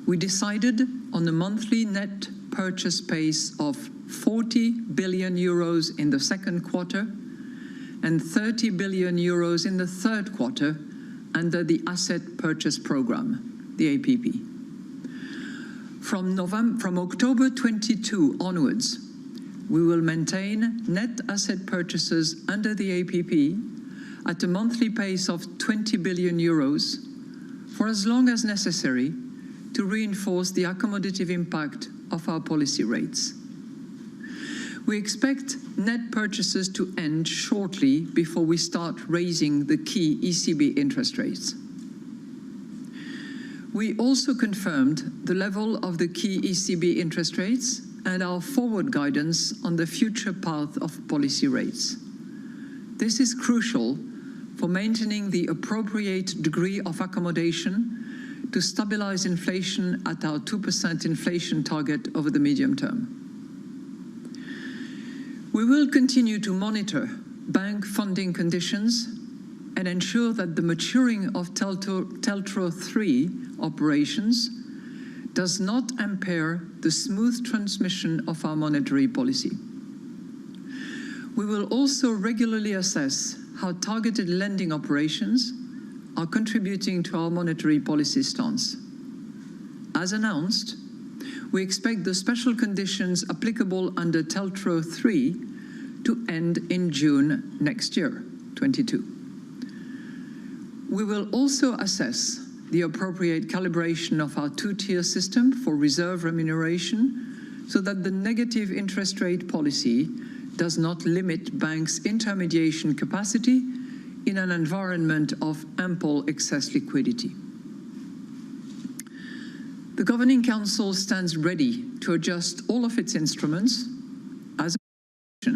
we decided on a monthly net purchase pace of 40 billion euros in the second quarter and 30 billion euros in the third quarter under the Asset Purchase Program, the APP. From October 22 onwards, we will maintain net asset purchases under the APP at a monthly pace of 20 billion euros for as long as necessary to reinforce the accommodative impact of our policy rates. We expect net purchases to end shortly before we start raising the key ECB interest rates. We also confirmed the level of the key ECB interest rates and our forward guidance on the future path of policy rates. This is crucial for maintaining the appropriate degree of accommodation to stabilize inflation at our 2% inflation target over the medium term. We will continue to monitor bank funding conditions and ensure that the maturing of TLTRO III operations does not impair the smooth transmission of our monetary policy. We will also regularly assess how targeted lending operations are contributing to our monetary policy stance. As announced, we expect the special conditions applicable under TLTRO III to end in June next year, 22. We will also assess the appropriate calibration of our two-tier system for reserve remuneration so that the negative interest rate policy does not limit banks' intermediation capacity in an environment of ample excess liquidity. The Governing Council stands ready to adjust all of its instruments as a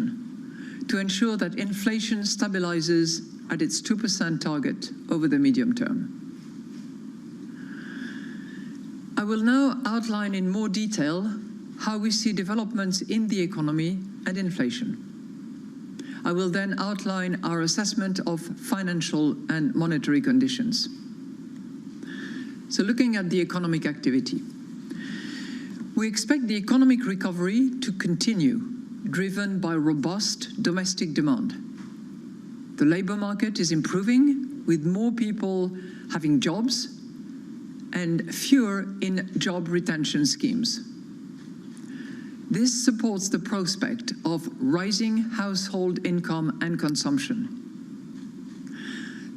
to ensure that inflation stabilizes at its 2% target over the medium term. I will now outline in more detail how we see developments in the economy and inflation. I will then outline our assessment of financial and monetary conditions. So looking at the economic activity, we expect the economic recovery to continue, driven by robust domestic demand. The labor market is improving, with more people having jobs and fewer in job retention schemes. This supports the prospect of rising household income and consumption.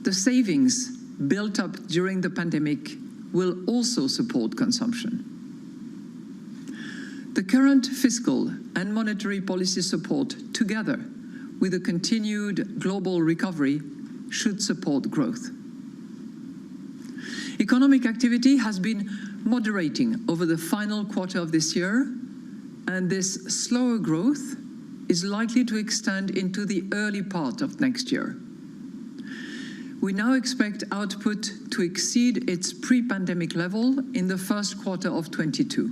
The savings built up during the pandemic will also support consumption. The current fiscal and monetary policy support, together with a continued global recovery, should support growth. Economic activity has been moderating over the final quarter of this year, and this slower growth is likely to extend into the early part of next year. We now expect output to exceed its pre-pandemic level in the first quarter of 22.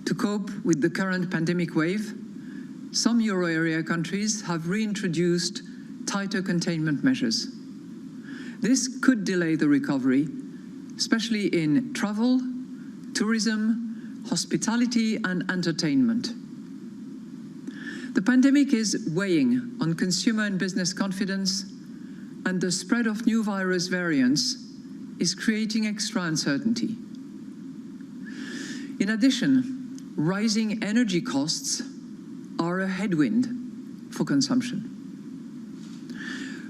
To cope with the current pandemic wave, some euro area countries have reintroduced tighter containment measures. This could delay the recovery, especially in travel, tourism, hospitality, and entertainment. The pandemic is weighing on consumer and business confidence, and the spread of new virus variants is creating extra uncertainty. In addition, rising energy costs are a headwind for consumption.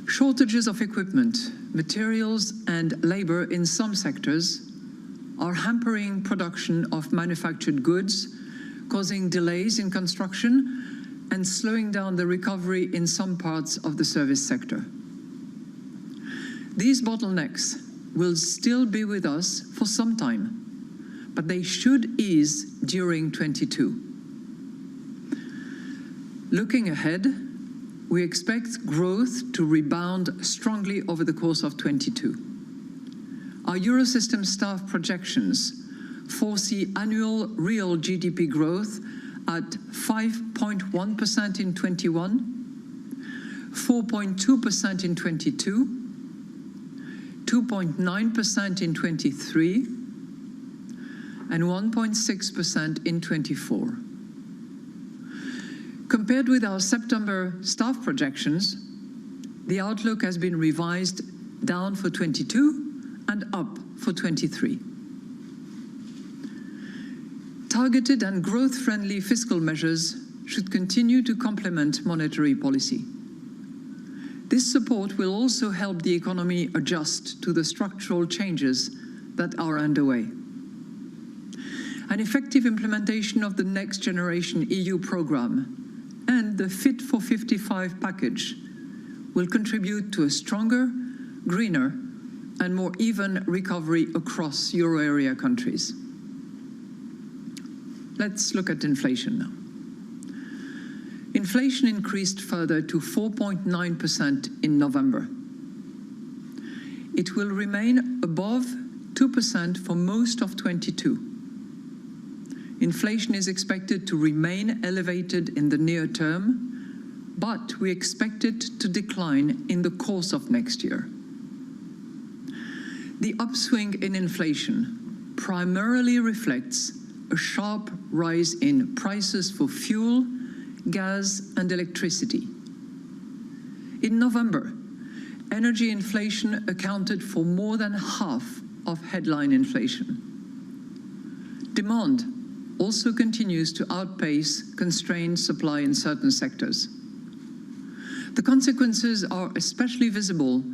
Shortages of equipment, materials, and labor in some sectors are hampering production of manufactured goods, causing delays in construction and slowing down the recovery in some parts of the service sector. These bottlenecks will still be with us for some time, but they should ease during 22. Looking ahead, we expect growth to rebound strongly over the course of 22. Our Eurosystem staff projections foresee annual real GDP growth at 5.1% in 21, 4.2% in 22, 2.9% in 23, and 1.6% in 24. Compared with our September staff projections, the outlook has been revised down for 22 and up for 23. Targeted and growth-friendly fiscal measures should continue to complement monetary policy. This support will also help the economy adjust to the structural changes that are underway. An effective implementation of the Next Generation EU program and the Fit for 55 package will contribute to a stronger, greener, and more even recovery across euro area countries. Let's look at inflation now. Inflation increased further to 4.9% in November. It will remain above 2% for most of 22. Inflation is expected to remain elevated in the near term, but we expect it to decline in the course of next year. The upswing in inflation primarily reflects a sharp rise in prices for fuel, gas, and electricity. In November, energy inflation accounted for more than half of headline inflation. Demand also continues to outpace constrained supply in certain sectors. The consequences are especially visible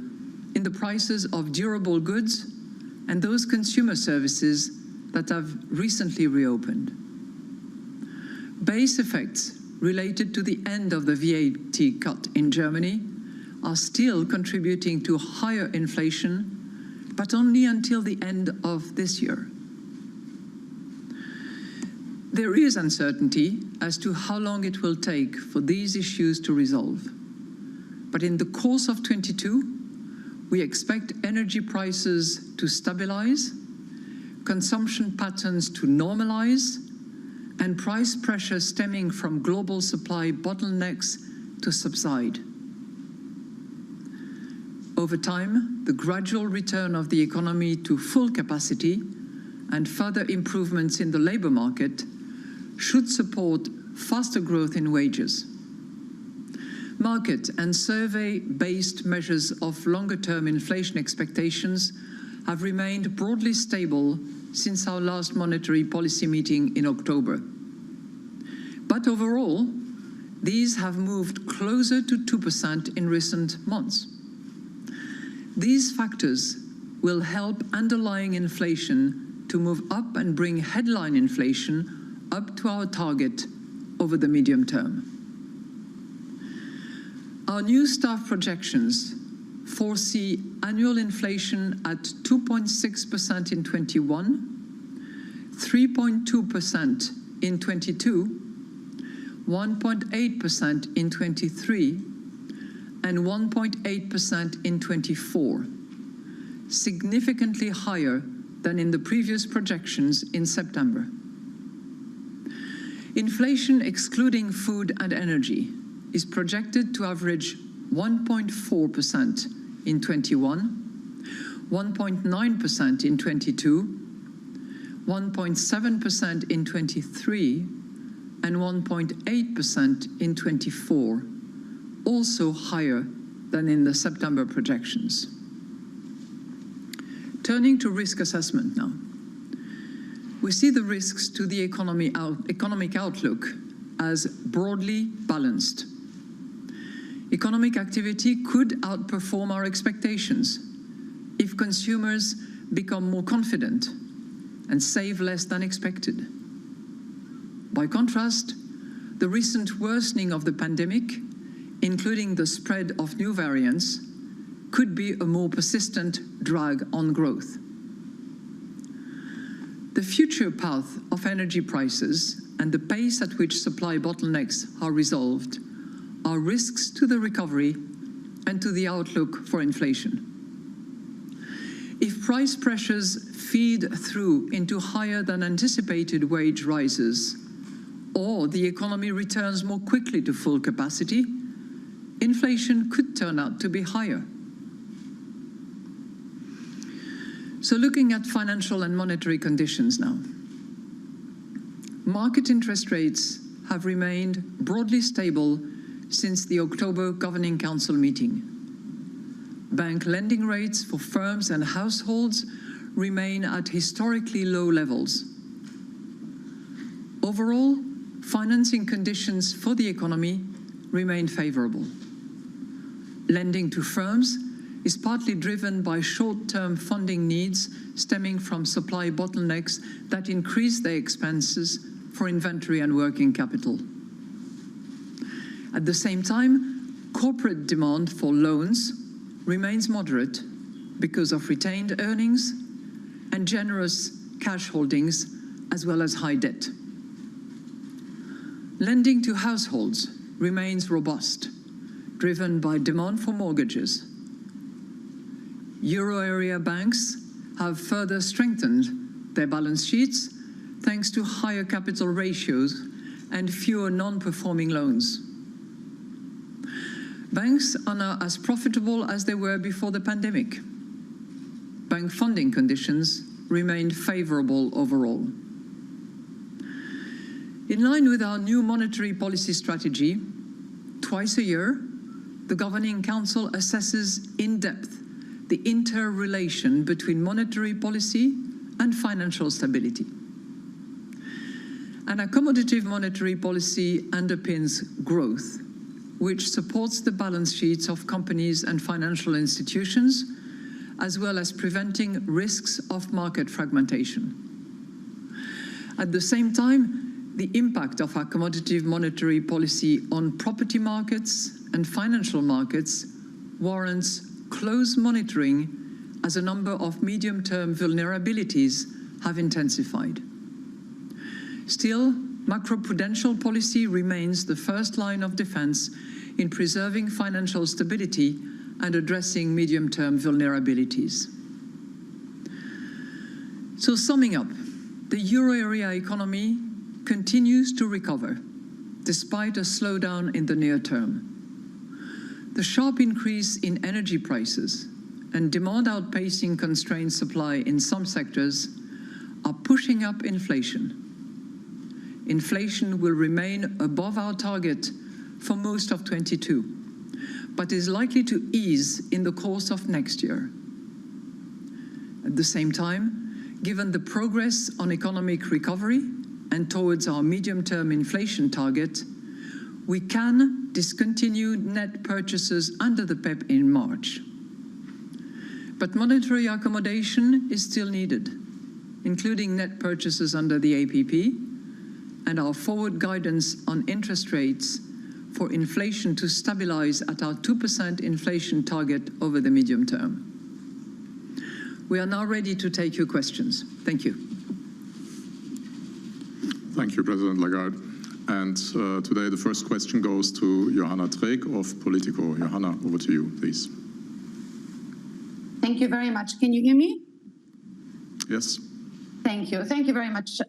in the prices of durable goods and those consumer services that have recently reopened. Base effects related to the end of the VAT cut in Germany are still contributing to higher inflation, but only until the end of this year. There is uncertainty as to how long it will take for these issues to resolve. But in the course of 22, we expect energy prices to stabilize, consumption patterns to normalize, and price pressure stemming from global supply bottlenecks to subside. Over time, the gradual return of the economy to full capacity and further improvements in the labor market should support faster growth in wages. Market and survey-based measures of longer-term inflation expectations have remained broadly stable since our last monetary policy meeting in October. But overall, these have moved closer to 2% in recent months. These factors will help underlying inflation to move up and bring headline inflation up to our target over the medium term. Our new staff projections foresee annual inflation at 2.6% in 21, 3.2% in 22, 1.8% in 23, and 1.8% in 24, significantly higher than in the previous projections in September. Inflation excluding food and energy is projected to average 1.4% in 21, 1.9% in 22, 1.7% in 23, and 1.8% in 24, also higher than in the September projections. Turning to risk assessment now. We see the risks to the economic outlook as broadly balanced. Economic activity could outperform our expectations if consumers become more confident and save less than expected. By contrast, the recent worsening of the pandemic, including the spread of new variants, could be a more persistent drag on growth. The future path of energy prices and the pace at which supply bottlenecks are resolved are risks to the recovery and to the outlook for inflation. If price pressures feed through into higher than anticipated wage rises, or the economy returns more quickly to full capacity, inflation could turn out to be higher. So looking at financial and monetary conditions now. Market interest rates have remained broadly stable since the October Governing Council meeting. Bank lending rates for firms and households remain at historically low levels. Overall, financing conditions for the economy remain favorable. Lending to firms is partly driven by short-term funding needs stemming from supply bottlenecks that increase their expenses for inventory and working capital. At the same time, corporate demand for loans remains moderate because of retained earnings and generous cash holdings, as well as high debt. Lending to households remains robust, driven by demand for mortgages. Euro area banks have further strengthened their balance sheets thanks to higher capital ratios and fewer non-performing loans. Banks are now as profitable as they were before the pandemic. Bank funding conditions remain favorable overall. In line with our new monetary policy strategy, twice a year, the Governing Council assesses in depth the interrelation between monetary policy and financial stability. An accommodative monetary policy underpins growth, which supports the balance sheets of companies and financial institutions, as well as preventing risks of market fragmentation. At the same time, the impact of accommodative monetary policy on property markets and financial markets warrants close monitoring as a number of medium-term vulnerabilities have intensified. Still, macroprudential policy remains the first line of defense in preserving financial stability and addressing medium-term vulnerabilities. So summing up, the euro area economy continues to recover, despite a slowdown in the near term. The sharp increase in energy prices and demand outpacing constrained supply in some sectors are pushing up inflation. Inflation will remain above our target for most of 22, but is likely to ease in the course of next year. At the same time, given the progress on economic recovery and towards our medium-term inflation target, we can discontinue net purchases under the PEP in March. But monetary accommodation is still needed, including net purchases under the APP and our forward guidance on interest rates for inflation to stabilize at our 2% inflation target over the medium term. We are now ready to take your questions. Thank you. Thank you, President Lagarde. And today the first question goes to Johanna Träg of Politico. Johanna, over to you, please. Thank you very much. Can you hear me? Yes. Thank you. Thank you very much.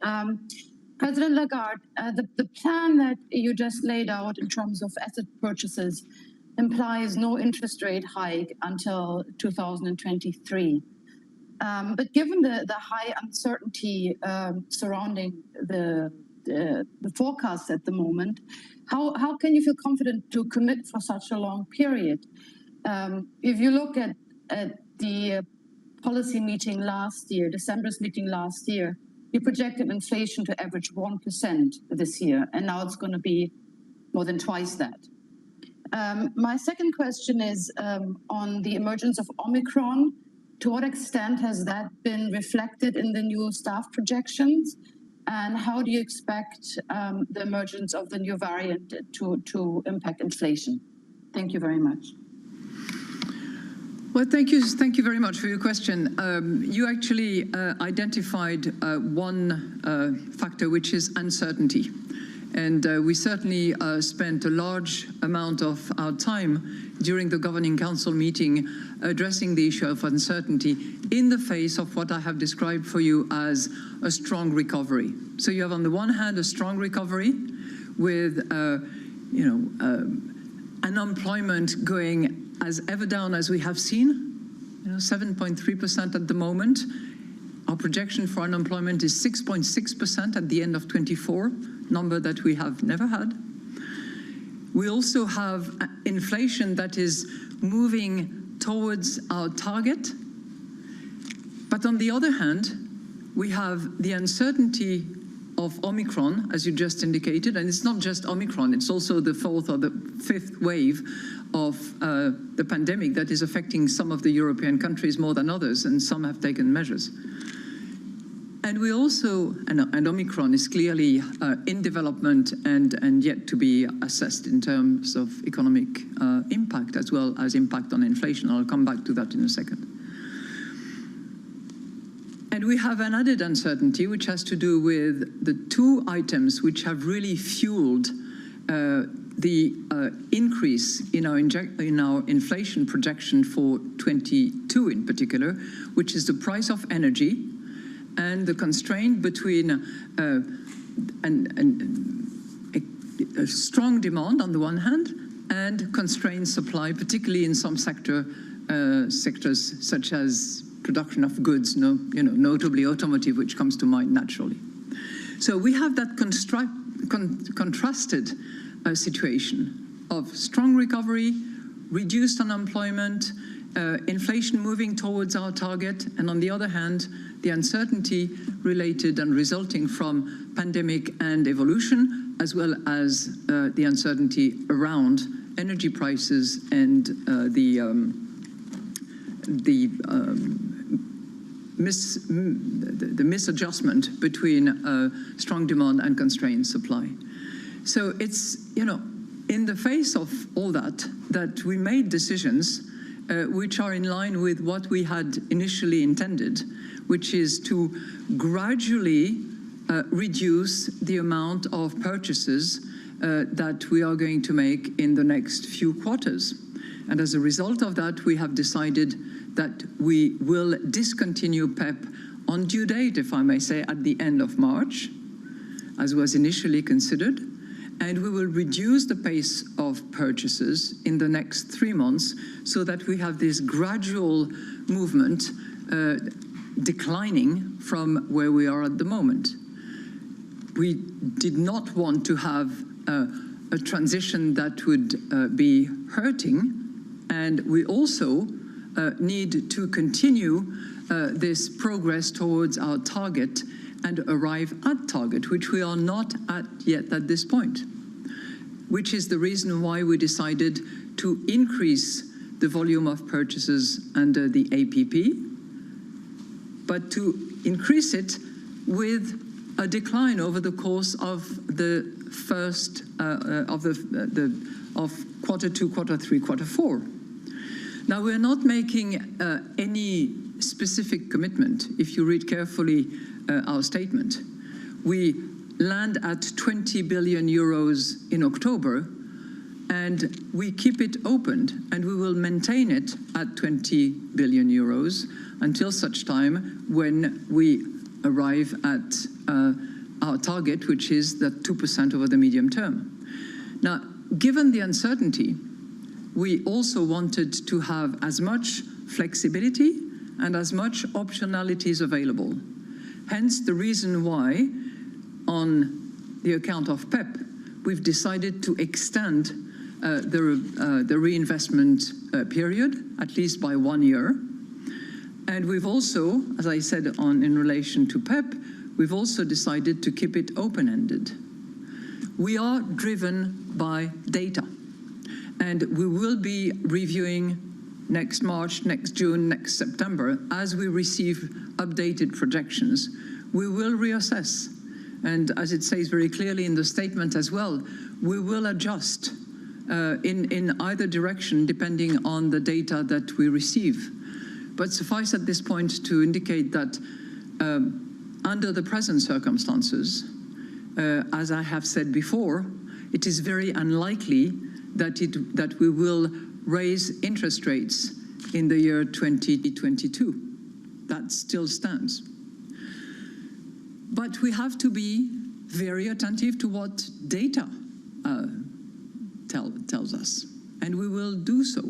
President Lagarde, the plan that you just laid out in terms of asset purchases implies no interest rate hike until 2023. But given the high uncertainty surrounding the forecast at the moment, how can you feel confident to commit for such a long period? If you look at the policy meeting last year, December's meeting last year, you projected inflation to average 1% this year, and now it's going to be more than twice that. My second question is on the emergence of Omicron. To what extent has that been reflected in the new staff projections? And how do you expect the emergence of the new variant to impact inflation? Thank you very much. Well, thank you very much for your question. You actually identified one factor, which is uncertainty. And we certainly spent a large amount of our time during the Governing Council meeting addressing the issue of uncertainty in the face of what I have described for you as a strong recovery. So you have on the one hand a strong recovery with unemployment going as ever down as we have seen, 7.3% at the moment. Our projection for unemployment is 6.6% at the end of 24, number that we have never had. We also have inflation that is moving towards our target. But on the other hand, we have the uncertainty of Omicron, as you just indicated, and it's not just Omicron, it's also the fourth or the fifth wave of the pandemic that is affecting some of the European countries more than others, and some have taken measures. And we also, and Omicron is clearly in development and yet to be assessed in terms of economic impact as well as impact on inflation. I'll come back to that in a second. And we have an added uncertainty which has to do with the two items which have really fueled the increase in our inflation projection for 22 in particular, which is the price of energy and the constraint between a strong demand on the one hand and constrained supply, particularly in some sectors such as production of goods, notably automotive, which comes to mind naturally. So we have that contrasted situation of strong recovery, reduced unemployment, inflation moving towards our target, and on the other hand, the uncertainty related and resulting from pandemic and evolution, as well as the uncertainty around energy prices and the misadjustment between strong demand and constrained supply. So it's, in the face of all that we made decisions which are in line with what we had initially intended, which is to gradually reduce the amount of purchases that we are going to make in the next few quarters. And as a result of that, we have decided that we will discontinue PEP on due date, if I may say, at the end of March, as was initially considered. And we will reduce the pace of purchases in the next 3 months so that we have this gradual movement declining from where we are at the moment. We did not want to have a transition that would be hurting, and we also need to continue this progress towards our target and arrive at target, which we are not at yet at this point, which is the reason why we decided to increase the volume of purchases under the APP, but to increase it with a decline over the course of the first of quarter two, quarter three, quarter four. Now, we're not making any specific commitment. If you read carefully our statement, we land at 20 billion euros in October, and we keep it open, and we will maintain it at 20 billion euros until such time when we arrive at our target, which is the 2% over the medium term. Now, given the uncertainty, we also wanted to have as much flexibility and as much optionalities available. Hence the reason why, on the account of PEP, we've decided to extend the reinvestment period, at least by 1 year. And we've also, as I said in relation to PEP, we've also decided to keep it open-ended. We are driven by data, and we will be reviewing next March, next June, next September. As we receive updated projections, we will reassess. And as it says very clearly in the statement as well, we will adjust in either direction depending on the data that we receive. But suffice at this point to indicate that under the present circumstances, as I have said before, it is very unlikely that we will raise interest rates in the year 2022. That still stands. But we have to be very attentive to what data tells us, and we will do so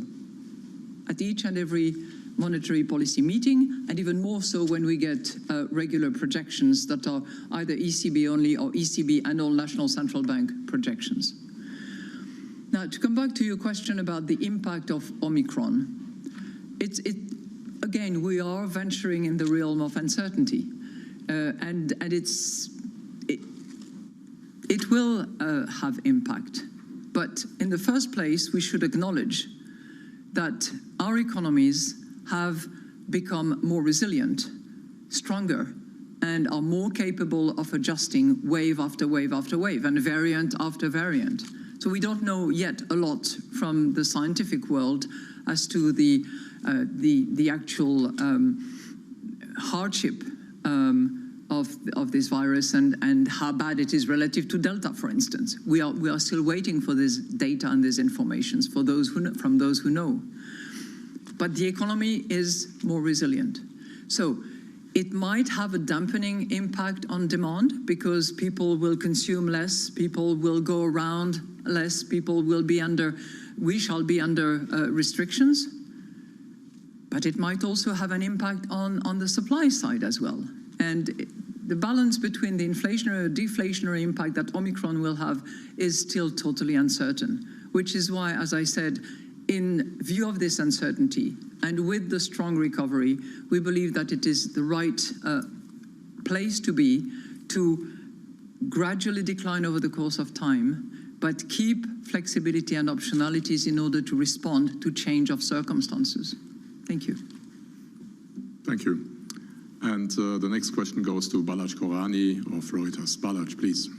at each and every monetary policy meeting, and even more so when we get regular projections that are either ECB only or ECB and all national central bank projections. Now, to come back to your question about the impact of Omicron, again, we are venturing in the realm of uncertainty, and it will have impact. But in the first place, we should acknowledge that our economies have become more resilient, stronger, and are more capable of adjusting wave after wave after wave and variant after variant. So we don't know yet a lot from the scientific world as to the actual hardship of this virus and how bad it is relative to Delta, for instance. We are still waiting for this data and these informations from those who know. But the economy is more resilient. So it might have a dampening impact on demand because people will consume less, people will go around less, we shall be under restrictions. But it might also have an impact on the supply side as well. And the balance between the inflationary or deflationary impact that Omicron will have is still totally uncertain, which is why, as I said, in view of this uncertainty and with the strong recovery, we believe that it is the right place to be to gradually decline over the course of time, but keep flexibility and optionalities in order to respond to change of circumstances. Thank you. Thank you. And the next question goes to Balazs Koranyi of Reuters. Balazs, please.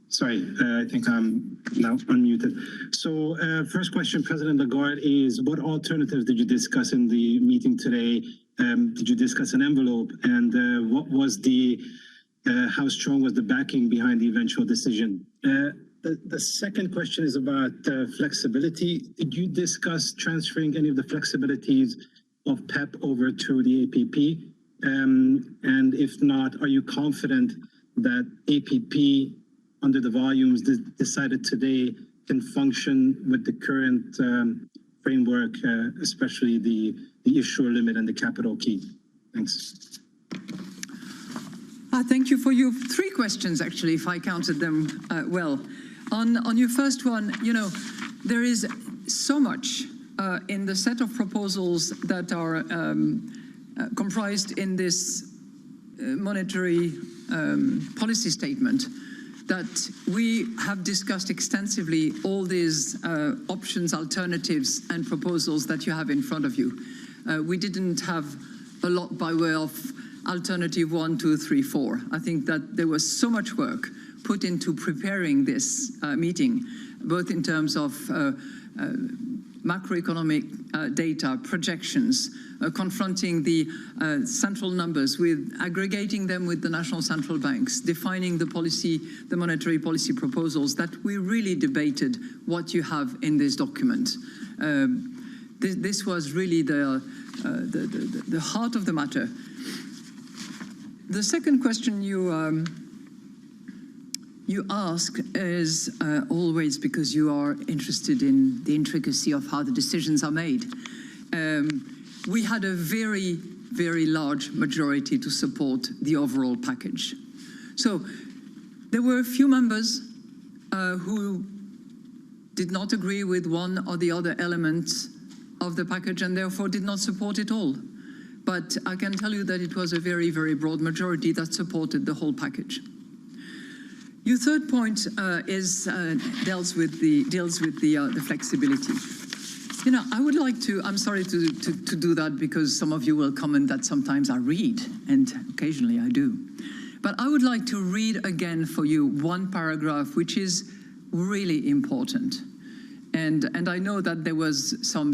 Sorry, I think I'm now unmuted. So first question, President Lagarde, is what alternatives did you discuss in the meeting today? Did you discuss an envelope? And what was how strong was the backing behind the eventual decision? The second question is about flexibility. Did you discuss transferring any of the flexibilities of PEP over to the APP? And if not, are you confident that APP under the volumes decided today can function with the current framework, especially the issuer limit and the capital key? Thanks. Thank you for your 3 questions, actually, if I counted them well. On your first one, you know, there is so much in the set of proposals that are comprised in this monetary policy statement that we have discussed extensively all these options, alternatives, and proposals that you have in front of you. We didn't have a lot by way of alternative 1, 2, 3, 4. I think that there was so much work put into preparing this meeting, both in terms of macroeconomic data, projections, confronting the central numbers with aggregating them with the national central banks, defining the policy, the monetary policy proposals, that we really debated what you have in this document. This was really the heart of the matter. The second question you ask is always because you are interested in the intricacy of how the decisions are made. We had a very, very large majority to support the overall package. So there were a few members who did not agree with one or the other elements of the package and therefore did not support it all. But I can tell you that it was a very, very broad majority that supported the whole package. Your third point deals with the flexibility. You know, I would like to, I'm sorry to do that because some of you will comment that sometimes I read, and occasionally I do. But I would like to read again for you one paragraph which is really important. And I know that there was some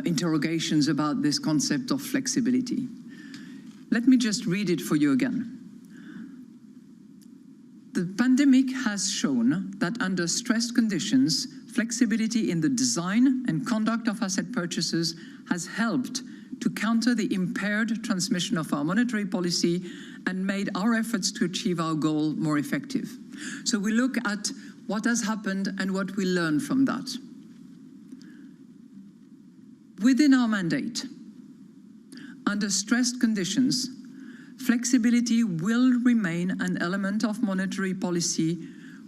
interrogations about this concept of flexibility. Let me just read it for you again. The pandemic has shown that under stressed conditions, flexibility in the design and conduct of asset purchases has helped to counter the impaired transmission of our monetary policy and made our efforts to achieve our goal more effective. So we look at what has happened and what we learn from that. Within our mandate, under stressed conditions, flexibility will remain an element of monetary policy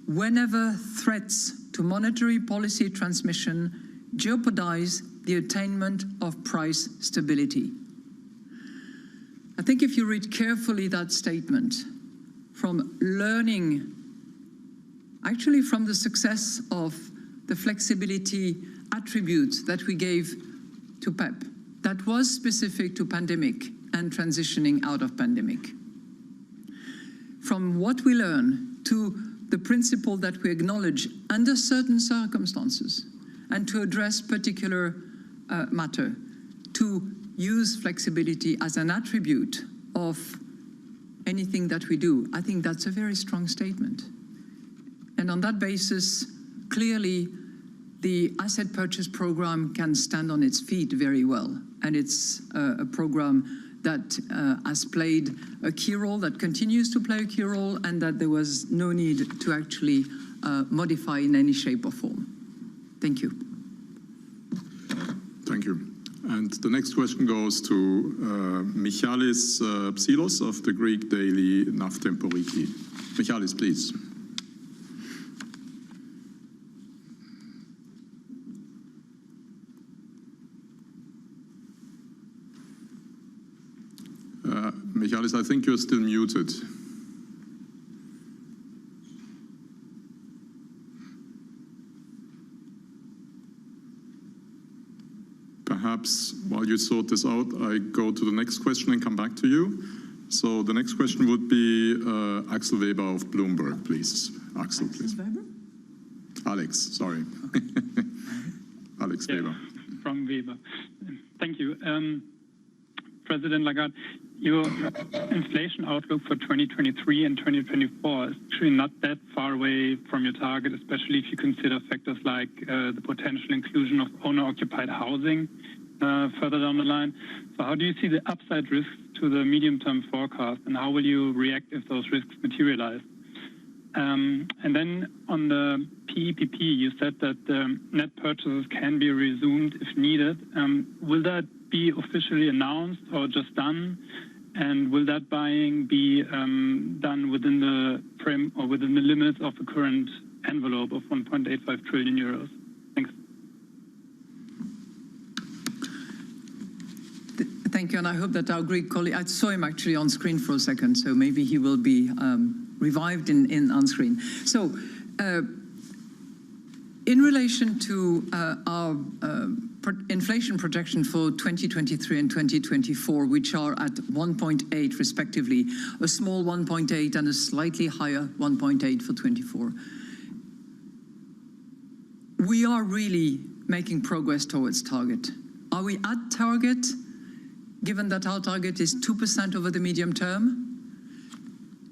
whenever threats to monetary policy transmission jeopardize the attainment of price stability. I think if you read carefully that statement, from learning, actually from the success of the flexibility attributes that we gave to PEP, that was specific to pandemic and transitioning out of pandemic. From what we learn to the principle that we acknowledge under certain circumstances and to address particular matter, to use flexibility as an attribute of anything that we do, I think that's a very strong statement. And on that basis, clearly, the asset purchase program can stand on its feet very well. And it's a program that has played a key role, that continues to play a key role, and that there was no need to actually modify in any shape or form. Thank you. Thank you. And the next question goes to Michalis Psilos of the Greek daily Naftemporiki. Michalis, please. Michalis, I think you're still muted. Perhaps while you sort this out, I go to the next question and come back to you. So the next question would be Axel Weber of Bloomberg, please. Axel, please. Weber? Alex, sorry. Alex Weber. From Weber. Thank you. President Lagarde, your inflation outlook for 2023 and 2024 is actually not that far away from your target, especially if you consider factors like the potential inclusion of owner-occupied housing further down the line. So how do you see the upside risks to the medium-term forecast, and how will you react if those risks materialize? And then on the PEPP, you said that net purchases can be resumed if needed. Will that be officially announced or just done? And will that buying be done within the frame or within the limits of the current envelope of 1.85 trillion euros? Thanks. Thank you, and I hope that our Greek colleague, I saw him actually on screen for a second, so maybe he will be revived on screen. So, in relation to our inflation projection for 2023 and 2024, which are at 1.8 respectively, a small 1.8 and a slightly higher 1.8 for 24. We are really making progress towards target. Are we at target, given that our target is 2% over the medium term?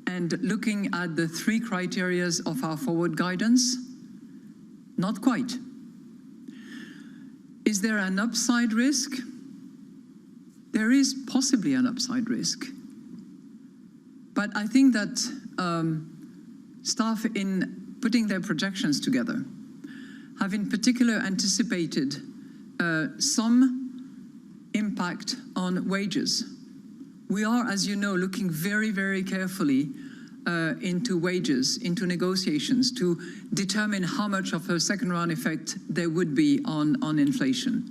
And looking at the three criteria of our forward guidance, not quite. Is there an upside risk? There is possibly an upside risk. But I think that staff, in putting their projections together, have in particular anticipated some impact on wages. We are, as you know, looking very, very carefully into wages, into negotiations to determine how much of a second round effect there would be on inflation.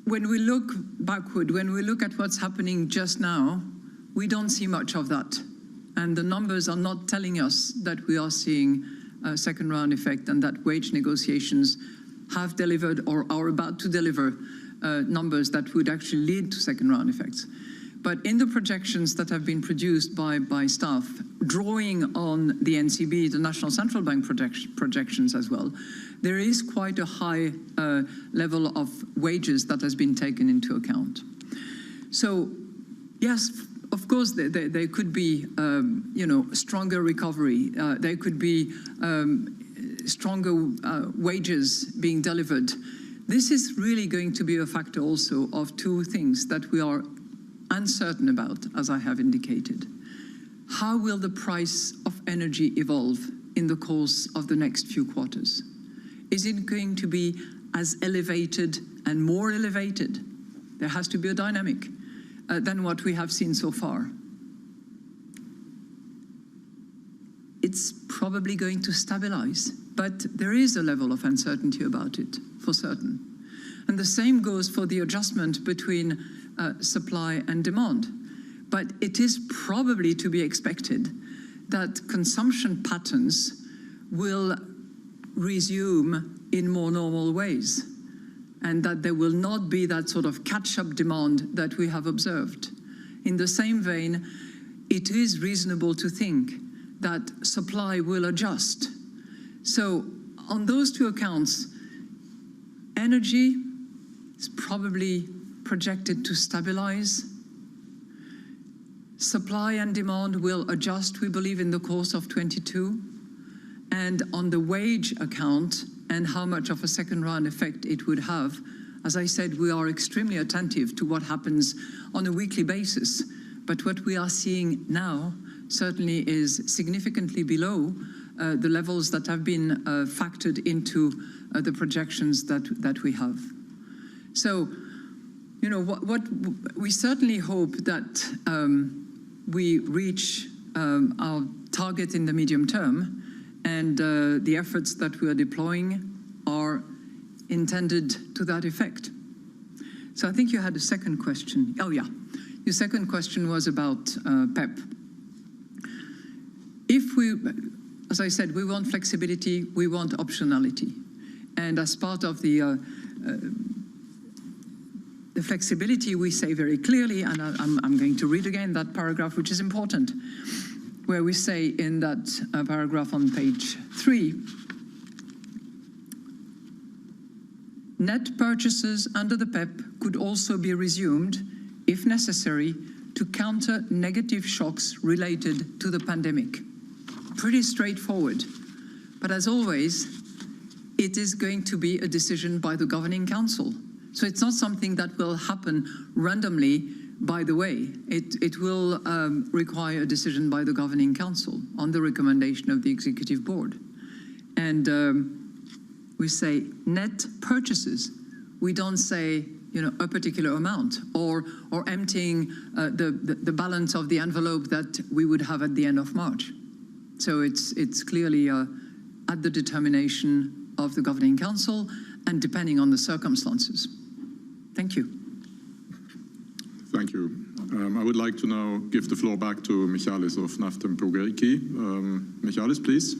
When we look backward, when we look at what's happening just now, we don't see much of that. And the numbers are not telling us that we are seeing a second round effect and that wage negotiations have delivered or are about to deliver numbers that would actually lead to second round effects. But in the projections that have been produced by staff, drawing on the NCB, the National Central Bank projections as well, there is quite a high level of wages that has been taken into account. So, yes, of course, there could be, stronger recovery. There could be stronger wages being delivered. This is really going to be a factor also of two things that we are uncertain about, as I have indicated. How will the price of energy evolve in the course of the next few quarters? Is it going to be as elevated and more elevated? There has to be a dynamic than what we have seen so far. It's probably going to stabilize, but there is a level of uncertainty about it, for certain. And the same goes for the adjustment between supply and demand. But it is probably to be expected that consumption patterns will resume in more normal ways, and that there will not be that sort of catch-up demand that we have observed. In the same vein, it is reasonable to think that supply will adjust. So on those two accounts, energy is probably projected to stabilize. Supply and demand will adjust, we believe, in the course of 22. And on the wage account and how much of a second round effect it would have, as I said, we are extremely attentive to what happens on a weekly basis. But what we are seeing now certainly is significantly below the levels that have been factored into the projections that we have. So, you know, what we certainly hope that we reach our target in the medium term, and the efforts that we are deploying are intended to that effect. So I think you had a second question. Oh yeah, your second question was about PEP. If we, as I said, we want flexibility, we want optionality. And as part of the flexibility, we say very clearly, and I'm going to read again that paragraph, which is important, where we say in that paragraph on page 3, net purchases under the PEP could also be resumed, if necessary, to counter negative shocks related to the pandemic. Pretty straightforward. But as always, it is going to be a decision by the Governing Council. So it's not something that will happen randomly, by the way. It will require a decision by the Governing Council on the recommendation of the Executive Board. And we say net purchases. We don't say, a particular amount, or emptying the balance of the envelope that we would have at the end of March. So it's clearly at the determination of the Governing Council and depending on the circumstances. Thank you. Thank you. I would like to now give the floor back to Michalis of Nafta Progreki. Michalis, please.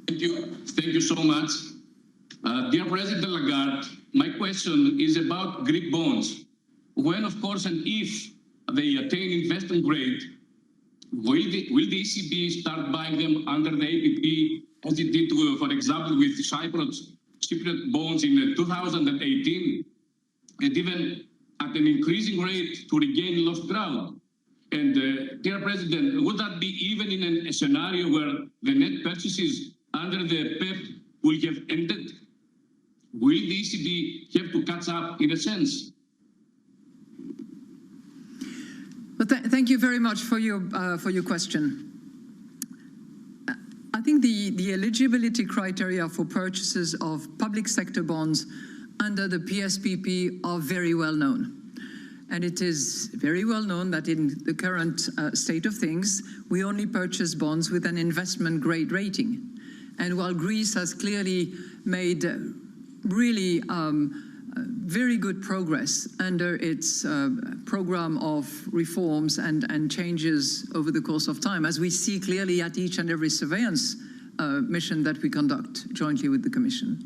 Thank you. Thank you so much. Dear President Lagarde, my question is about Greek bonds. When, of course, and if they attain investment grade, will the ECB start buying them under the APP, as it did, for example, with Cypriot bonds in 2018, and even at an increasing rate to regain lost ground? And, dear President, would that be even in a scenario where the net purchases under the PEP will have ended? Will the ECB have to catch up in a sense? Well, thank you very much for your question. I think the eligibility criteria for purchases of public sector bonds under the PSPP are very well known. And it is very well known that in the current state of things, we only purchase bonds with an investment grade rating. And while Greece has clearly made really very good progress under its program of reforms and changes over the course of time, as we see clearly at each and every surveillance mission that we conduct jointly with the Commission.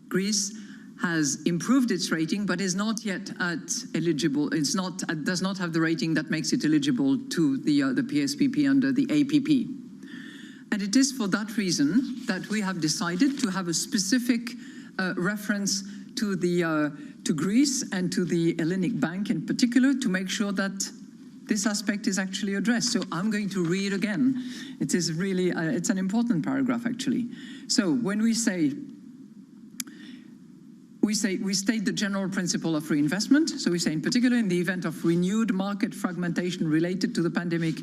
Greece has improved its rating, but is not yet at eligible. Does not have the rating that makes it eligible to the PSPP under the APP. And it is for that reason that we have decided to have a specific reference to Greece and to the Hellenic Bank in particular, to make sure that this aspect is actually addressed. So I'm going to read again. It is really, it's an important paragraph actually. So when we state the general principle of reinvestment. So we say, in particular, in the event of renewed market fragmentation related to the pandemic,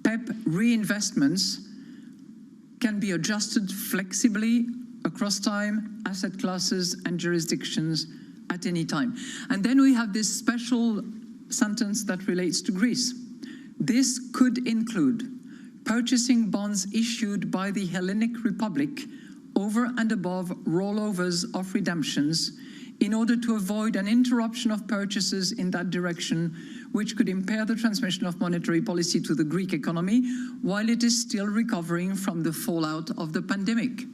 PEP reinvestments can be adjusted flexibly across time, asset classes, and jurisdictions at any time. And then we have this special sentence that relates to Greece. This could include purchasing bonds issued by the Hellenic Republic over and above rollovers of redemptions in order to avoid an interruption of purchases in that direction, which could impair the transmission of monetary policy to the Greek economy while it is still recovering from the fallout of the pandemic.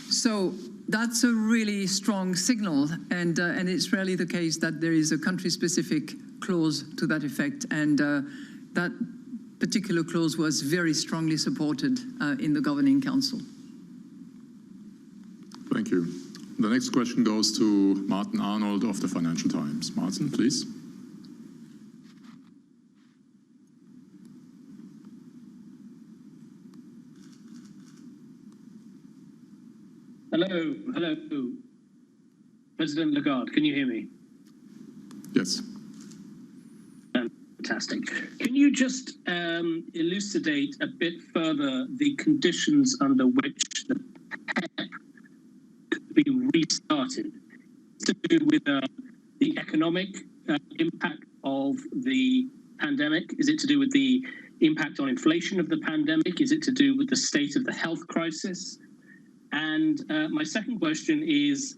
So that's a really strong signal, and it's rarely the case that there is a country-specific clause to that effect, and that particular clause was very strongly supported in the Governing Council. Thank you. The next question goes to Martin Arnold of the Financial Times. Martin, please. Hello, President Lagarde, can you hear me? Yes. Fantastic. Can you just elucidate a bit further the conditions under which the PEP could be restarted? To do with the economic impact of the pandemic? Is it to do with the impact on inflation of the pandemic? Is it to do with the state of the health crisis? And my second question is,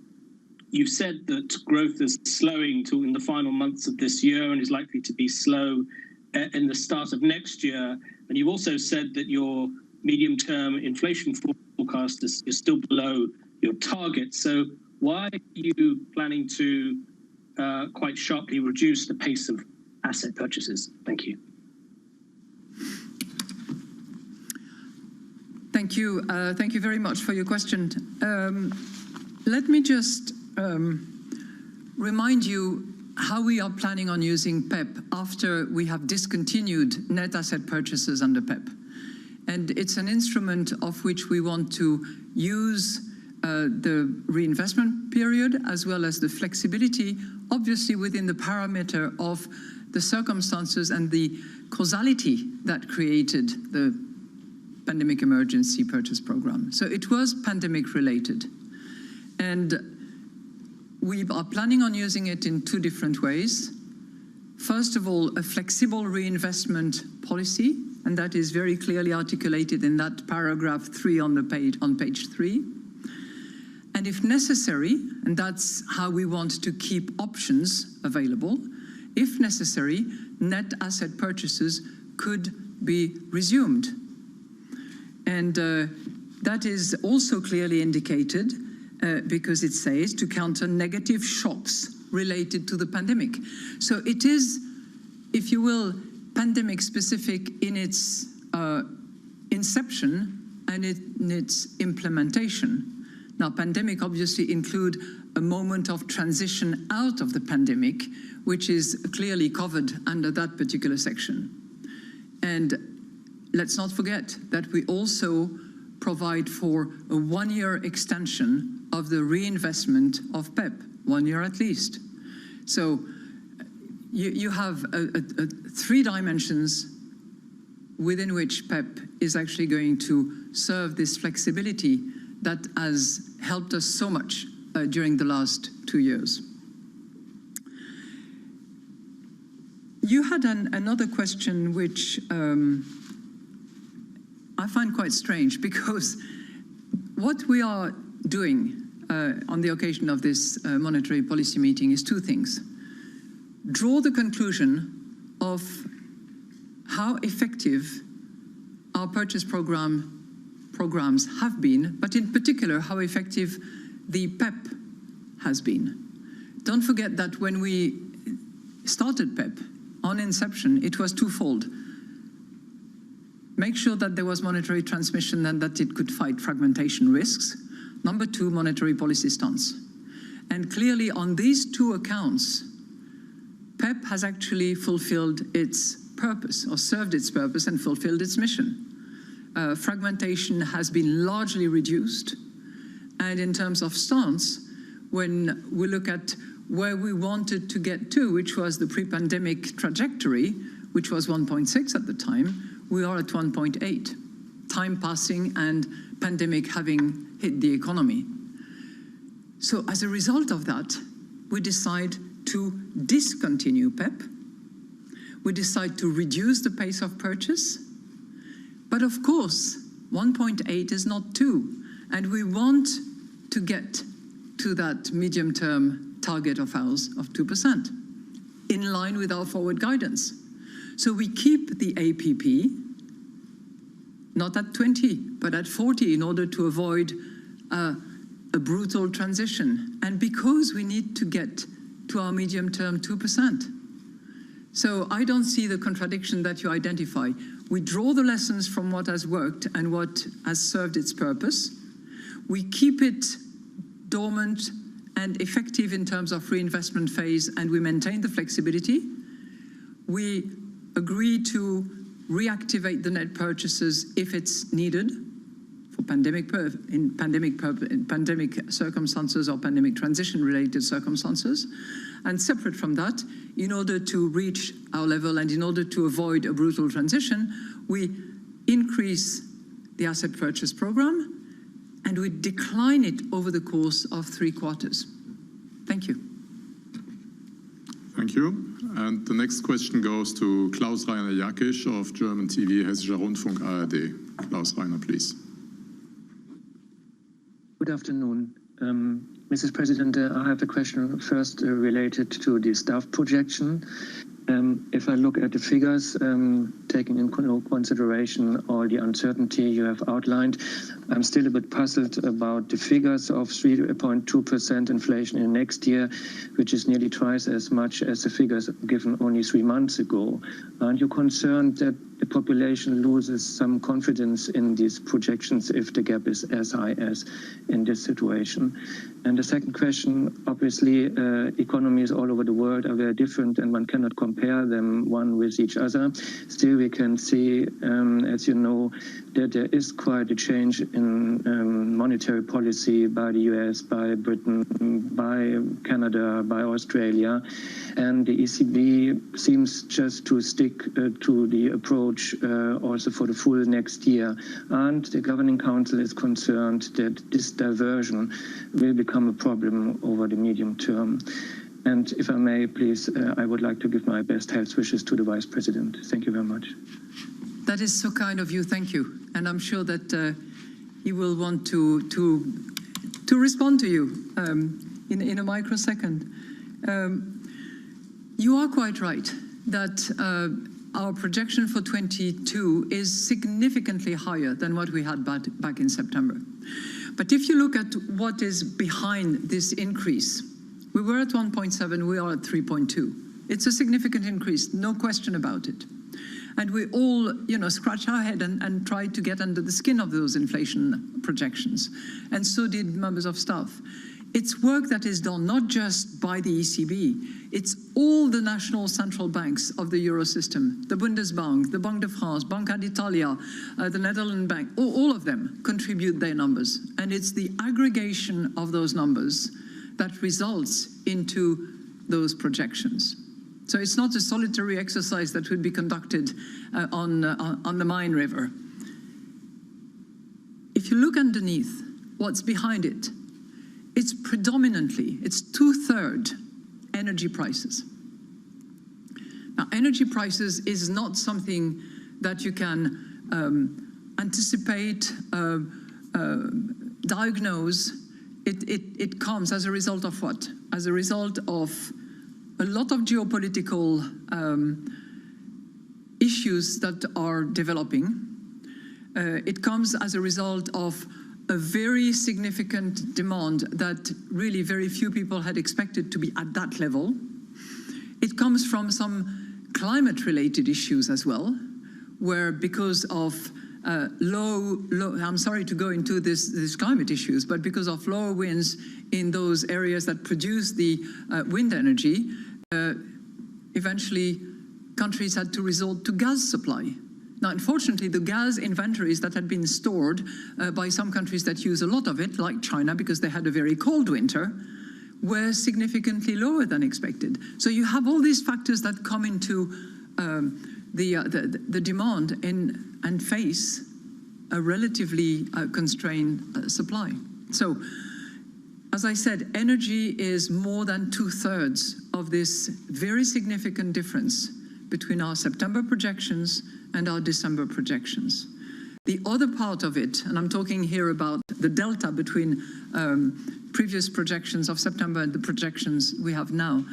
you said that growth is slowing in the final months of this year and is likely to be slow in the start of next year. And you've also said that your medium-term inflation forecast is still below your target. So why are you planning to quite sharply reduce the pace of asset purchases? Thank you. Thank you. Thank you very much for your question. Let me just remind you how we are planning on using PEP after we have discontinued net asset purchases under PEP. And it's an instrument of which we want to use the reinvestment period as well as the flexibility, obviously within the parameter of the circumstances and the causality that created the pandemic emergency purchase program. So it was pandemic related. And We are planning on using it in two different ways. First of all, a flexible reinvestment policy, and that is very clearly articulated in that paragraph 3 on page 3. And if necessary, and that's how we want to keep options available, if necessary, net asset purchases could be resumed. And that is also clearly indicated because it says to counter negative shocks related to the pandemic. So it is, if you will, pandemic specific in its inception and in its implementation. Now, pandemic obviously include a moment of transition out of the pandemic, which is clearly covered under that particular section. And let's not forget that we also provide for a 1-year extension of the reinvestment of PEP, 1 year at least. So you have 3 dimensions within which PEP is actually going to serve this flexibility that has helped us so much during the last 2 years. You had another question which I find quite strange, because what we are doing on the occasion of this monetary policy meeting is 2 things. Draw the conclusion of how effective our purchase programs have been, but in particular how effective the PEP has been. Don't forget that when we started PEP, on inception, it was twofold. Make sure that there was monetary transmission and that it could fight fragmentation risks. Number 2, monetary policy stance. And clearly on these 2 accounts, PEP has actually fulfilled its purpose, or served its purpose and fulfilled its mission. Fragmentation has been largely reduced. And in terms of stance, when we look at where we wanted to get to, which was the pre-pandemic trajectory, which was 1.6 at the time, we are at 1.8. Time passing and pandemic having hit the economy. So as a result of that, we decide to discontinue PEP. We decide to reduce the pace of purchase. But of course, 1.8 is not 2. And we want to get to that medium-term target of ours of 2%, in line with our forward guidance. So we keep the APP, not at 20, but at 40 in order to avoid a brutal transition. And because we need to get to our medium-term 2%. So I don't see the contradiction that you identify. We draw the lessons from what has worked and what has served its purpose. We keep it dormant and effective in terms of reinvestment phase, and we maintain the flexibility. We agree to reactivate the net purchases if it's needed for pandemic circumstances or pandemic transition-related circumstances. And separate from that, in order to reach our level and in order to avoid a brutal transition, we increase the asset purchase program and we decline it over the course of 3 quarters. Thank you. Thank you. And the next question goes to Klaus Rainer Jakisch of German TV, Hessischer Rundfunk, ARD. Klaus Rainer, please. Good afternoon. Mrs. President, I have a question first related to the staff projection. If I look at the figures, taking into consideration all the uncertainty you have outlined, I'm still a bit puzzled about the figures of 3.2% inflation in next year, which is nearly twice as much as the figures given only 3 months ago. Aren't you concerned that the population loses some confidence in these projections if the gap is as high as in this situation? And the second question, obviously, economies all over the world are very different and one cannot compare them one with each other. Still, we can see, as you know, that there is quite a change in monetary policy by the US, by Britain, by Canada, by Australia. And the ECB seems just to stick to the approach also for the full next year. And the Governing Council is concerned that this diversion will become become a problem over the medium term. And if I may, please, I would like to give my best health wishes to the Vice President. Thank you very much. That is so kind of you. Thank you. And I'm sure that he will want to respond to you in a microsecond. You are quite right that our projection for 22 is significantly higher than what we had back in September. But if you look at what is behind this increase, we were at 1.7, we are at 3.2. It's a significant increase, no question about it. And we all, scratch our head and try to get under the skin of those inflation projections. And so did members of staff. It's work that is done not just by the ECB, it's all the national central banks of the Eurosystem, the Bundesbank, the Banque de France, Banca d'Italia, the Netherlands Bank, all of them contribute their numbers. And it's the aggregation of those numbers that results into those projections. So it's not a solitary exercise that would be conducted on the Main River. If you look underneath what's behind it, it's predominantly, it's 2/3 energy prices. Now, energy prices is not something that you can anticipate, diagnose. It comes as a result of what? As a result of a lot of geopolitical issues that are developing. It comes as a result of a very significant demand that really very few people had expected to be at that level. It comes from some climate-related issues as well, where because of I'm sorry to go into these climate issues, but because of lower winds in those areas that produce the wind energy, eventually countries had to resort to gas supply. Now, unfortunately, the gas inventories that had been stored by some countries that use a lot of it, like China, because they had a very cold winter, were significantly lower than expected. So you have all these factors that come into the demand and face a relatively constrained supply. So, as I said, energy is more than 2/3 of this very significant difference between our September projections and our December projections. The other part of it, and I'm talking here about the delta between previous projections of September and the projections we have now,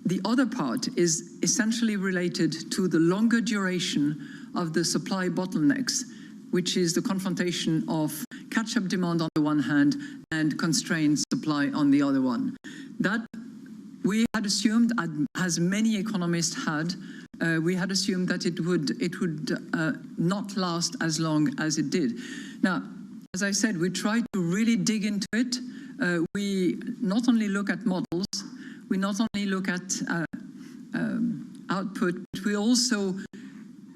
the other part is essentially related to the longer duration of the supply bottlenecks, which is the confrontation of catch-up demand on the one hand and constrained supply on the other one. That we had assumed, as many economists had, we had assumed that it would not last as long as it did. Now, as I said, we tried to really dig into it. We not only look at models, we not only look at output, but we also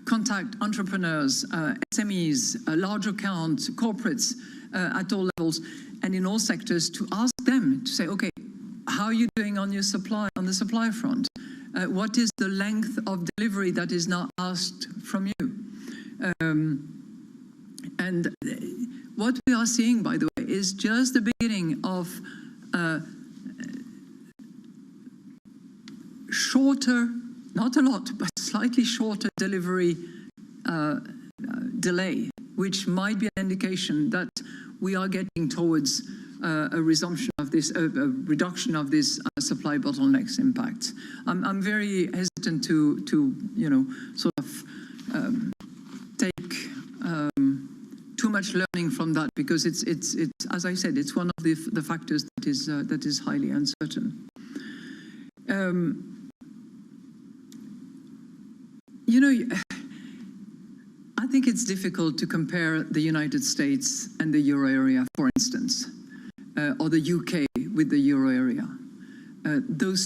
contact entrepreneurs, SMEs, large accounts, corporates at all levels and in all sectors to ask them to say, okay, how are you doing on your supply, on the supply front? What is the length of delivery that is now asked from you? And what we are seeing, by the way, is just the beginning of shorter, not a lot, but slightly shorter delivery delay, which might be an indication that we are getting towards a resumption of this, a reduction of this supply bottlenecks impact. I'm very hesitant to sort of take too much learning from that, because it's as I said, it's one of the factors that is highly uncertain. I think it's difficult to compare the United States and the euro area, for instance, or the UK with the euro area. Those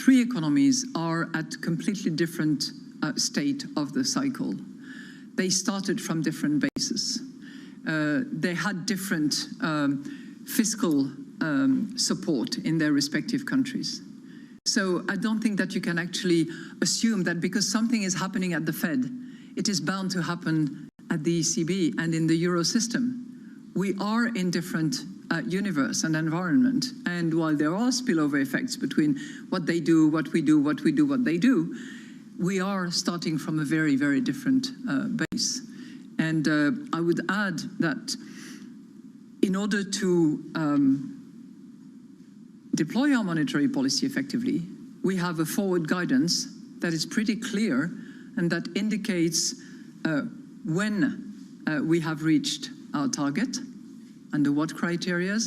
three economies are at completely different state of the cycle. They started from different bases. They had different fiscal support in their respective countries. So I don't think that you can actually assume that because something is happening at the Fed, it is bound to happen at the ECB and in the Euro system. We are in different universe and environment. And while there are spillover effects between what they do, what we do, what we do, what they do, we are starting from a very, very different base. And I would add that in order to deploy our monetary policy effectively, we have a forward guidance that is pretty clear and that indicates when we have reached our target, under what criteria.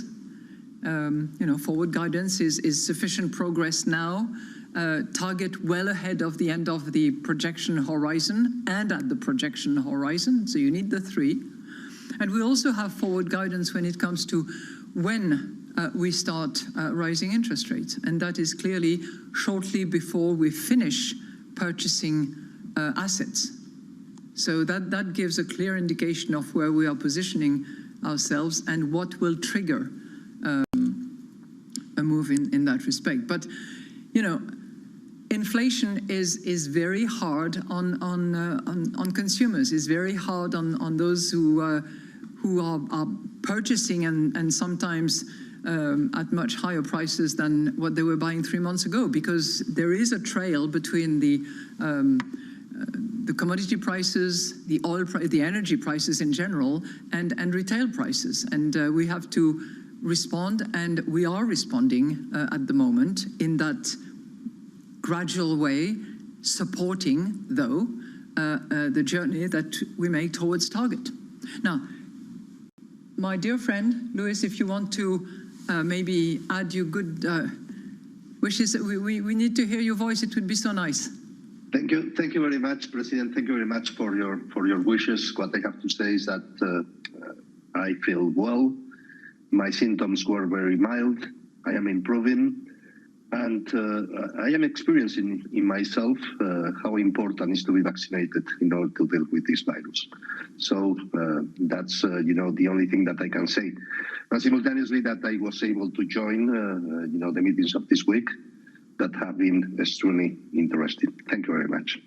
Forward guidance is sufficient progress now, target well ahead of the end of the projection horizon and at the projection horizon, so you need the three. And we also have forward guidance when it comes to when we start rising interest rates, and that is clearly shortly before we finish purchasing assets. So that gives a clear indication of where we are positioning ourselves and what will trigger a move in that respect. But inflation is very hard on consumers. Is very hard on those who are purchasing and sometimes at much higher prices than what they were buying 3 months ago, because there is a trail between the commodity prices, the oil, the energy prices in general, and retail prices, and we have to respond, and we are responding at the moment in that gradual way, supporting though the journey that we make towards target. Now, my dear friend Luis, if you want to maybe add your good wishes, we need to hear your voice. It would be so nice. Thank you very much, President. Thank you very much for your wishes. What I have to say is that I feel well. My symptoms were very mild. I am improving, and I am experiencing in myself how important it is to be vaccinated in order to deal with this virus. So that's the only thing that I can say. And simultaneously, that I was able to join the meetings of this week that have been extremely interesting. Thank you very much.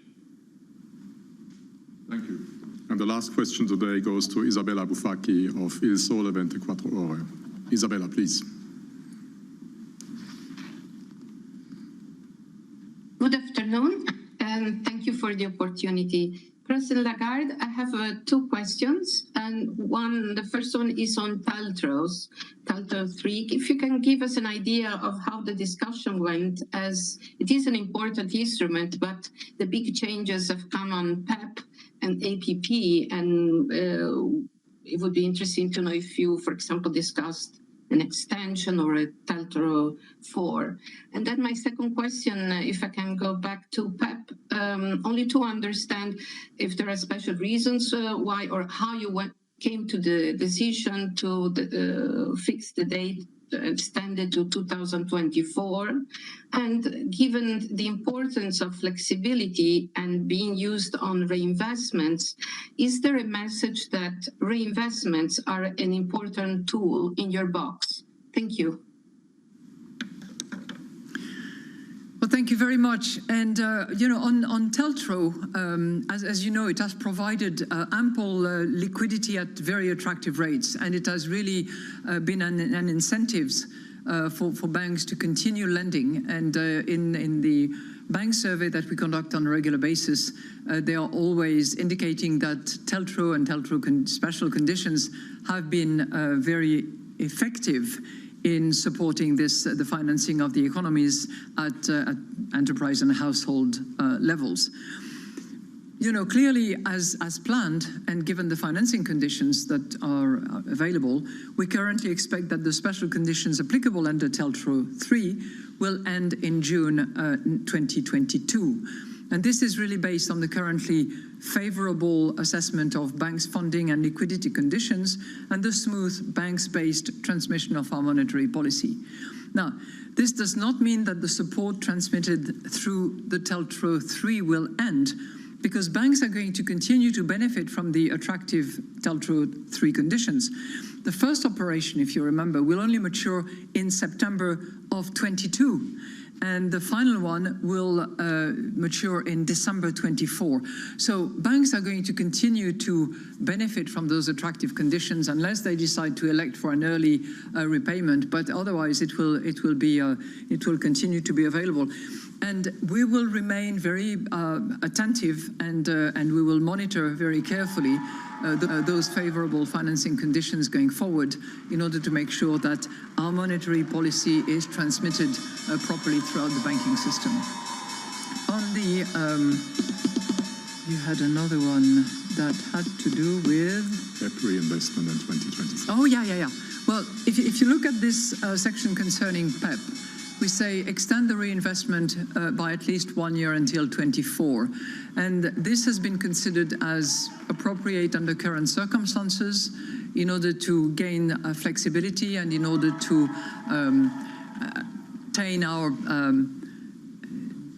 Thank you. And the last question today goes to Isabella Bufacchi of Il Sole 24 Ore. Isabella, please. Good afternoon, and thank you for the opportunity. President Lagarde, I have 2 questions, and the first one is on TLTRO 3. If you can give us an idea of how the discussion went, as it is an important instrument, but the big changes have come on PEP and APP, and it would be interesting to know if you, for example, discussed an extension or a TLTRO 4. And then my second question, if I can go back to PEP, only to understand if there are special reasons why or how you came to the decision to fix the date extended to 2024, and given the importance of flexibility and being used on reinvestments, is there a message that reinvestments are an important tool in your box? Thank you. Well, thank you very much. And, on TLTRO, as you know, it has provided ample liquidity at very attractive rates, and it has really been an incentives for banks to continue lending. And in the bank survey that we conduct on a regular basis, they are always indicating that TLTRO and TLTRO special conditions have been very effective in supporting the financing of the economies at enterprise and household levels. Clearly, as planned, and given the financing conditions that are available, we currently expect that the special conditions applicable under TLTRO 3 will end in June 2022. And this is really based on the currently favorable assessment of banks' funding and liquidity conditions and the smooth banks-based transmission of our monetary policy. Now, this does not mean that the support transmitted through the TLTRO 3 will end, because banks are going to continue to benefit from the attractive TLTRO 3 conditions. The first operation, if you remember, will only mature in September of 22. and the final one will mature in December 24. So banks are going to continue to benefit from those attractive conditions unless they decide to elect for an early repayment, but otherwise it will continue to be available. And we will remain very attentive and we will monitor very carefully those favorable financing conditions going forward in order to make sure that our monetary policy is transmitted properly throughout the banking system. On the, you had another one that had to do with... PEP reinvestment in 2024. Oh, yeah. Well, if you look at this section concerning PEP, we say extend the reinvestment by at least 1 year until 24. And this has been considered as appropriate under current circumstances in order to gain flexibility and in order to attain our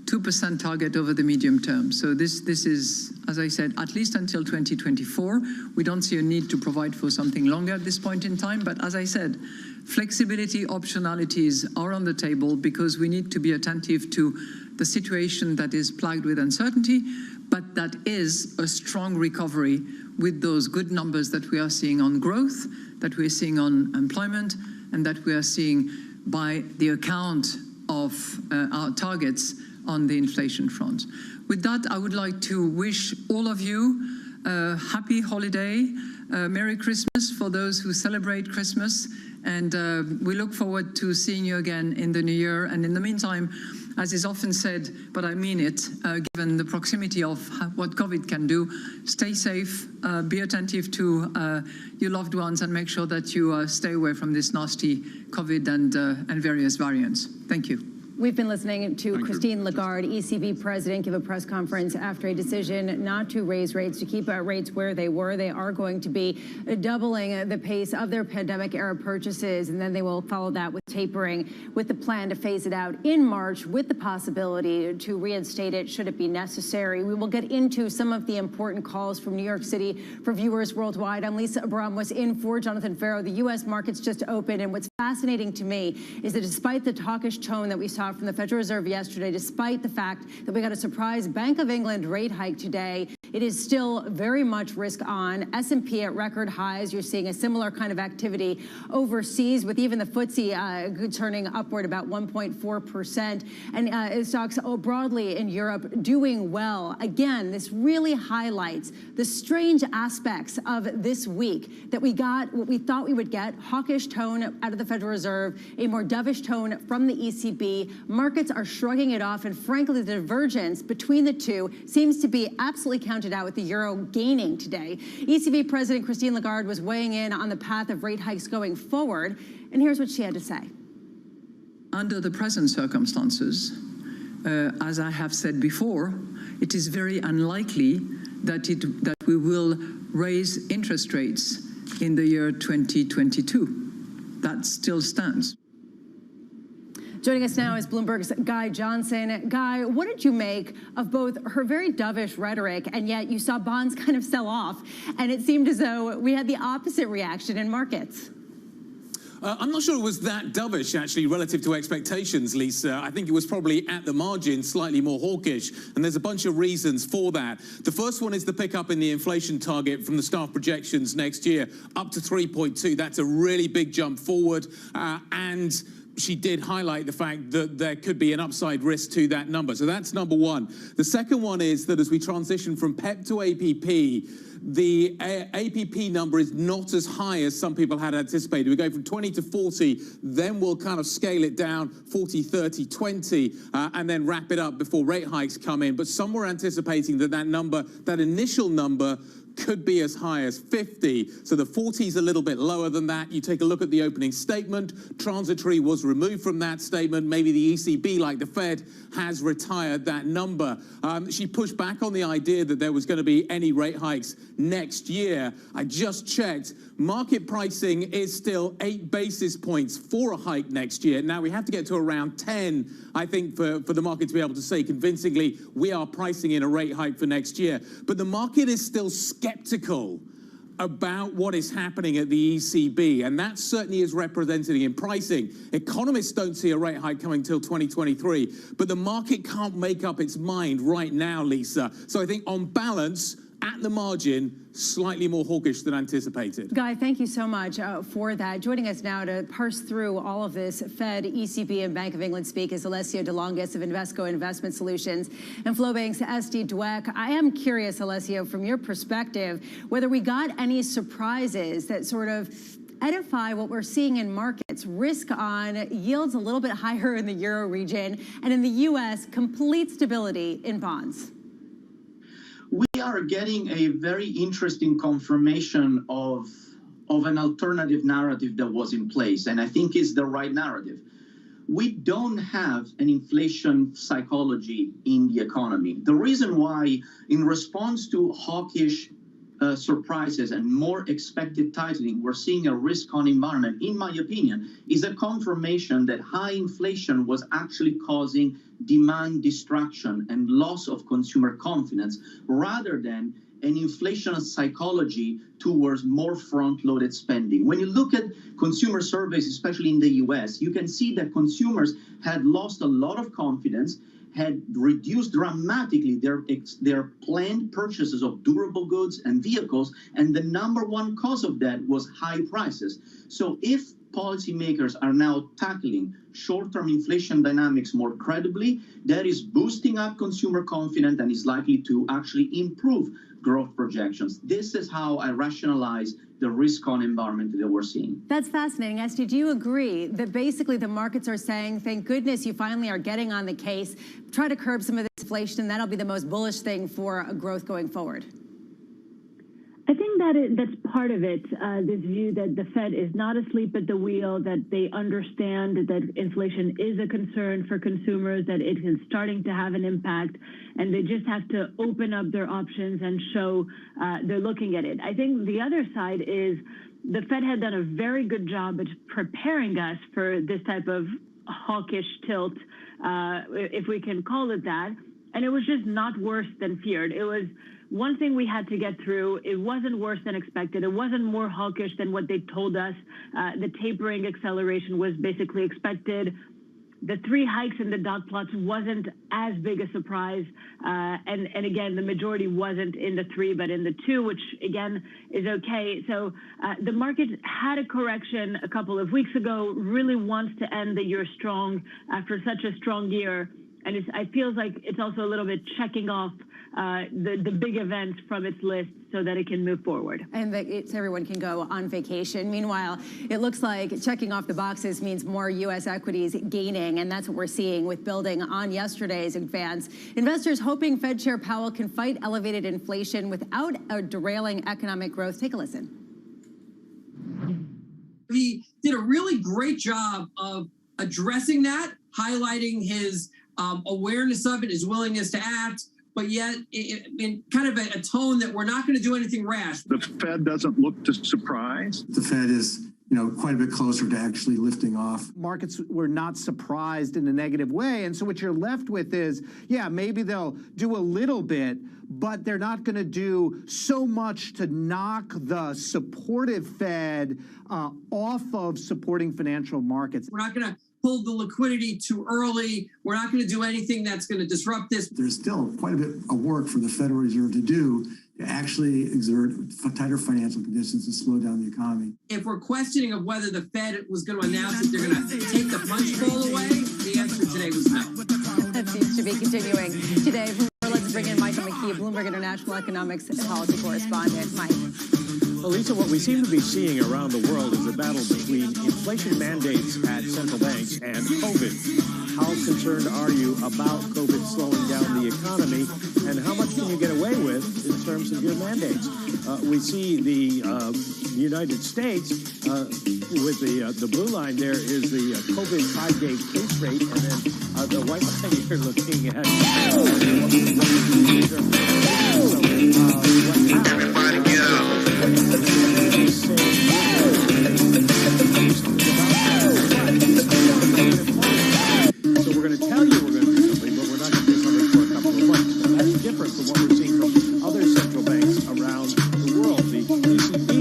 2% target over the medium term. So this is, as I said, at least until 2024. We don't see a need to provide for something longer at this point in time. But as I said, flexibility, optionalities are on the table because we need to be attentive to the situation that is plagued with uncertainty, but that is a strong recovery with those good numbers that we are seeing on growth, that we're seeing on employment, and that we are seeing by the account of our targets on the inflation front. With that, I would like to wish all of you a happy holiday, Merry Christmas for those who celebrate Christmas, and we look forward to seeing you again in the new year. And in the meantime, as is often said, but I mean it, given the proximity of what COVID can do, stay safe, be attentive to your loved ones, and make sure that you stay away from this nasty COVID and various variants. Thank you. We've been listening to Christine Lagarde, ECB president, give a press conference after a decision not to raise rates, to keep rates where they were. They are going to be doubling the pace of their pandemic-era purchases, and then they will follow that with tapering, with the plan to phase it out in March, with the possibility to reinstate it should it be necessary. We will get into some of the important calls from New York City for viewers worldwide. I'm Lisa Abramowitz in for Jonathan Ferro. The U.S. markets just opened, and what's fascinating to me is that despite the hawkish tone that we saw from the Federal Reserve yesterday, despite the fact that we got a surprise Bank of England rate hike today, it is still very much risk on. S&P at record highs. You're seeing a similar kind of activity overseas, with even the FTSE turning upward about 1.4%, and stocks broadly in Europe doing well. Again, this really highlights the strange aspects of this week, that we got what we thought we would get: hawkish tone out of the Federal Reserve, a more dovish tone from the ECB. Markets are shrugging it off, and frankly, the divergence between the two seems to be absolutely counted out, with the euro gaining today. ECB President Christine Lagarde was weighing in on the path of rate hikes going forward, and here's what she had to say. Under the present circumstances, as I have said before, it is very unlikely that we will raise interest rates in the year 2022. That still stands. Joining us now is Bloomberg's Guy Johnson. Guy, what did you make of both her very dovish rhetoric, and yet you saw bonds kind of sell off, and it seemed as though we had the opposite reaction in markets? I'm not sure it was that dovish, actually, relative to expectations, Lisa. I think it was probably at the margin slightly more hawkish, and there's a bunch of reasons for that. The first one is the pickup in the inflation target from the staff projections next year, up to 3.2. That's a really big jump forward, and she did highlight the fact that there could be an upside risk to that number. So that's number one. The second one is that as we transition from PEP to APP, the APP number is not as high as some people had anticipated. We go from 20 to 40, then we'll kind of scale it down 40, 30, 20, and then wrap it up before rate hikes come in. But some were anticipating that that number, that initial number, could be as high as 50. So the 40 is a little bit lower than that. You take a look at the opening statement. Transitory was removed from that statement. Maybe the ECB, like the Fed, has retired that number. She pushed back on the idea that there was going to be any rate hikes next year. I just checked. Market pricing is still 8 basis points for a hike next year. Now, we have to get to around 10, I think, for the market to be able to say convincingly we are pricing in a rate hike for next year. But the market is still skeptical about what is happening at the ECB, and that certainly is represented in pricing. Economists don't see a rate hike coming till 2023, but the market can't make up its mind right now, Lisa. So I think on balance, at the margin, slightly more hawkish than anticipated. Guy, thank you so much for that. Joining us now to parse through all of this Fed, ECB, and Bank of England speak is Alessio De Longus of Invesco Investment Solutions and Flowbank's SD Dweck. I am curious, Alessio, from your perspective, whether we got any surprises that sort of edify what we're seeing in markets. Risk on yields a little bit higher in the Euro region, and in the U.S., complete stability in bonds. We are getting a very interesting confirmation of an alternative narrative that was in place, and I think is the right narrative. We don't have an inflation psychology in the economy. The reason why, in response to hawkish surprises and more expected tightening, we're seeing a risk-on environment, in my opinion, is a confirmation that high inflation was actually causing demand destruction and loss of consumer confidence, rather than an inflation psychology towards more front-loaded spending. When you look at consumer surveys, especially in the US, you can see that consumers had lost a lot of confidence, had reduced dramatically their planned purchases of durable goods and vehicles, and the number one cause of that was high prices. So if policymakers are now tackling short-term inflation dynamics more credibly, that is boosting up consumer confidence and is likely to actually improve growth projections. This is how I rationalize the risk-on environment that we're seeing. That's fascinating. Esty, do you agree that basically the markets are saying, thank goodness you finally are getting on the case, try to curb some of this inflation, and that'll be the most bullish thing for growth going forward? I think that's part of it, this view that the Fed is not asleep at the wheel, that they understand that inflation is a concern for consumers, that it is starting to have an impact, and they just have to open up their options and show they're looking at it. I think the other side is the Fed had done a very good job at preparing us for this type of hawkish tilt, if we can call it that, and it was just not worse than feared. It was one thing we had to get through. It wasn't worse than expected. It wasn't more hawkish than what they told us. The tapering acceleration was basically expected. The 3 hikes in the dot plots wasn't as big a surprise. And again, the majority wasn't in the 3, but in the 2, which again is okay. So the market had a correction a couple of weeks ago, really wants to end the year strong after such a strong year. And it feels like it's also a little bit checking off the big events from its list so that it can move forward. And that everyone can go on vacation. Meanwhile, it looks like checking off the boxes means more U.S. equities gaining, and that's what we're seeing with building on yesterday's advance. Investors hoping Fed Chair Powell can fight elevated inflation without derailing economic growth. Take a listen. He did a really great job of addressing that, highlighting his awareness of it, his willingness to act, but yet in kind of a tone that we're not going to do anything rash. The Fed doesn't look to surprise. The Fed is, quite a bit closer to actually lifting off. Markets were not surprised in a negative way. And so what you're left with is, yeah, maybe they'll do a little bit, but they're not going to do so much to knock the supportive Fed off of supporting financial markets. We're not going to pull the liquidity too early. We're not going to do anything that's going to disrupt this. There's still quite a bit of work for the Federal Reserve to do to actually exert tighter financial conditions to slow down the economy. If we're questioning of whether the Fed was going to announce that they're going to take the punch bowl away, the answer today was no. That seems to be continuing. Today, let's bring in Michael McKee, Bloomberg International Economics and Policy Correspondent. Mike. Well, Lisa, what we seem to be seeing around the world is a battle between inflation mandates at central banks and COVID. How concerned are you about COVID slowing down the economy, and how much can you get away with in terms of your mandates? We see the United States with the blue line there is the COVID 5-day case rate, and then the white line you're looking at. Everybody get up. So we're going to tell you we're going to do something, but we're not going to do something for a couple of months. And that's different from what we're seeing from other central banks around the world. The ECB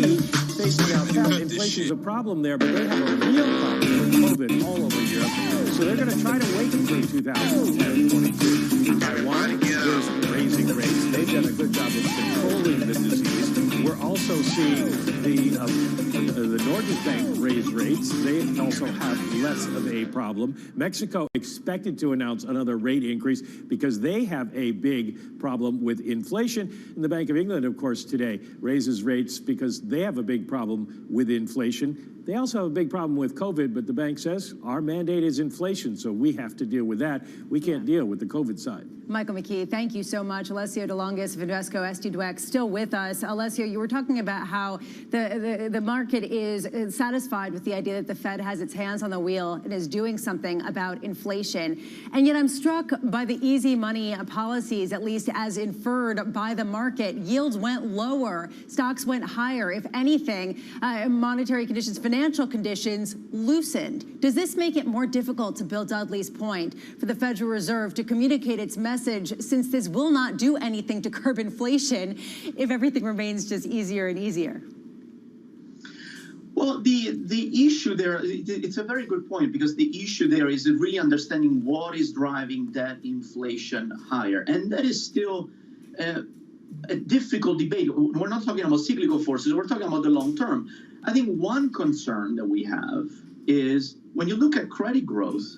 inflation's a problem there, but they have a real problem with COVID all over Europe. So they're going to try to wait through 2022. Taiwan is raising rates. They've done a good job of controlling the disease. We're also seeing the Norges Bank raise rates. They also have less of a problem. Mexico expected to announce another rate increase because they have a big problem with inflation. And the Bank of England, of course, today raises rates because they have a big problem with inflation. They also have a big problem with COVID, but the bank says our mandate is inflation, so we have to deal with that. We can't deal with the COVID side. Michael McKee, thank you so much. Alessio De Longis of Invesco ST2X still with us. Alessio, you were talking about how the market is satisfied with the idea that the Fed has its hands on the wheel and is doing something about inflation. And yet I'm struck by the easy money policies, at least as inferred by the market. Yields went lower, stocks went higher. If anything, monetary conditions, financial conditions loosened. Does this make it more difficult, to Bill Dudley's point, for the Federal Reserve to communicate its message, since this will not do anything to curb inflation if everything remains just easier and easier? Well, the issue there, it's a very good point, because the issue there is really understanding what is driving that inflation higher. And that is still a difficult debate. We're not talking about cyclical forces, we're talking about the long term. I think one concern that we have is when you look at credit growth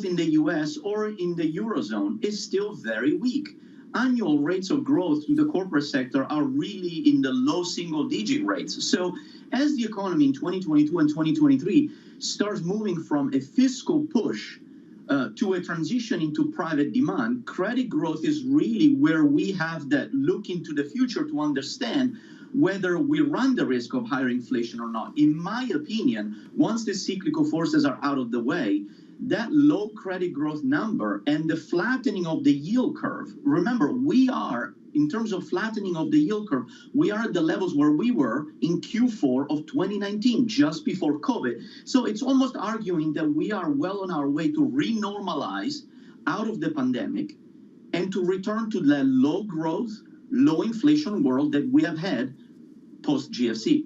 in the US or in the Eurozone is still very weak. Annual rates of growth in the corporate sector are really in the low single-digit rates. So as the economy in 2022 and 2023 starts moving from a fiscal push to a transition into private demand, credit growth is really where we have that look into the future to understand whether we run the risk of higher inflation or not. In my opinion, once the cyclical forces are out of the way, that low credit growth number and the flattening of the yield curve, remember, we are, in terms of flattening of the yield curve, we are at the levels where we were in Q4 of 2019, just before COVID. So it's almost arguing that we are well on our way to renormalize out of the pandemic and to return to the low growth, low inflation world that we have had post-GFC.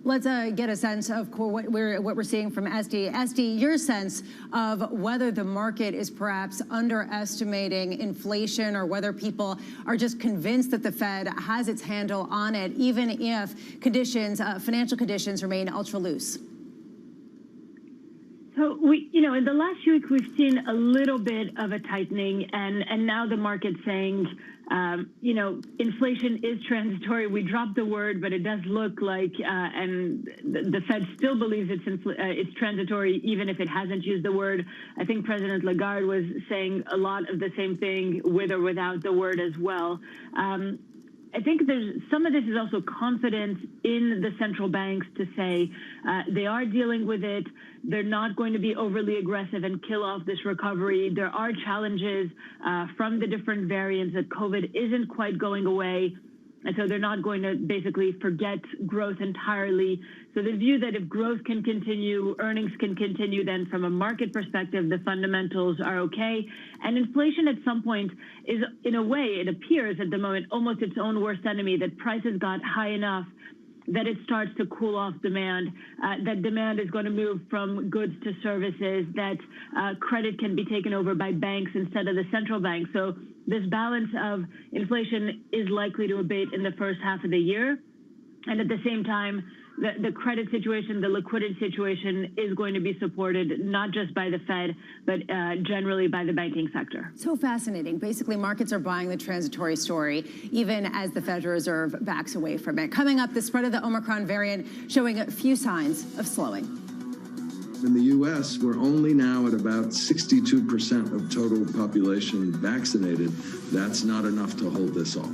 Let's get a sense of what we're seeing from Esty. Esty, your sense of whether the market is perhaps underestimating inflation, or whether people are just convinced that the Fed has its handle on it, even if conditions, financial conditions, remain ultra loose. So in the last few weeks, we've seen a little bit of a tightening, and now the market's saying, inflation is transitory. We dropped the word, but it does look like, and the Fed still believes it's transitory, even if it hasn't used the word. I think President Lagarde was saying a lot of the same thing with or without the word as well. I think some of this is also confidence in the central banks to say they are dealing with it. They're not going to be overly aggressive and kill off this recovery. There are challenges from the different variants, that COVID isn't quite going away. And so they're not going to basically forget growth entirely. So the view that if growth can continue, earnings can continue, then from a market perspective, the fundamentals are okay. And inflation at some point is, in a way, it appears at the moment, almost its own worst enemy, that prices got high enough that it starts to cool off demand, that demand is going to move from goods to services, that credit can be taken over by banks instead of the central bank. So this balance of inflation is likely to abate in the first half of the year. And at the same time, the credit situation, the liquidity situation is going to be supported not just by the Fed, but generally by the banking sector. So fascinating. Basically, markets are buying the transitory story, even as the Federal Reserve backs away from it. Coming up, the spread of the Omicron variant showing a few signs of slowing. In the U.S., we're only now at about 62% of total population vaccinated. That's not enough to hold this off.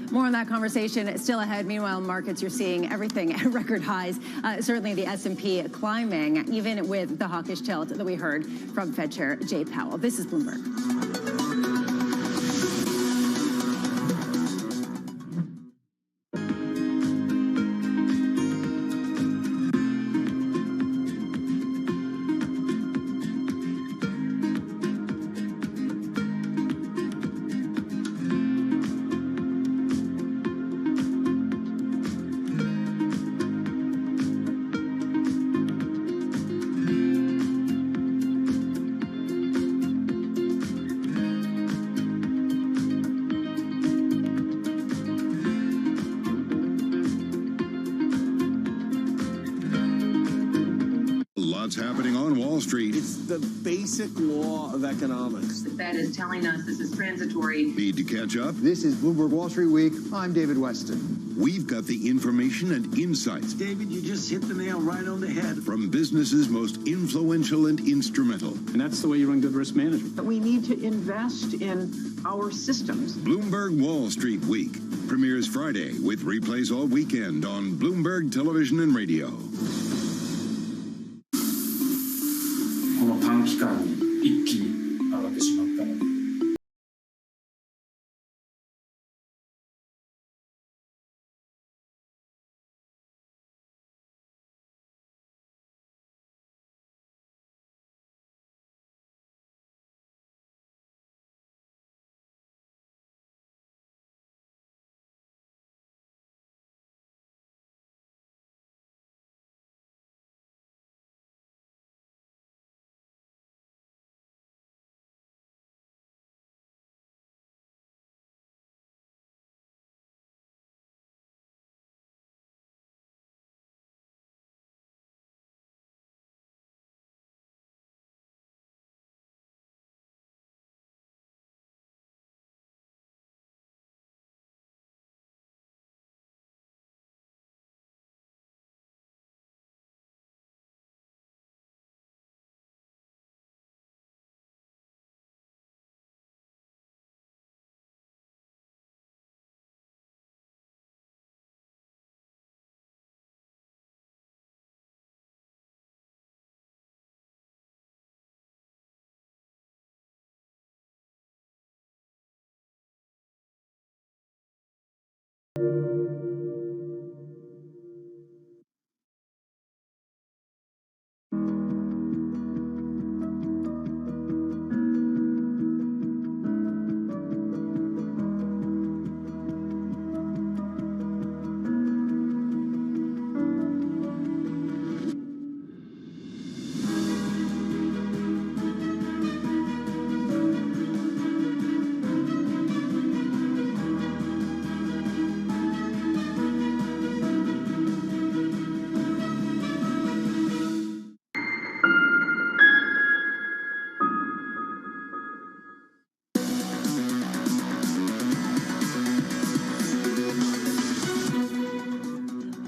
More on that conversation still ahead. Meanwhile, markets, you're seeing everything at record highs. Certainly the S&P climbing, even with the hawkish tilt that we heard from Fed Chair Jay Powell. This is Bloomberg. what's happening on Wall Street. It's the basic law of economics. The Fed is telling us this is transitory. Need to catch up? This is Bloomberg Wall Street Week. I'm David Weston. We've got the information and insights. David, you just hit the nail right on the head. From businesses most influential and instrumental. And that's the way you run good risk management. But we need to invest in our systems. Bloomberg Wall Street Week premieres Friday with replays all weekend on Bloomberg Television and Radio. この短期間に一気に上がってしまったので。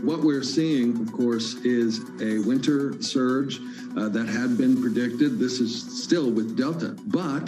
What we're seeing, of course, is a winter surge that had been predicted. This is still with Delta, but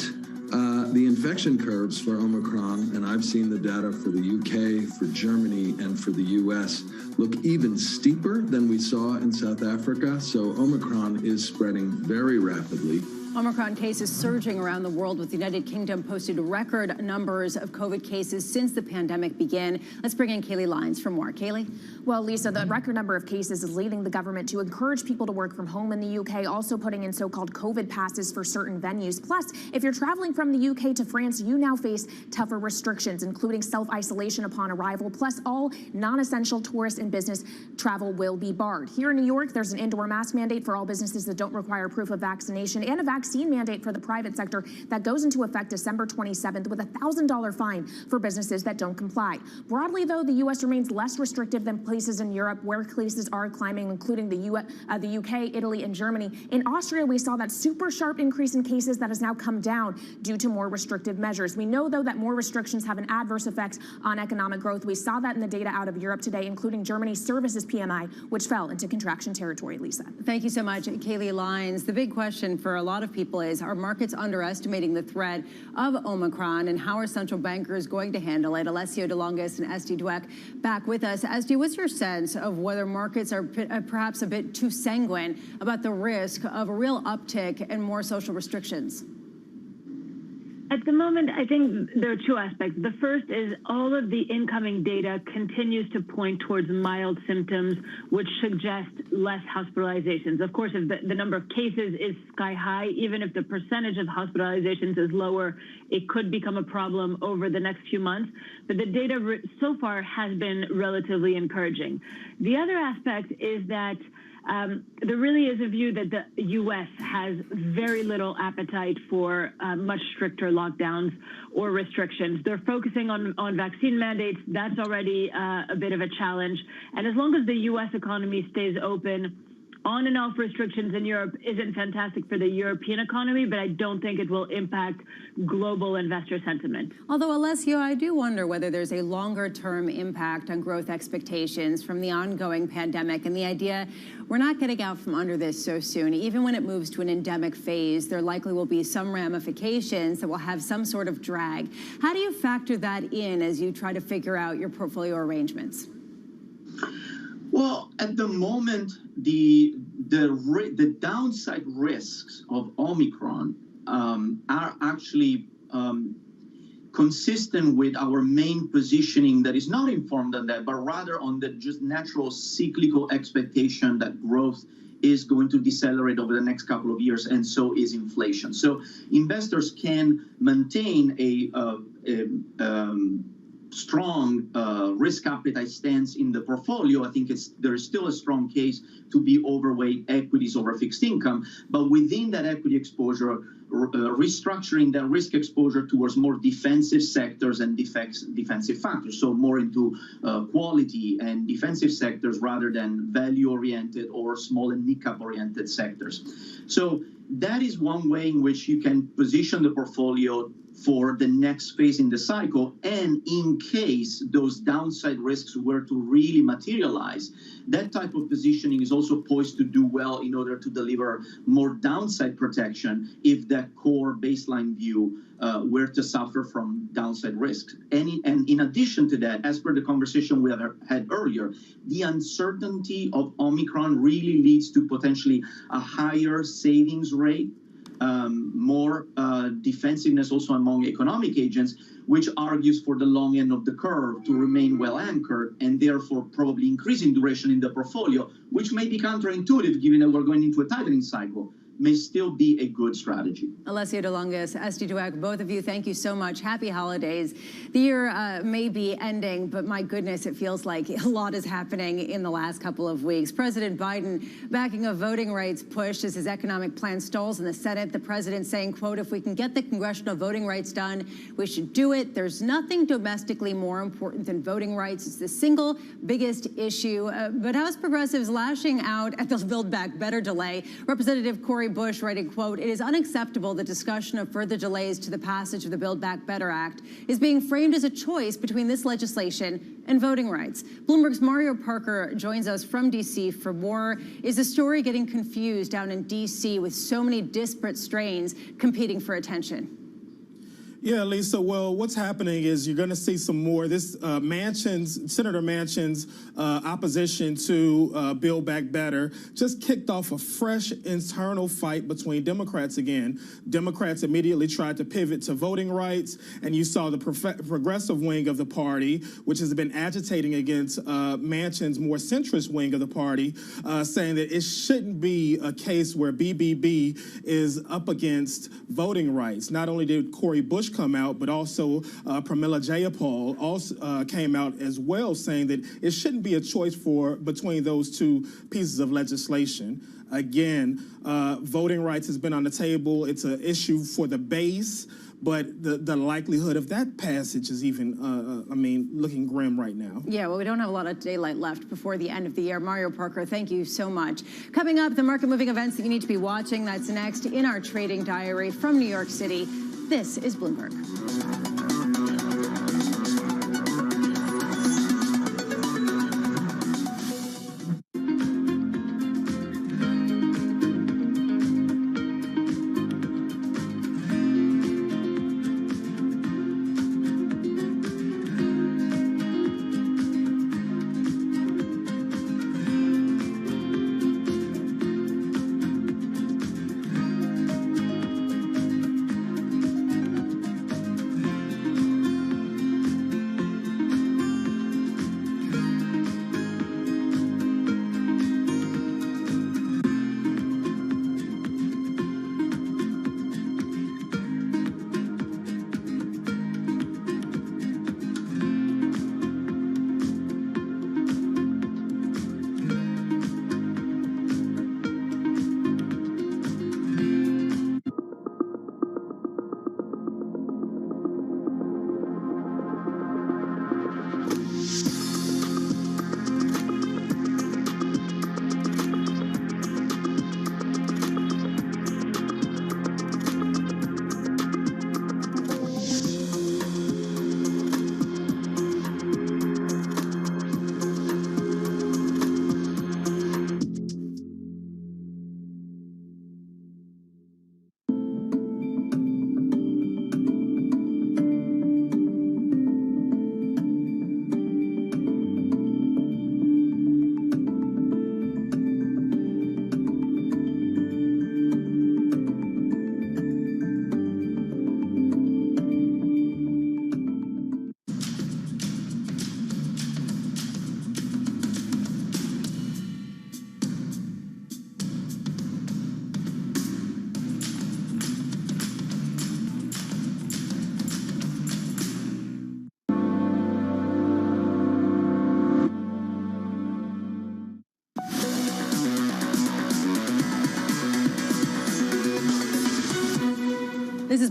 the infection curves for Omicron, and I've seen the data for the UK, for Germany, and for the US, look even steeper than we saw in South Africa. So Omicron is spreading very rapidly. Omicron cases surging around the world, with the United Kingdom posted record numbers of COVID cases since the pandemic began. Let's bring in Kaylee Lyons for more. Kaylee? Well, Lisa, the record number of cases is leading the government to encourage people to work from home in the UK, also putting in so-called COVID passes for certain venues. Plus, if you're traveling from the UK to France, you now face tougher restrictions, including self-isolation upon arrival. Plus, all non-essential tourist and business travel will be barred. Here in New York, there's an indoor mask mandate for all businesses that don't require proof of vaccination, and a vaccine mandate for the private sector that goes into effect December 27th, with a $1,000 fine for businesses that don't comply. Broadly, though, the U.S. remains less restrictive than places in Europe where cases are climbing, including the UK, Italy, and Germany. In Austria, we saw that super sharp increase in cases that has now come down due to more restrictive measures. We know, though, that more restrictions have an adverse effect on economic growth. We saw that in the data out of Europe today, including Germany's services PMI, which fell into contraction territory. Lisa. Thank you so much, Kaylee Lyons. The big question for a lot of people is, are markets underestimating the threat of Omicron, and how are central bankers going to handle it? Alessio DeLongis and Esti Dweck back with us. Esti, what's your sense of whether markets are perhaps a bit too sanguine about the risk of a real uptick and more social restrictions? At the moment, I think there are two aspects. The first is all of the incoming data continues to point towards mild symptoms, which suggest less hospitalizations. Of course, if the number of cases is sky high, even if the percentage of hospitalizations is lower, it could become a problem over the next few months. But the data so far has been relatively encouraging. The other aspect is that there really is a view that the U.S. has very little appetite for much stricter lockdowns or restrictions. They're focusing on vaccine mandates. That's already a bit of a challenge. And as long as the U.S. economy stays open, on and off restrictions in Europe isn't fantastic for the European economy, but I don't think it will impact global investor sentiment. Although, Alessio, I do wonder whether there's a longer-term impact on growth expectations from the ongoing pandemic and the idea we're not getting out from under this so soon. Even when it moves to an endemic phase, there likely will be some ramifications that will have some sort of drag. How do you factor that in as you try to figure out your portfolio arrangements? Well, at the moment, the downside risks of Omicron are actually consistent with our main positioning that is not informed on that, but rather on the just natural cyclical expectation that growth is going to decelerate over the next couple of years, and so is inflation. So investors can maintain a strong risk appetite stance in the portfolio. I think there is still a strong case to be overweight equities over fixed income, but within that equity exposure, restructuring that risk exposure towards more defensive sectors and defensive factors, so more into quality and defensive sectors rather than value-oriented or small and mid-cap-oriented sectors. So that is one way in which you can position the portfolio for the next phase in the cycle, and in case those downside risks were to really materialize, that type of positioning is also poised to do well in order to deliver more downside protection if that core baseline view were to suffer from downside risks. And in addition to that, as per the conversation we have had earlier, the uncertainty of Omicron really leads to potentially a higher savings rate, more defensiveness also among economic agents, which argues for the long end of the curve to remain well anchored and therefore probably increasing duration in the portfolio, which may be counterintuitive given that we're going into a tightening cycle, may still be a good strategy. Alessio de Longus, Esti Dweck, both of you, thank you so much. Happy holidays. The year may be ending, but my goodness, it feels like a lot is happening in the last couple of weeks. President Biden backing a voting rights push as his economic plan stalls in the Senate. The president saying, quote, if we can get the congressional voting rights done, we should do it. There's nothing domestically more important than voting rights. It's the single biggest issue. But House progressives lashing out at the Build Back Better delay. Representative Cori Bush writing, quote, it is unacceptable that discussion of further delays to the passage of the Build Back Better Act is being framed as a choice between this legislation and voting rights. Bloomberg's Mario Parker joins us from D.C. for more. Is the story getting confused down in D.C. with so many disparate strains competing for attention? Yeah, Lisa, well, what's happening is you're going to see some more. This Senator Manchin's opposition to Build Back Better just kicked off a fresh internal fight between Democrats again. Democrats immediately tried to pivot to voting rights, and you saw the progressive wing of the party, which has been agitating against Manchin's more centrist wing of the party, saying that it shouldn't be a case where BBB is up against voting rights. Not only did Cori Bush come out, but also Pramila Jayapal also came out as well, saying that it shouldn't be a choice between those two pieces of legislation. Again, voting rights has been on the table. It's an issue for the base, but the likelihood of that passage is even, looking grim right now. Yeah, well, we don't have a lot of daylight left before the end of the year. Mario Parker, thank you so much. Coming up, the market-moving events that you need to be watching. That's next in our trading diary from New York City. This is Bloomberg.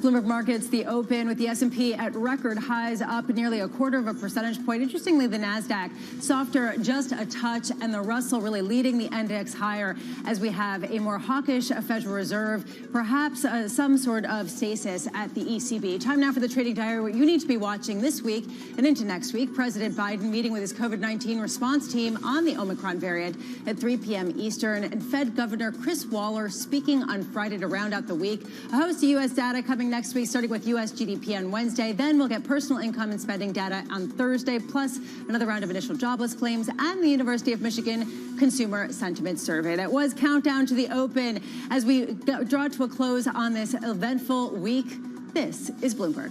Bloomberg Markets, the open with the S&P at record highs, up nearly 1/4 percentage point. Interestingly, the Nasdaq softer just a touch, and the Russell really leading the index higher as we have a more hawkish Federal Reserve, perhaps some sort of stasis at the ECB. Time now for the trading diary, what you need to be watching this week and into next week. President Biden meeting with his COVID-19 response team on the Omicron variant at 3 p.m. Eastern, and Fed Governor Chris Waller speaking on Friday to round out the week. A host of U.S. data coming next week, starting with U.S. GDP on Wednesday. Then we'll get personal income and spending data on Thursday, plus another round of initial jobless claims and the University of Michigan Consumer Sentiment Survey. That was Countdown to the Open. As we draw to a close on this eventful week, this is Bloomberg.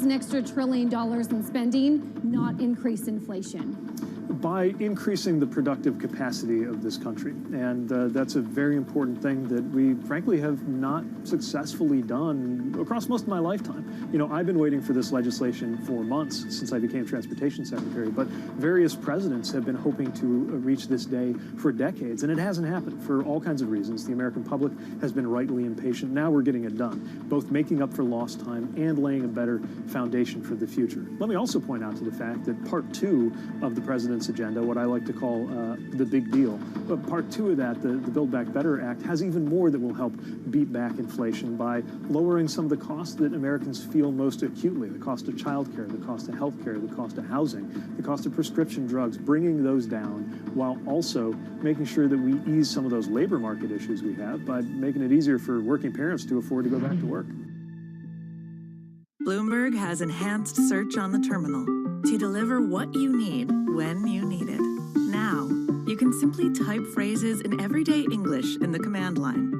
An extra $1 trillion in spending not increase inflation? By increasing the productive capacity of this country. And that's a very important thing that we, frankly, have not successfully done across most of my lifetime. You know, I've been waiting for this legislation for months since I became Transportation Secretary, but various presidents have been hoping to reach this day for decades, and it hasn't happened for all kinds of reasons. The American public has been rightly impatient. Now we're getting it done, both making up for lost time and laying a better foundation for the future. Let me also point out to the fact that Part 2 of the President's agenda, what I like to call the big deal. But Part 2 of that, the Build Back Better Act, has even more that will help beat back inflation by lowering some of the costs that Americans feel most acutely, the cost of childcare, the cost of health care, the cost of housing, the cost of prescription drugs, bringing those down while also making sure that we ease some of those labor market issues we have by making it easier for working parents to afford to go back to work. Bloomberg has enhanced search on the terminal to deliver what you need when you need it. Now, you can simply type phrases in everyday English in the command line.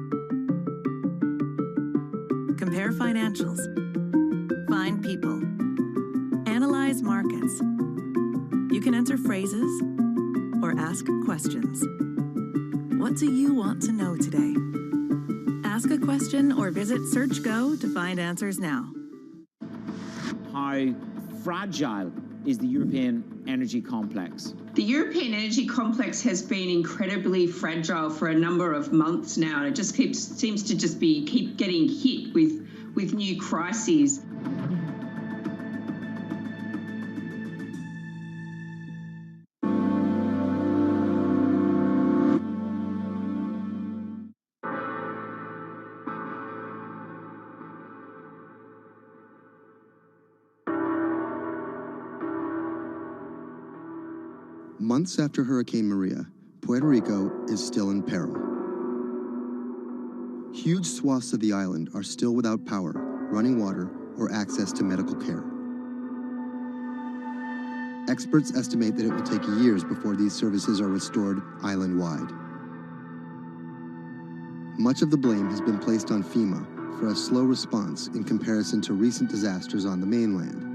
Compare financials. Find people. Analyze markets. You can enter phrases or ask questions. What do you want to know today? Ask a question or visit SearchGo to find answers now. How fragile is the European energy complex? The European energy complex has been incredibly fragile for a number of months now, and it just seems to just keep getting hit with new crises. Months after Hurricane Maria, Puerto Rico is still in peril. Huge swaths of the island are still without power, running water, or access to medical care. Experts estimate that it will take years before these services are restored island-wide. Much of the blame has been placed on FEMA for a slow response in comparison to recent disasters on the mainland.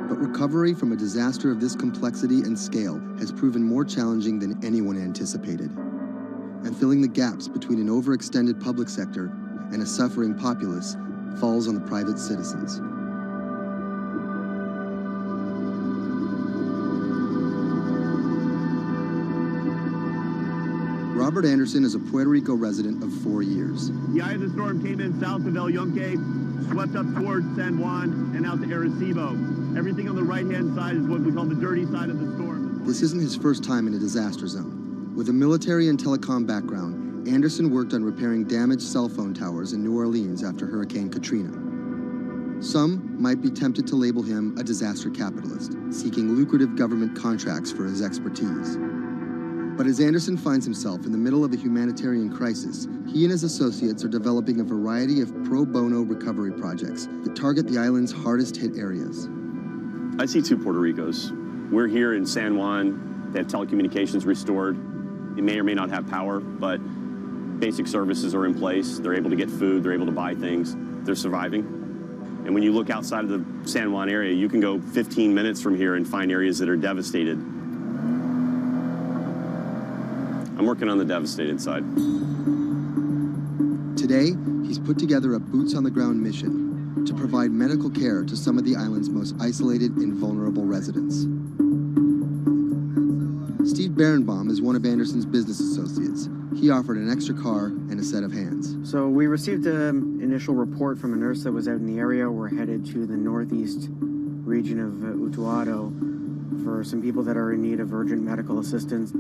But recovery from a disaster of this complexity and scale has proven more challenging than anyone anticipated. And filling the gaps between an overextended public sector and a suffering populace falls on the private citizens. Robert Anderson is a Puerto Rico resident of 4 years. The eye of the storm came in south of El Yunque, swept up towards San Juan and out to Arecibo. Everything on the right-hand side is what we call the dirty side of the storm. This isn't his first time in a disaster zone. With a military and telecom background, Anderson worked on repairing damaged cell phone towers in New Orleans after Hurricane Katrina. Some might be tempted to label him a disaster capitalist, seeking lucrative government contracts for his expertise. But as Anderson finds himself in the middle of a humanitarian crisis, he and his associates are developing a variety of pro bono recovery projects that target the island's hardest hit areas. I see two Puerto Ricos. We're here in San Juan. They have telecommunications restored. They may or may not have power, but basic services are in place. They're able to get food. They're able to buy things. They're surviving. And when you look outside of the San Juan area, you can go 15 minutes from here and find areas that are devastated. I'm working on the devastated side. Today, he's put together a boots-on-the-ground mission to provide medical care to some of the island's most isolated and vulnerable residents. Steve Berenbaum is one of Anderson's business associates. He offered an extra car and a set of hands. So we received an initial report from a nurse that was out in the area. We're headed to the northeast region of Utuado for some people that are in need of urgent medical assistance.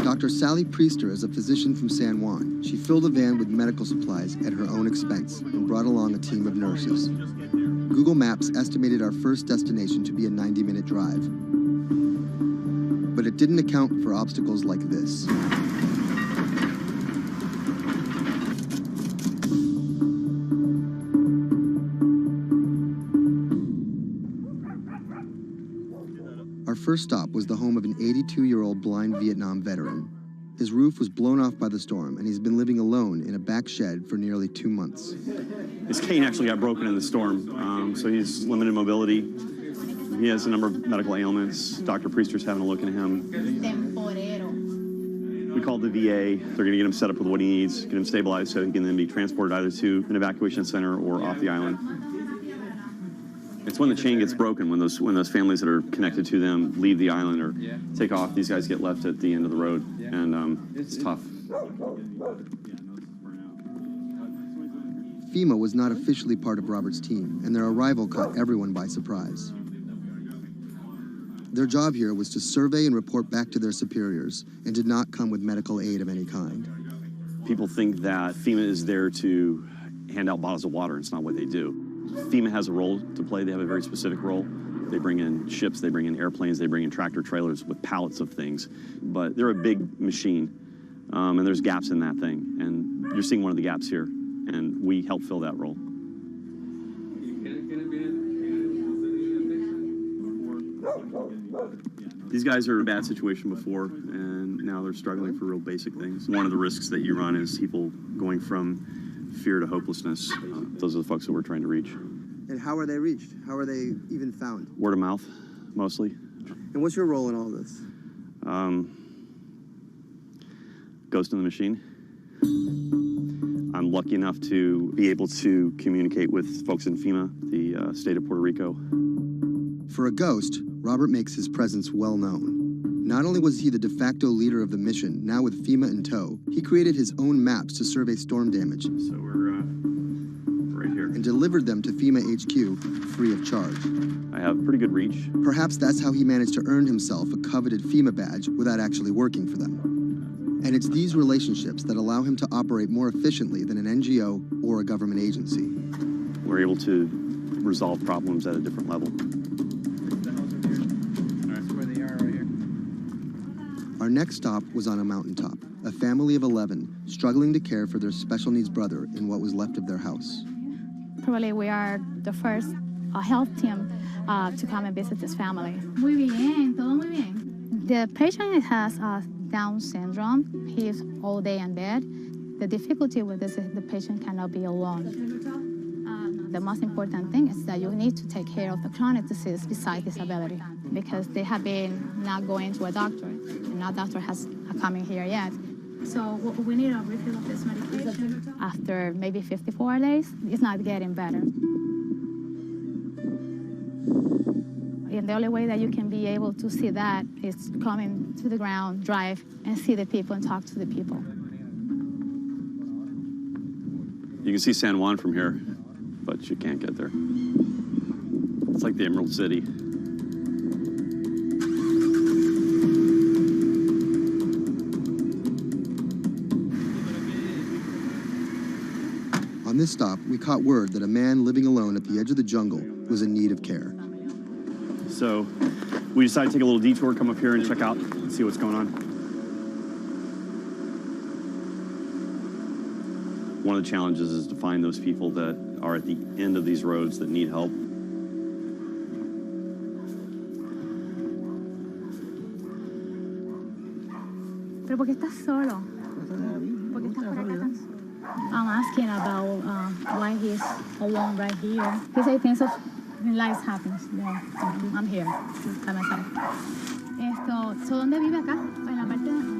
Dr. Sally Priester is a physician from San Juan. She filled a van with medical supplies at her own expense and brought along a team of nurses. Google Maps estimated our first destination to be a 90-minute drive. But it didn't account for obstacles like this. Our first stop was the home of an 82-year-old blind Vietnam veteran. His roof was blown off by the storm, and he's been living alone in a back shed for nearly 2 months. His cane actually got broken in the storm, so he's limited mobility. He has a number of medical ailments. Dr. Priester's having a look at him. We called the VA. They're going to get him set up with what he needs, get him stabilized so he can then be transported either to an evacuation center or off the island. It's when the chain gets broken, when those families that are connected to them leave the island or take off, these guys get left at the end of the road, and it's tough. FEMA was not officially part of Robert's team, and their arrival caught everyone by surprise. Their job here was to survey and report back to their superiors, and did not come with medical aid of any kind. People think that FEMA is there to hand out bottles of water. It's not what they do. FEMA has a role to play. They have a very specific role. They bring in ships, they bring in airplanes, they bring in tractor trailers with pallets of things. But they're a big machine, and there's gaps in that thing. And you're seeing one of the gaps here, and we help fill that role. These guys are in a bad situation before, and now they're struggling for real basic things. One of the risks that you run is people going from fear to hopelessness. Those are the folks that we're trying to reach. And how are they reached? How are they even found? Word of mouth, mostly. And what's your role in all this? Ghost in the machine. I'm lucky enough to be able to communicate with folks in FEMA, the state of Puerto Rico. For a ghost, Robert makes his presence well known. Not only was he the de facto leader of the mission, now with FEMA in tow, he created his own maps to survey storm damage. So we're right here. And delivered them to FEMA HQ free of charge. I have pretty good reach. Perhaps that's how he managed to earn himself a coveted FEMA badge without actually working for them. And it's these relationships that allow him to operate more efficiently than an NGO or a government agency. We're able to resolve problems at a different level. Our next stop was on a mountaintop, a family of 11 struggling to care for their special needs brother in what was left of their house. Probably we are the first health team to come and visit this family. Muy bien, todo muy bien. The patient has Down syndrome. He is all day in bed. The difficulty with this is the patient cannot be alone. The most important thing is that you need to take care of the chronic disease besides disability, because they have been not going to a doctor, and no doctor has come in here yet. So we need a refill of this medication. After maybe 54 days, it's not getting better. And the only way that you can be able to see that is coming to the ground, drive, and see the people and talk to the people. You can see San Juan from here, but you can't get there. It's like the Emerald City. On this stop, we caught word that a man living alone at the edge of the jungle was in need of care. So we decided to take a little detour, come up here and check out and see what's going on. One of the challenges is to find those people that are at the end of these roads that need help. ¿Pero por qué estás solo? ¿Por qué estás por acá tan solo? I'm asking about why he's alone right here. He said things of life happens. Yeah, I'm here by myself. So ¿dónde vive acá? En la parte de...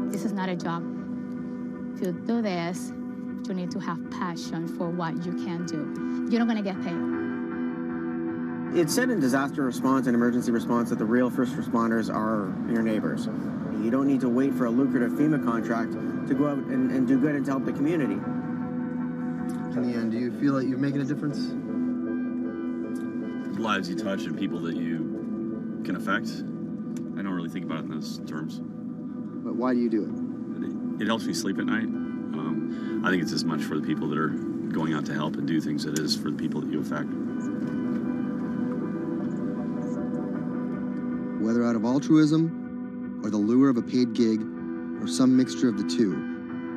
This is not a job. To do this, you need to have passion for what you can do. You're not going to get paid. It's said in disaster response and emergency response that the real first responders are your neighbors. You don't need to wait for a lucrative FEMA contract to go out and do good and to help the community. In the end, do you feel like you're making a difference? Lives you touch and people that you can affect. I don't really think about it in those terms. But why do you do it? It helps me sleep at night. I think it's as much for the people that are going out to help and do things as it is for the people that you affect. Whether out of altruism, or the lure of a paid gig, or some mixture of the two,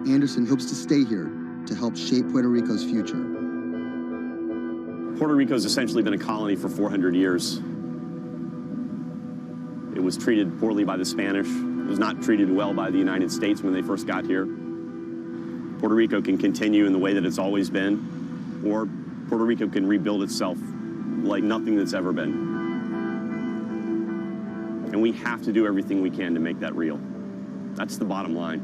Anderson hopes to stay here to help shape Puerto Rico's future. Puerto Rico's essentially been a colony for 400 years. It was treated poorly by the Spanish. It was not treated well by the United States when they first got here. Puerto Rico can continue in the way that it's always been, or Puerto Rico can rebuild itself like nothing that's ever been. And we have to do everything we can to make that real. That's the bottom line.